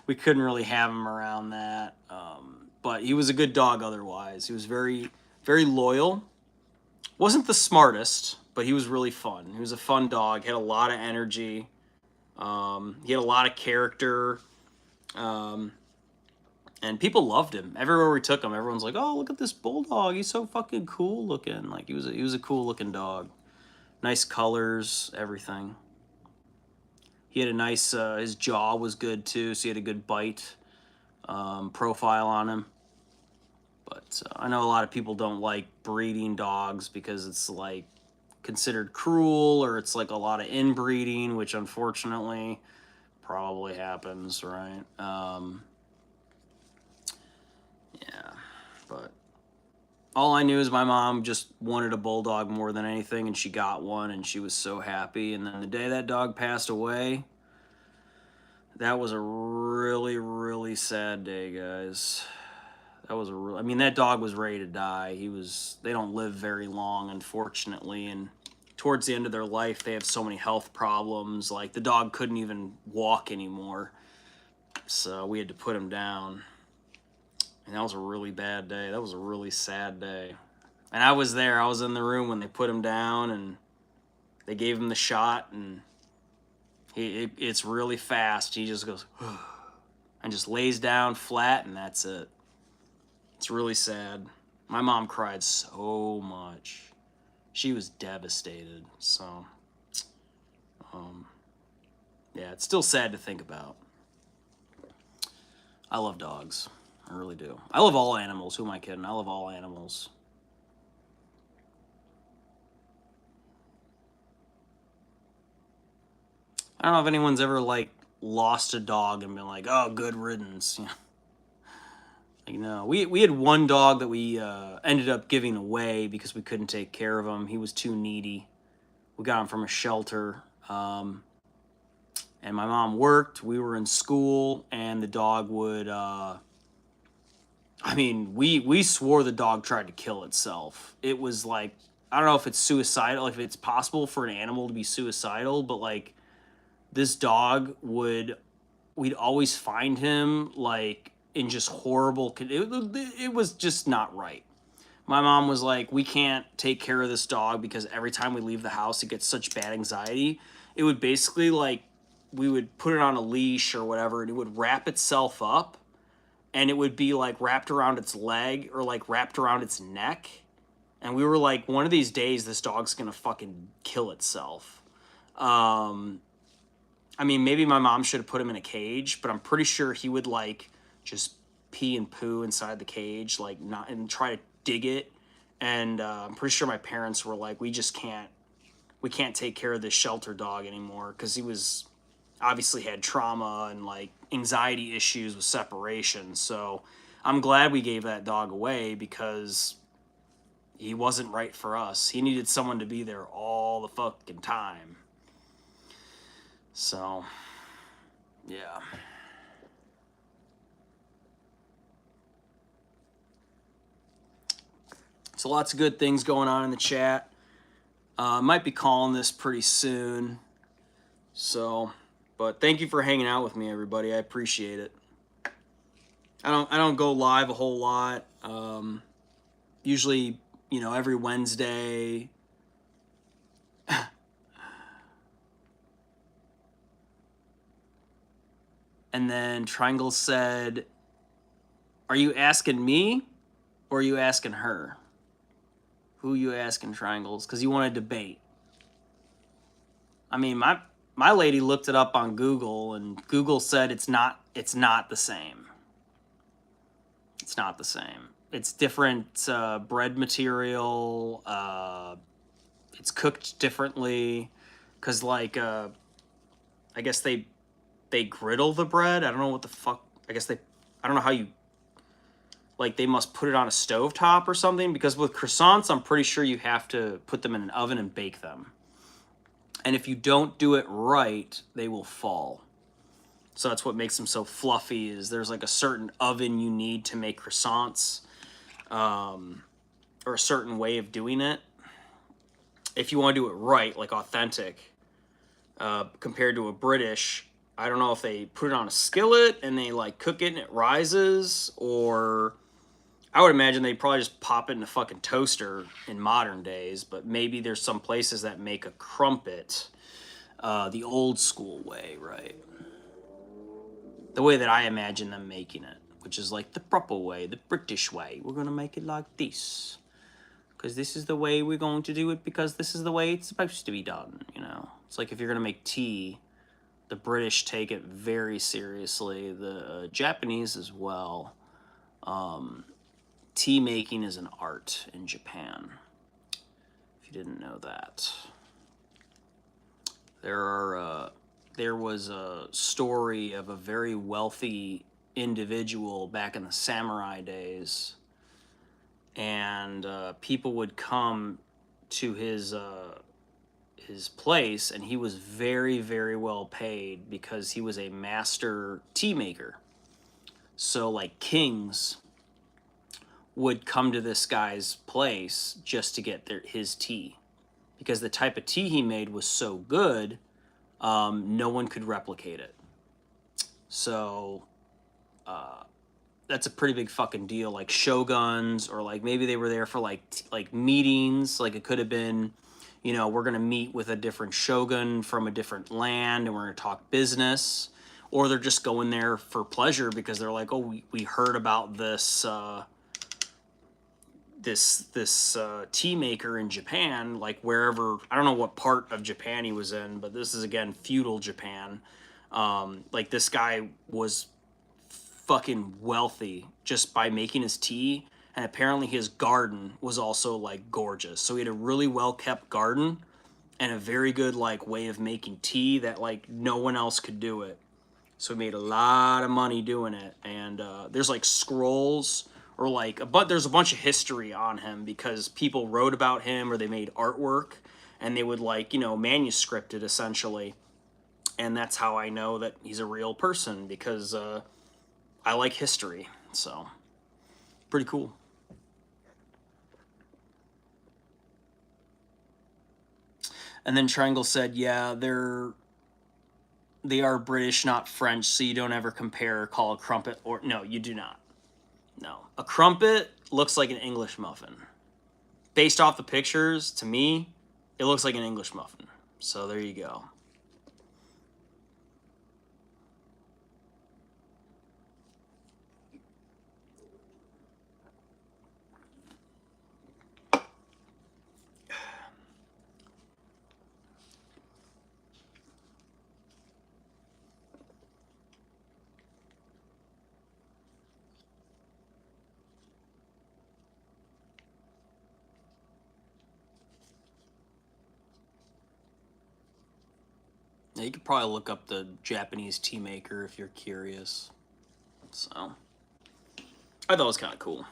we couldn't really have him around that. But he was a good dog otherwise. He was very, very loyal. Wasn't the smartest, but he was really fun. He was a fun dog. Had a lot of energy. He had a lot of character, and people loved him. Everywhere we took him, everyone's like, "Oh, look at this bulldog! He's so fucking cool looking." Like he was a cool looking dog, nice colors, everything. He had a nice. His jaw was good too, so he had a good bite profile on him. But I know a lot of people don't like breeding dogs because it's like considered cruel, or it's like a lot of inbreeding, which unfortunately probably happens, right? Yeah, but all I knew is my mom just wanted a bulldog more than anything, and she got one, and she was so happy. And then the day that dog passed away, that was a really, really sad day, guys. That was I mean, that dog was ready to die. They don't live very long, unfortunately, and towards the end of their life, they have so many health problems. Like, the dog couldn't even walk anymore, so we had to put him down. And that was a really bad day. That was a really sad day. And I was there. I was in the room when they put him down, and they gave him the shot, and it's really fast. He just goes, and just lays down flat, and that's it. It's really sad. My mom cried so much. She was devastated. So, yeah, it's still sad to think about. I love dogs. I really do. I love all animals. Who am I kidding? I love all animals. I don't know if anyone's ever, like, lost a dog and been like, oh, good riddance. You know? Like, no, we had one dog that we ended up giving away because we couldn't take care of him. He was too needy. We got him from a shelter. And my mom worked. We were in school, and the dog would. I mean, we swore the dog tried to kill itself. It was like, I don't know if it's suicidal, if it's possible for an animal to be suicidal, but like, this dog we'd always find him like in just horrible, it was just not right. My mom was like, we can't take care of this dog because every time we leave the house, it gets such bad anxiety. It would basically, like, we would put it on a leash or whatever, and it would wrap itself up, and it would be like wrapped around its leg or like wrapped around its neck. And we were like, one of these days, this dog's gonna fucking kill itself. I mean, maybe my mom should have put him in a cage, but I'm pretty sure he would like just pee and poo inside the cage, like not, and try to dig it. And I'm pretty sure my parents were like, we can't take care of this shelter dog anymore, because he was obviously had trauma and like anxiety issues with separation. So I'm glad we gave that dog away, because he wasn't right for us. He needed someone to be there all the fucking time. So, yeah. So lots of good things going on in the chat. Might be calling this pretty soon. So, but thank you for hanging out with me, everybody. I appreciate it. I don't go live a whole lot. usually, you know, every Wednesday. And then Triangle said, are you asking me or are you asking her? Who you asking, Triangles? Because you want to debate. I mean, my lady looked it up on Google, and Google said it's not the same. It's not the same. It's different bread material. It's cooked differently. Because, like, I guess they griddle the bread. I don't know what the fuck. I don't know how you, like, they must put it on a stovetop or something. Because with croissants, I'm pretty sure you have to put them in an oven and bake them. And if you don't do it right, they will fall. So that's what makes them so fluffy, is there's like a certain oven you need to make croissants, or a certain way of doing it. If you want to do it right, like authentic, compared to a British, I don't know if they put it on a skillet and they like cook it and it rises, or I would imagine they probably just pop it in a fucking toaster in modern days, but maybe there's some places that make a crumpet the old school way, right? The way that I imagine them making it, which is like the proper way, the British way. We're going to make it like this, because this is the way we're going to do it, because this is the way it's supposed to be done, you know? It's like if you're going to make tea, the British take it very seriously, the Japanese as well. Tea making is an art in Japan, if you didn't know that. There was a story of a very wealthy individual back in the samurai days, and people would come to his place, and he was very, very well paid because he was a master tea maker. So, like, kings would come to this guy's place just to get his tea, because the type of tea he made was so good, no one could replicate it. So that's a pretty big fucking deal. Like shoguns, or like maybe they were there for like meetings. Like it could have been, you know, we're gonna meet with a different shogun from a different land and we're gonna talk business. Or they're just going there for pleasure because they're like, oh, we heard about this tea maker in Japan, like wherever, I don't know what part of Japan he was in, but this is again feudal Japan. Like this guy was fucking wealthy just by making his tea, and apparently his garden was also like gorgeous. So he had a really well kept garden and a very good like way of making tea that like no one else could do it. So he made a lot of money doing it, and there's like scrolls, or like there's a bunch of history on him because people wrote about him or they made artwork, and they would like, you know, manuscript it essentially. And that's how I know that he's a real person, because I like history. So pretty cool. And then Triangle said, yeah, they are British, not French, so you don't ever compare or call a crumpet, or no, you do not. No. A crumpet looks like an English muffin. Based off the pictures, to me, it looks like an English muffin. So there you go. Yeah, you could probably look up the Japanese tea maker if you're curious. So I thought it was kind of cool.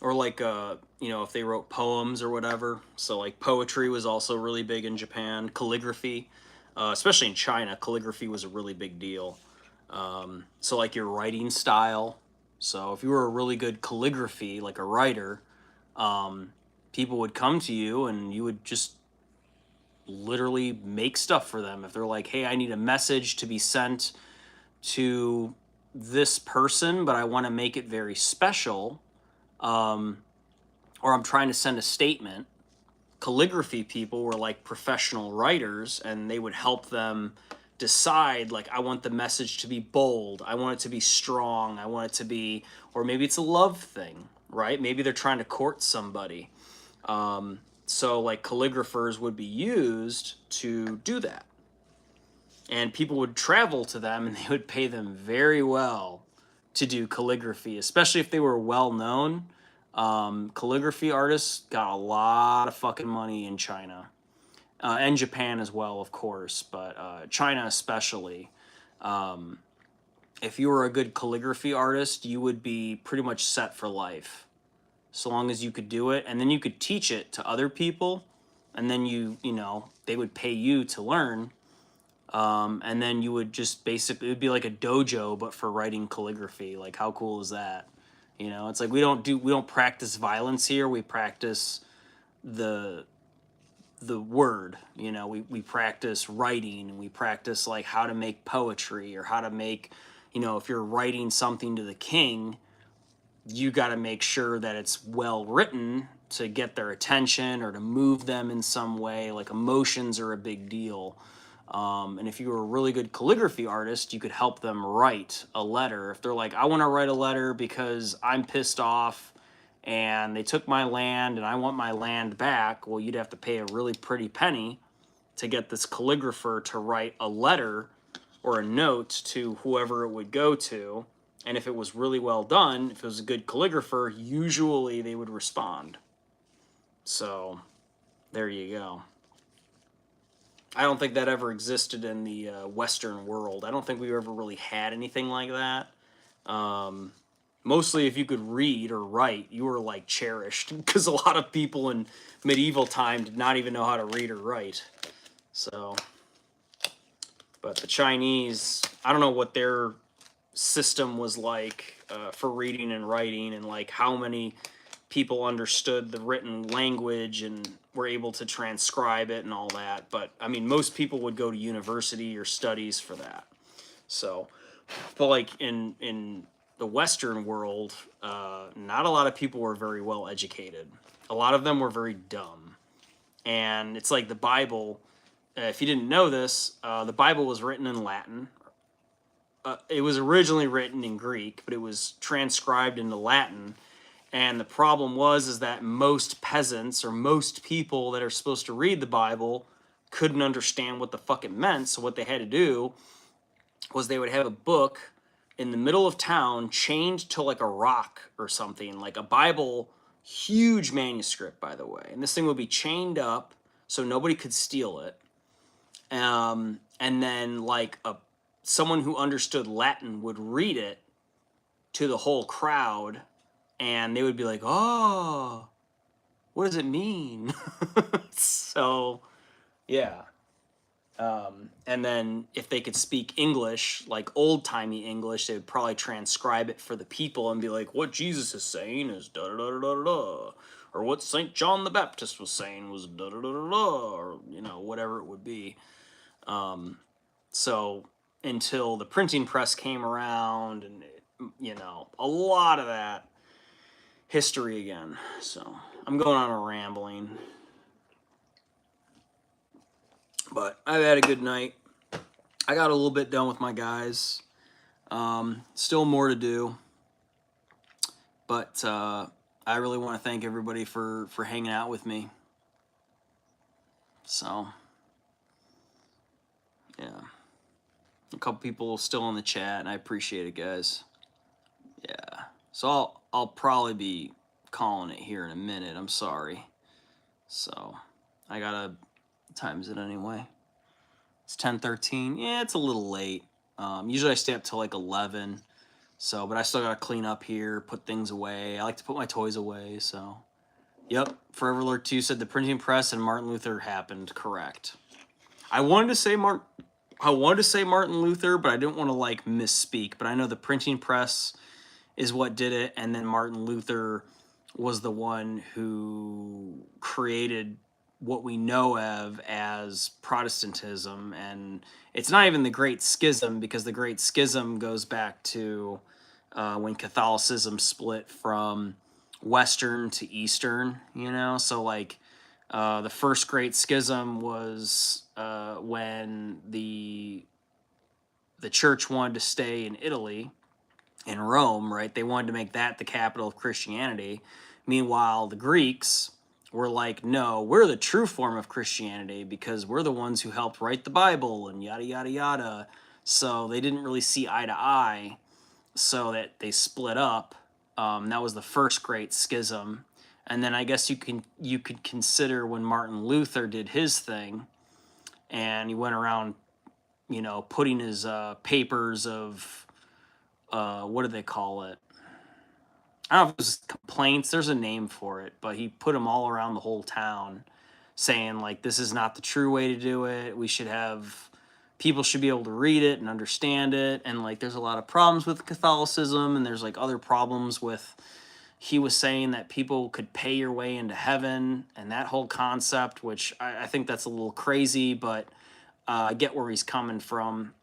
Or like, you know, if they wrote poems or whatever. So like poetry was also really big in Japan. Calligraphy, especially in China, calligraphy was a really big deal. So like your writing style. So if you were a really good calligraphy, like a writer, people would come to you and you would just literally make stuff for them. If they're like, hey, I need a message to be sent to this person, but I want to make it very special, or I'm trying to send a statement. Calligraphy people were like professional writers, and they would help them decide, like, I want the message to be bold, I want it to be strong, I want it to be, or maybe it's a love thing, right? Maybe they're trying to court somebody. So like calligraphers would be used to do that, and people would travel to them and they would pay them very well to do calligraphy, especially if they were well known. Calligraphy artists got a lot of fucking money in China, and Japan as well, of course, but China especially. If you were a good calligraphy artist, you would be pretty much set for life, so long as you could do it, and then you could teach it to other people, and then you know, they would pay you to learn. And then you would just basically, it would be like a dojo, but for writing calligraphy. Like, how cool is that? You know, it's like we don't practice violence here. We practice the word. You know, we practice writing, and we practice like how to make poetry, or how to make, you know, if you're writing something to the king, you got to make sure that it's well written to get their attention or to move them in some way. Like, emotions are a big deal. And if you were a really good calligraphy artist, you could help them write a letter. If they're like, I want to write a letter because I'm pissed off and they took my land and I want my land back, well, you'd have to pay a really pretty penny to get this calligrapher to write a letter or a note to whoever it would go to. And if it was really well done, if it was a good calligrapher, usually they would respond. So there you go. I don't think that ever existed in the Western world. I don't think we ever really had anything like that. Mostly if you could read or write, you were like cherished, because a lot of people in medieval time did not even know how to read or write. So, but the Chinese, I don't know what their system was like for reading and writing, and like how many people understood the written language and were able to transcribe it and all that. But I mean, most people would go to university or studies for that. So, but like in the Western world, not a lot of people were very well educated. A lot of them were very dumb. And it's like the Bible. If you didn't know this, the Bible was written in Latin. It was originally written in Greek, but it was transcribed into Latin. And the problem is that most peasants, or most people that are supposed to read the Bible, couldn't understand what the fuck it meant. So what they had to do was they would have a book in the middle of town chained to like a rock or something, like a Bible, huge manuscript, by the way. And this thing would be chained up so nobody could steal it. And then like someone who understood Latin would read it to the whole crowd, and they would be like, oh, what does it mean? So, yeah. And then if they could speak English, like old-timey English, they would probably transcribe it for the people and be like, what Jesus is saying is da-da-da-da-da-da. Or what St. John the Baptist was saying was da-da-da-da-da. Or, you know, whatever it would be. So until the printing press came around, and, you know, a lot of that history again. So I'm going on a rambling, but I've had a good night. I got a little bit done with my guys. Still more to do, but I really want to thank everybody for hanging out with me. So yeah, a couple people still in the chat, and I appreciate it, guys. Yeah, so I'll probably be calling it here in a minute. I'm sorry. So I gotta, what time is it anyway? It's 10:13. Yeah, it's a little late. Usually I stay up till like 11. So, but I still gotta clean up here, put things away. I like to put my toys away. So, yep. Forever Lord 2 said the printing press and Martin Luther happened. Correct. I wanted to say Martin Luther, but I didn't want to like misspeak. But I know the printing press is what did it, and then Martin Luther was the one who created what we know of as Protestantism. And it's not even the Great Schism, because the Great Schism goes back to when Catholicism split from Western to Eastern, you know? So, like, the first Great Schism was when the church wanted to stay in Italy, in Rome, right? They wanted to make that the capital of Christianity. Meanwhile, the Greeks were like, no, we're the true form of Christianity because we're the ones who helped write the Bible and yada, yada, yada. So they didn't really see eye to eye, so that they split up. That was the first Great Schism. And then I guess you could consider when Martin Luther did his thing, and he went around, you know, putting his papers of what do they call it? I don't know if it was complaints. There's a name for it, but he put them all around the whole town, saying like, this is not the true way to do it. We should have people should be able to read it and understand it. And like, there's a lot of problems with Catholicism, and there's like other problems with. He was saying that people could pay your way into heaven, and that whole concept, which I think that's a little crazy, but I get where he's coming from.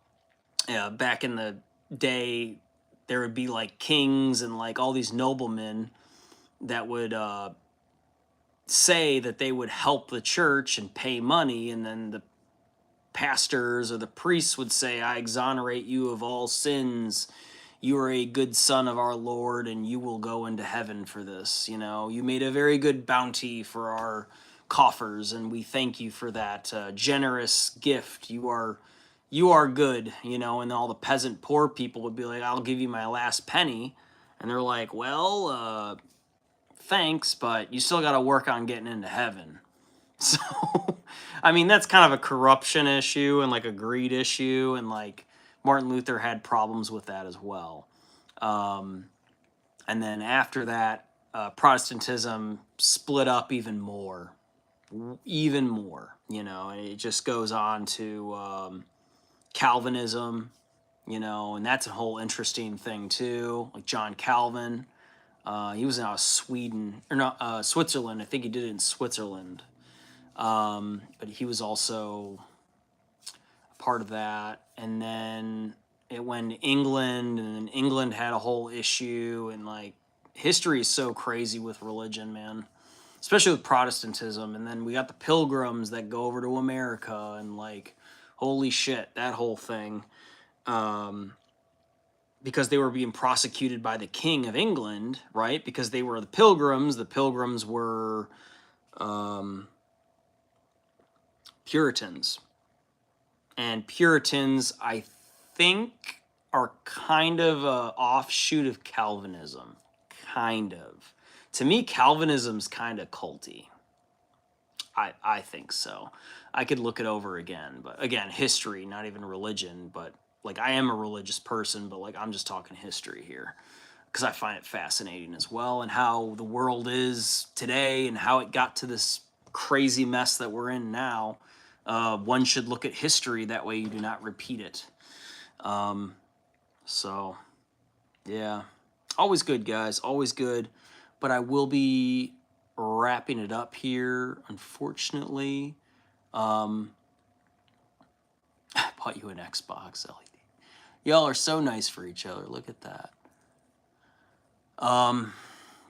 Back in the day, there would be like kings and like all these noblemen that would say that they would help the church and pay money, and then the pastors or the priests would say, I exonerate you of all sins. You are a good son of our Lord, and you will go into heaven for this. You know, you made a very good bounty for our coffers, and we thank you for that generous gift. You are good, you know. And all the peasant poor people would be like, I'll give you my last penny. And they're like, well, thanks, but you still got to work on getting into heaven. So, I mean, that's kind of a corruption issue and like a greed issue. And like Martin Luther had problems with that as well. And then after that, Protestantism split up even more, you know, and it just goes on to Calvinism, you know, and that's a whole interesting thing too. Like John Calvin, he was out of Sweden, or not, Switzerland. I think he did it in Switzerland. But he was also a part of that. And then it went to England, and then England had a whole issue. And like, history is so crazy with religion, man, especially with Protestantism. And then we got the Pilgrims that go over to America, and like, holy shit, that whole thing. Because they were being prosecuted by the King of England, right? Because they were the Pilgrims. The Pilgrims were Puritans. And Puritans, I think, are kind of an offshoot of Calvinism. Kind of. To me, Calvinism's kind of culty. I think so. I could look it over again. But again, history, not even religion. But like, I am a religious person, but like, I'm just talking history here, because I find it fascinating as well, and how the world is today and how it got to this crazy mess that we're in now. One should look at history, that way you do not repeat it. So, yeah. Always good, guys. Always good. But I will be wrapping it up here, unfortunately. I bought you an Xbox LED. Y'all are so nice for each other. Look at that.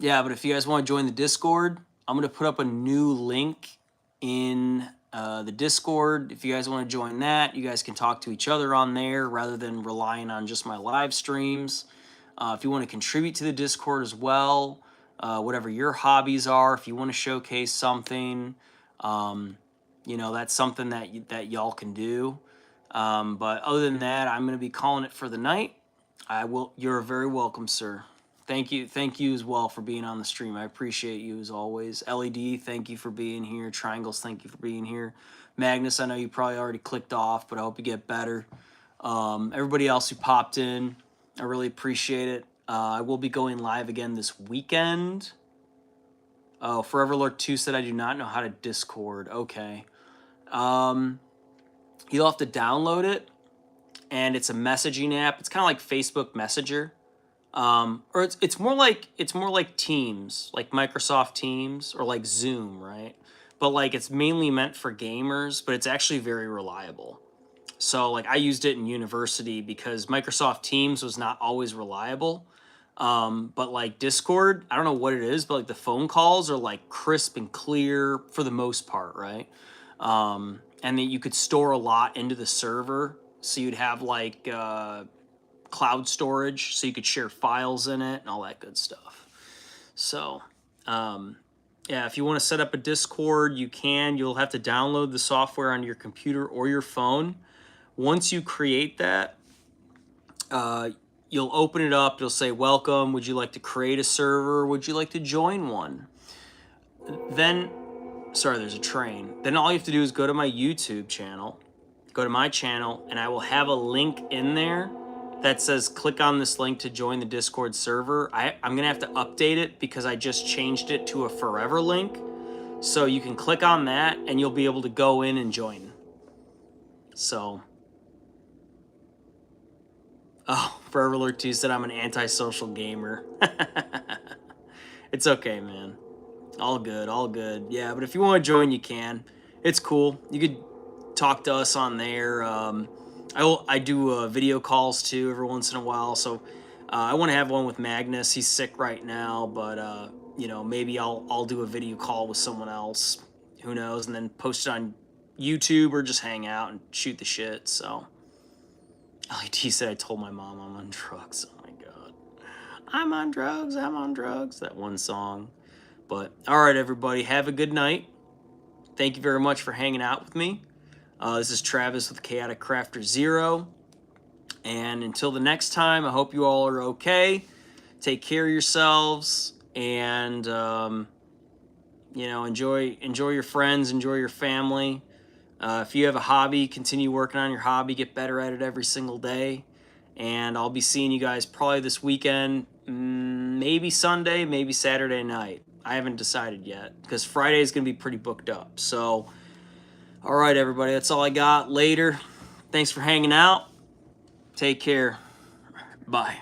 Yeah, but if you guys want to join the Discord, I'm going to put up a new link in the Discord. If you guys want to join that, you guys can talk to each other on there rather than relying on just my live streams. If you want to contribute to the Discord as well, whatever your hobbies are, if you want to showcase something, you know, that's something that y'all can do. But other than that, I'm going to be calling it for the night. You're very welcome, sir. Thank you as well for being on the stream. I appreciate you as always. LED, thank you for being here. Triangles, thank you for being here. Magnus, I know you probably already clicked off, but I hope you get better. Everybody else who popped in, I really appreciate it. I will be going live again this weekend. Oh, Forever Lord 2 said I do not know how to Discord. Okay. You'll have to download it, and it's a messaging app. It's kind of like Facebook Messenger. Or it's more like Teams, like Microsoft Teams, or like Zoom, right? But like, it's mainly meant for gamers, but it's actually very reliable. So like, I used it in university because Microsoft Teams was not always reliable. But like Discord, I don't know what it is, but like the phone calls are like crisp and clear for the most part, right? And then you could store a lot into the server. So you'd have like cloud storage, so you could share files in it and all that good stuff. So, yeah, if you want to set up a Discord, you can. You'll have to download the software on your computer or your phone. Once you create that, you'll open it up. It'll say, welcome. Would you like to create a server? Would you like to join one? Then, sorry, there's a train. Then all you have to do is go to my YouTube channel, go to my channel, and I will have a link in there that says click on this link to join the Discord server. I'm going to have to update it because I just changed it to a forever link. So you can click on that and you'll be able to go in and join. So, oh, Forever Alert 2 said I'm an antisocial gamer. It's okay, man. All good, all good. Yeah, but if you want to join, you can. It's cool. You could talk to us on there. I do video calls too every once in a while. So I want to have one with Magnus. He's sick right now, but you know, maybe I'll do a video call with someone else. Who knows? And then post it on YouTube or just hang out and shoot the shit. So LED said I told my mom I'm on drugs. Oh my god, I'm on drugs. I'm on drugs. That one song. But all right, everybody, have a good night. Thank you very much for hanging out with me. This is Travis with ChaoticCrafterZero. And until the next time, I hope you all are okay. Take care of yourselves and, you know, enjoy your friends, enjoy your family. If you have a hobby, continue working on your hobby. Get better at it every single day. And I'll be seeing you guys probably this weekend, maybe Sunday, maybe Saturday night. I haven't decided yet because Friday is going to be pretty booked up. So, all right, everybody, that's all I got. Later. Thanks for hanging out. Take care. Bye.